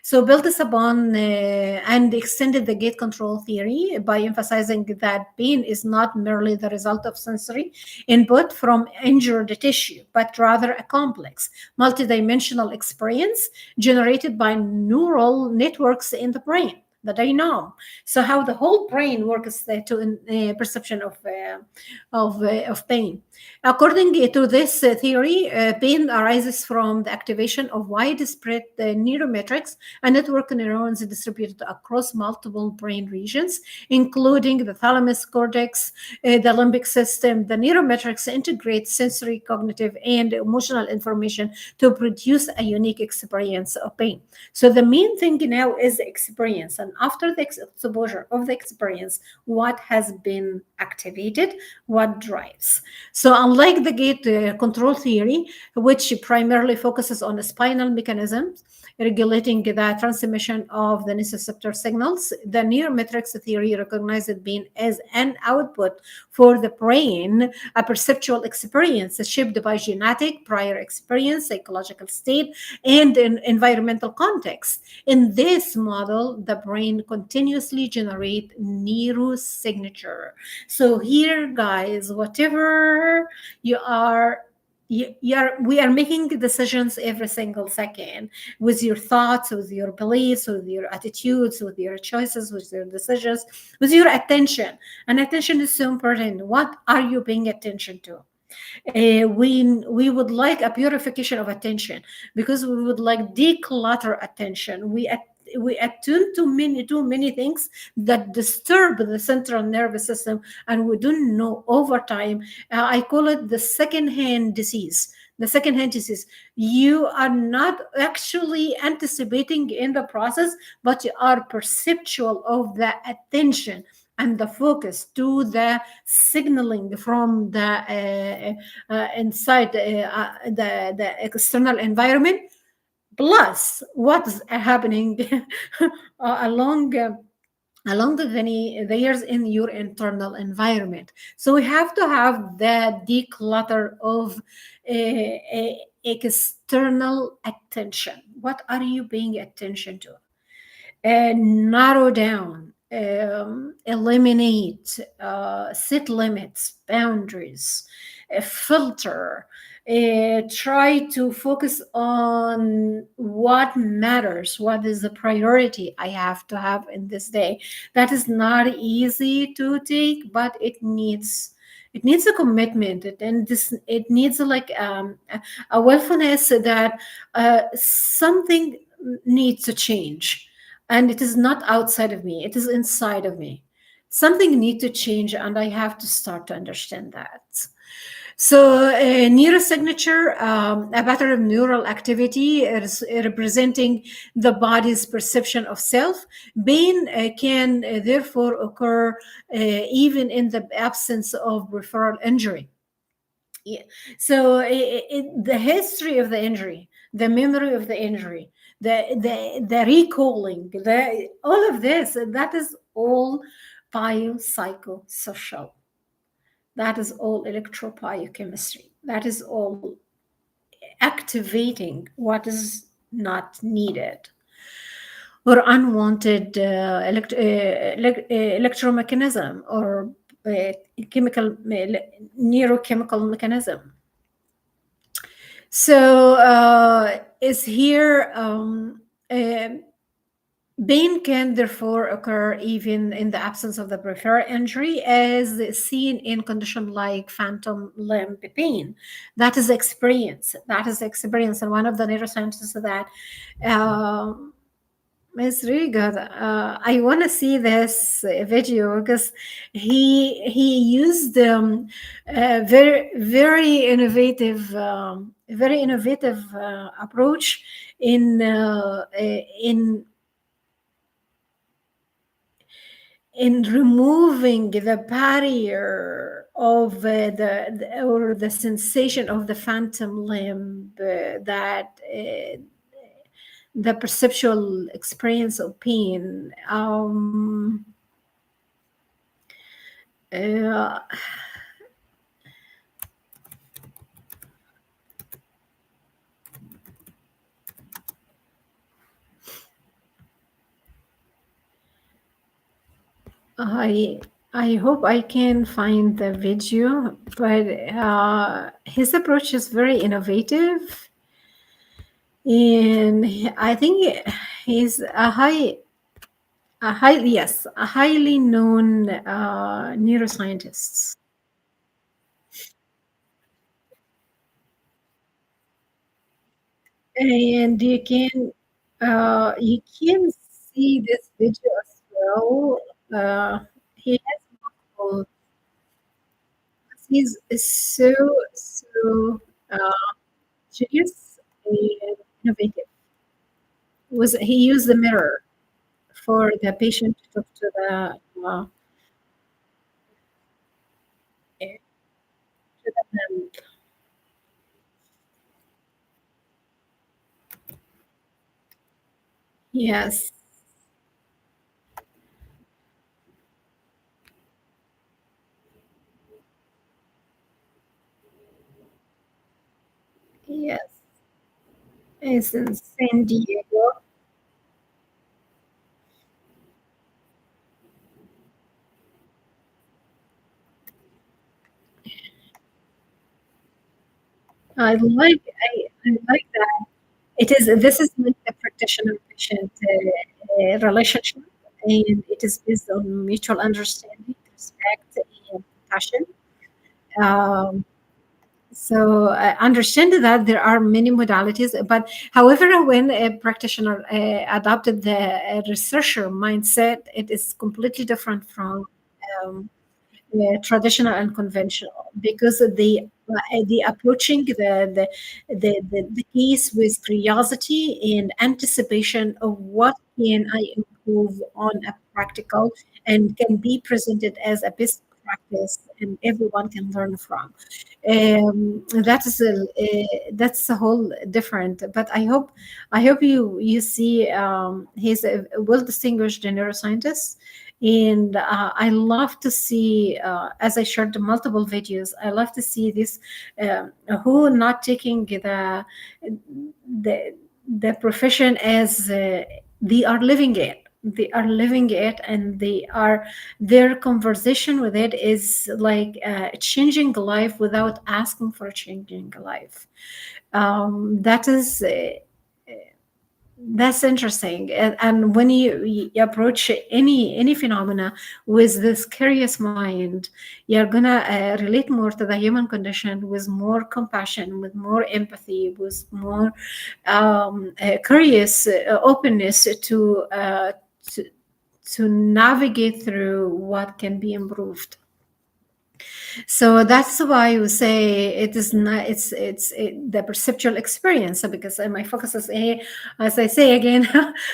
So built this upon and extended the gate control theory by emphasizing that pain is not merely the result of sensory input from injured tissue, but rather a complex, multidimensional experience generated by neural networks in the brain, the dynome. So how the whole brain works to perception of pain. According to this theory, pain arises from the activation of widespread neurometrics and network neurons distributed across multiple brain regions, including the thalamus, cortex, the limbic system. The neurometrics integrate sensory, cognitive, and emotional information to produce a unique experience of pain. So the main thing now is the experience, and after the exposure of the experience, what has been activated, what drives. So unlike the gate control theory, which primarily focuses on the spinal mechanisms regulating the transmission of the nociceptor signals, the neurometrics theory recognizes pain as an output for the brain, a perceptual experience shaped by genetic, prior experience, psychological state, and an environmental context. In this model, the brain continuously generates neurosignature. So here, guys, whatever you are, we are making decisions every single second with your thoughts, with your beliefs, with your attitudes, with your choices, with your decisions, with your attention. And attention is so important. What are you paying attention to? We would like a purification of attention because we would like declutter attention. We attune to many things that disturb the central nervous system, and we don't know over time. I call it the second-hand disease. The second-hand disease. You are not actually anticipating in the process, but you are perceptual of the attention and the focus to the signaling from the inside the external environment, plus what is happening along along the years in your internal environment. So we have to have the declutter of external attention. What are you paying attention to? Narrow down, eliminate, set limits, boundaries, filter, try to focus on what matters, what is the priority I have to have in this day. That is not easy to take, but it needs a commitment. It needs like a willfulness that something needs to change, and it is not outside of me, it is inside of me. Something need to change, and I have to start to understand that. So neurosignature, a pattern of neural activity, is representing the body's perception of self. Pain can therefore occur even in the absence of referral injury. Yeah. So the history of the injury, the memory of the injury, the recalling, the all of this, that is all biopsychosocial. That is all electropyochemistry. That is all activating what is not needed or unwanted electromechanism or chemical neurochemical mechanism. So is here pain can therefore occur even in the absence of the peripheral injury, as seen in condition like phantom limb pain. That is experience. That is experience, and one of the neuroscientists that it's really good. I want to see this video because he used very innovative approach in removing the barrier of the sensation of the phantom limb that the perceptual experience of pain. Uh, I I hope I can find the video, but his approach is very innovative, and I think he's a highly known neuroscientist. And you can see this video as well. He has multiple. He's so uh, genius and innovative. Was he used the mirror for the patient to talk to the lamp. Yes, yes. It's in San Diego. I like that. It is. This is like the practitioner-patient relationship, and it is based on mutual understanding, respect, and compassion. Um, So I understand that there are many modalities, but however, when a practitioner adopted the researcher mindset, it is completely different from um, traditional and conventional, because the approaching the case with curiosity and anticipation of what can I improve on a practical, and can be presented as a best practice and everyone can learn from. That's a whole different. But I hope you see, he's a well distinguished neuroscientist, and I love to see, as I shared multiple videos, I love to see this, who not taking the the profession as they are living it. They are living it, and they are, their conversation with it is like changing life without asking for changing life. That is that's interesting. And when you approach any phenomena with this curious mind, you're gonna relate more to the human condition with more compassion, with more empathy, with more curious openness to to navigate through what can be improved. So that's why we say it is not, the perceptual experience. So because my focus is as I say again,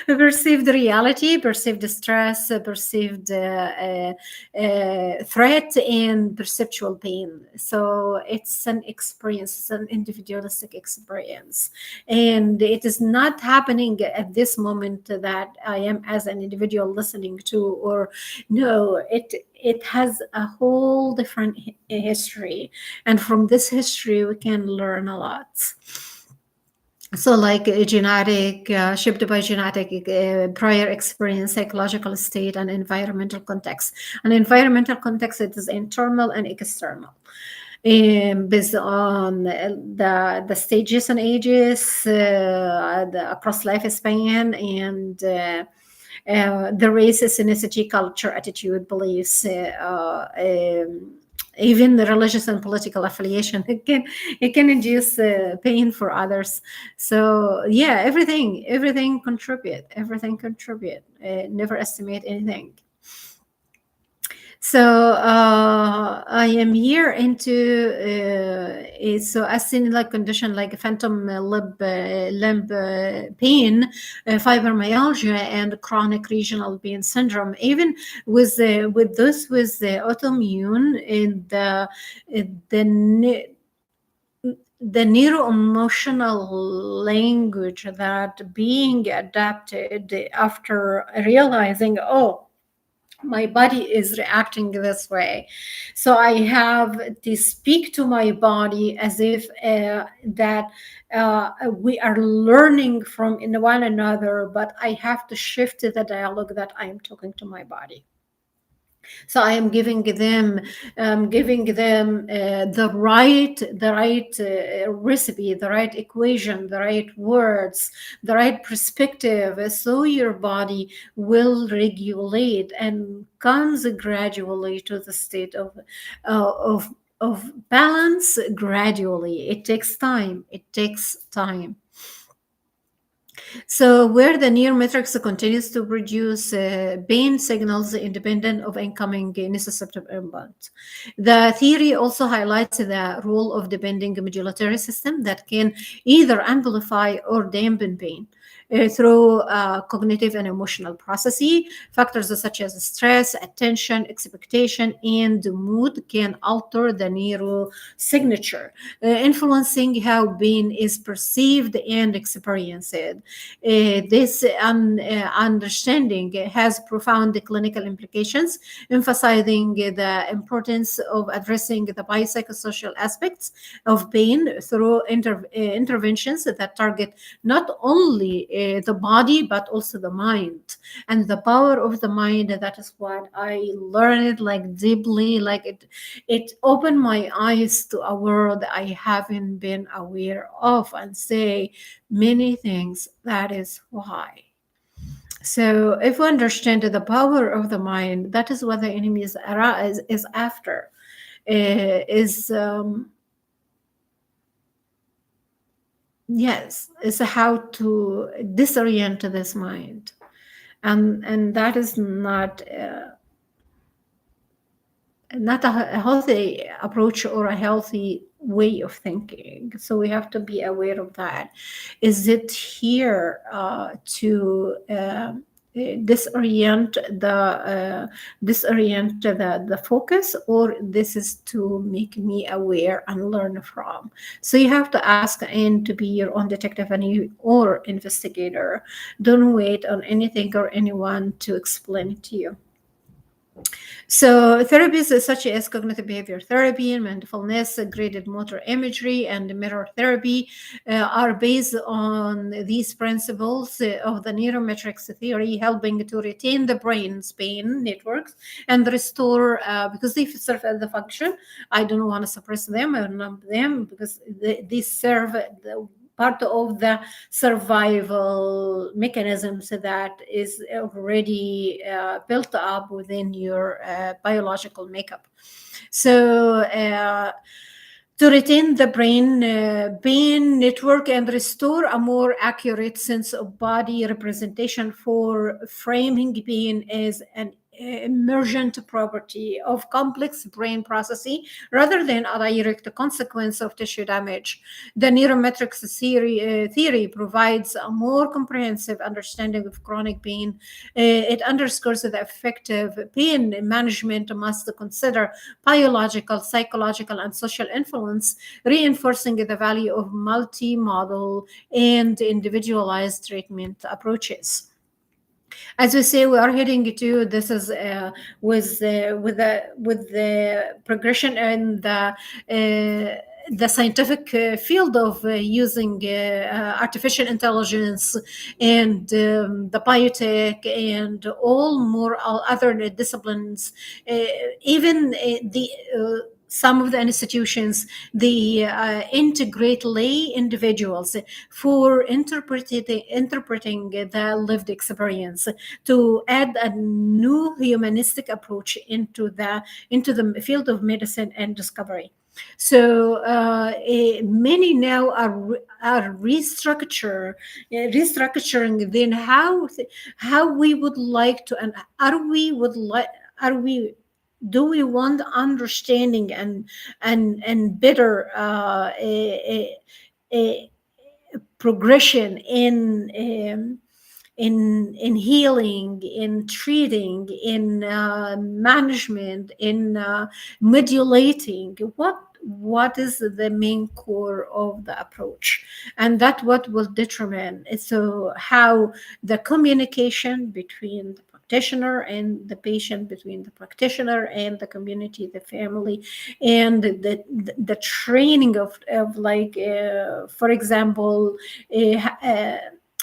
perceived reality, perceived stress, perceived threat, and perceptual pain. So it's an experience, it's an individualistic experience, and it is not happening at this moment that I am as an individual listening to, or no, it has a whole different history, and from this history we can learn a lot. So like genetic, shaped by genetic, prior experience, psychological state, and environmental context. And environmental context, it is internal and external, based on the stages and ages, across lifespan, and the race, ethnicity, culture, attitude, beliefs, even the religious and political affiliation. It can induce pain for others. So yeah, everything contribute. Never estimate anything. So I am here into so as seen like condition like phantom limb pain, fibromyalgia, and chronic regional pain syndrome. Even with this, with the autoimmune, and the the neuro-emotional language that being adapted after realizing, oh, my body is reacting this way, so I have to speak to my body as if that we are learning from in one another, but I have to shift the dialogue that I am talking to my body. So I am giving them the right recipe, the right equation, the right words, the right perspective, so your body will regulate and comes gradually to the state uh, of of balance. Gradually, it takes time. So, where the near matrix continues to produce pain signals independent of incoming nociceptive input. The theory also highlights the role of the bending modulatory system that can either amplify or dampen pain through cognitive and emotional processes. Factors such as stress, attention, expectation, and mood can alter the neurosignature, influencing how pain is perceived and experienced. This understanding has profound clinical implications, emphasizing the importance of addressing the biopsychosocial aspects of pain through interventions that target not only the body but also the mind and the power of the mind. That is what I learned like deeply, like it opened my eyes to a world I haven't been aware of, and say many things. That is why. So, if we understand the power of the mind, that is what the enemy is after. Is Yes, is how to disorient this mind, and that is not a healthy approach or a healthy way of thinking. So we have to be aware of that. Is it here to disorient the focus, or this is to make me aware and learn from? So you have to ask and to be your own detective and you or investigator. Don't wait on anything or anyone to explain it to you. So therapies such as cognitive behavior therapy, mindfulness, graded motor imagery, and mirror therapy are based on these principles of the neurometrics theory, helping to retain the brain's pain networks and restore, because they serve as the function. I don't want to suppress them or numb them because they serve the part of the survival mechanisms that is already built up within your biological makeup. So, to retain the brain network and restore a more accurate sense of body representation for framing pain as an emergent property of complex brain processing rather than a direct consequence of tissue damage. The neurometrics theory provides a more comprehensive understanding of chronic pain. It underscores that effective pain management must consider biological, psychological, and social influence, reinforcing the value of multimodal and individualized treatment approaches. As we say, we are heading to this is with the progression and the scientific field of using artificial intelligence and the biotech and all more other disciplines, even the some of the institutions, they integrate lay individuals for interpreting the lived experience to add a new humanistic approach into the field of medicine and discovery. So many now are restructuring then how we would like to, and are we do we want understanding and better a progression in healing, in treating, in management, in modulating? What is the main core of the approach? And that what will determine so how the communication between the practitioner and the patient, between the practitioner and the community, the family, and the training of like for example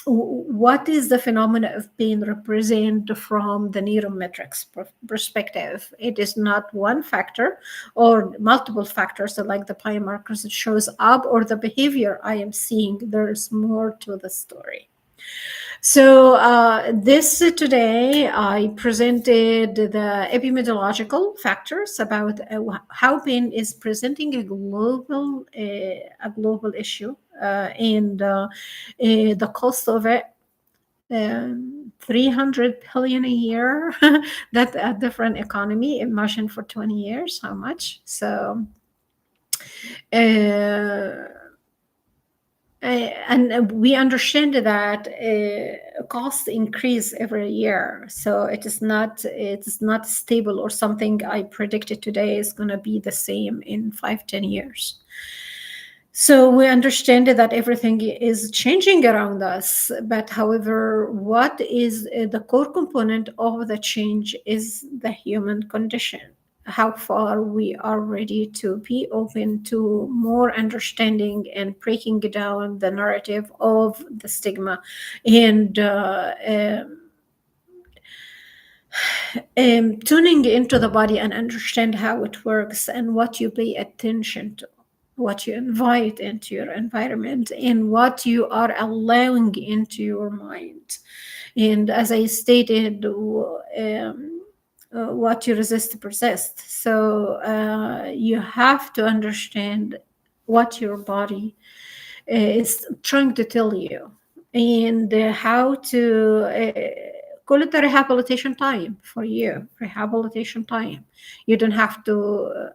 what is the phenomena of pain represent from the neurometrics perspective? It is not one factor or multiple factors, so like the biomarkers that shows up or the behavior I am seeing. There's more to the story. So this today I presented the epidemiological factors about how pain is presenting a global issue and the cost of it. 300 billion a year. That's a different economy. Imagine for 20 years how much. So and we understand that costs increase every year, so it is not stable or something I predicted today is going to be the same in 5-10 years. So we understand that everything is changing around us, but however, what is the core component of the change is the human condition. How far we are ready to be open to more understanding and breaking down the narrative of the stigma and tuning into the body and understand how it works and what you pay attention to, what you invite into your environment, and what you are allowing into your mind. And as I stated, what you resist persists. So you have to understand what your body is trying to tell you, and how to call it a rehabilitation time for you. Rehabilitation time. You don't have to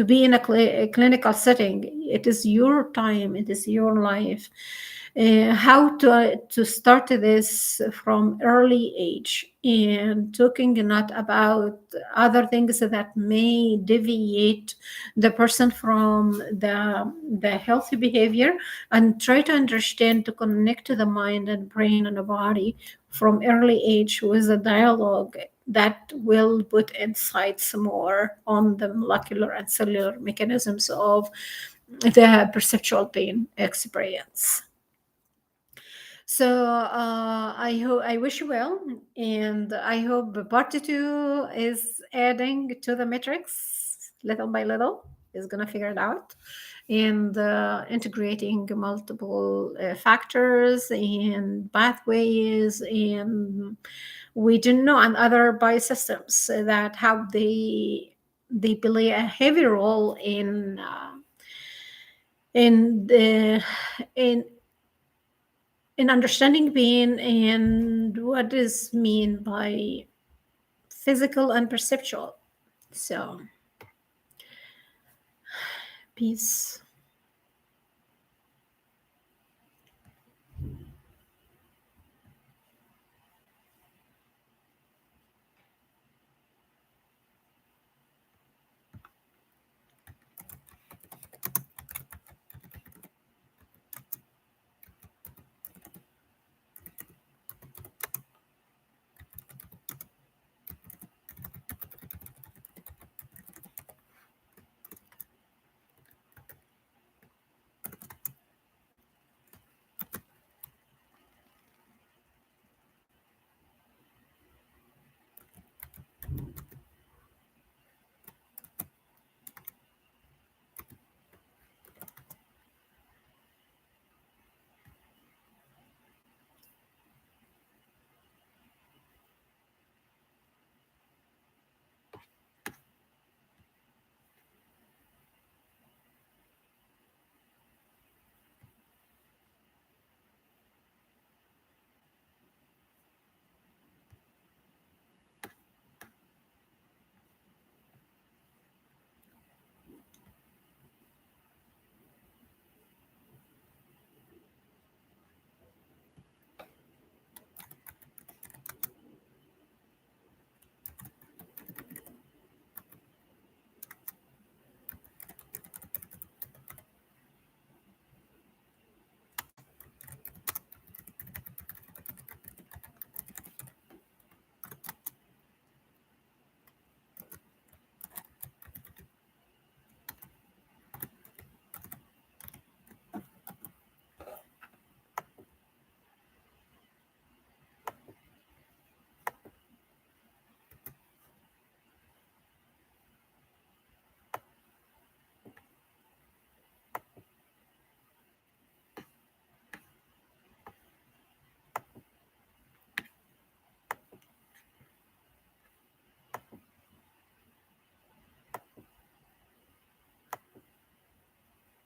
be in a clinical setting. It is your time. It is your life. How to start this from early age, and talking not about other things that may deviate the person from the healthy behavior, and try to understand, to connect to the mind and brain and the body from early age with a dialogue that will put insights more on the molecular and cellular mechanisms of the perceptual pain experience. So I wish you well, and I hope part two is adding to the metrics little by little. Is gonna figure it out, and integrating multiple factors and pathways, and we do know, and other biosystems that how they play a heavy role in the in understanding pain and what is mean by physical and perceptual. So, peace.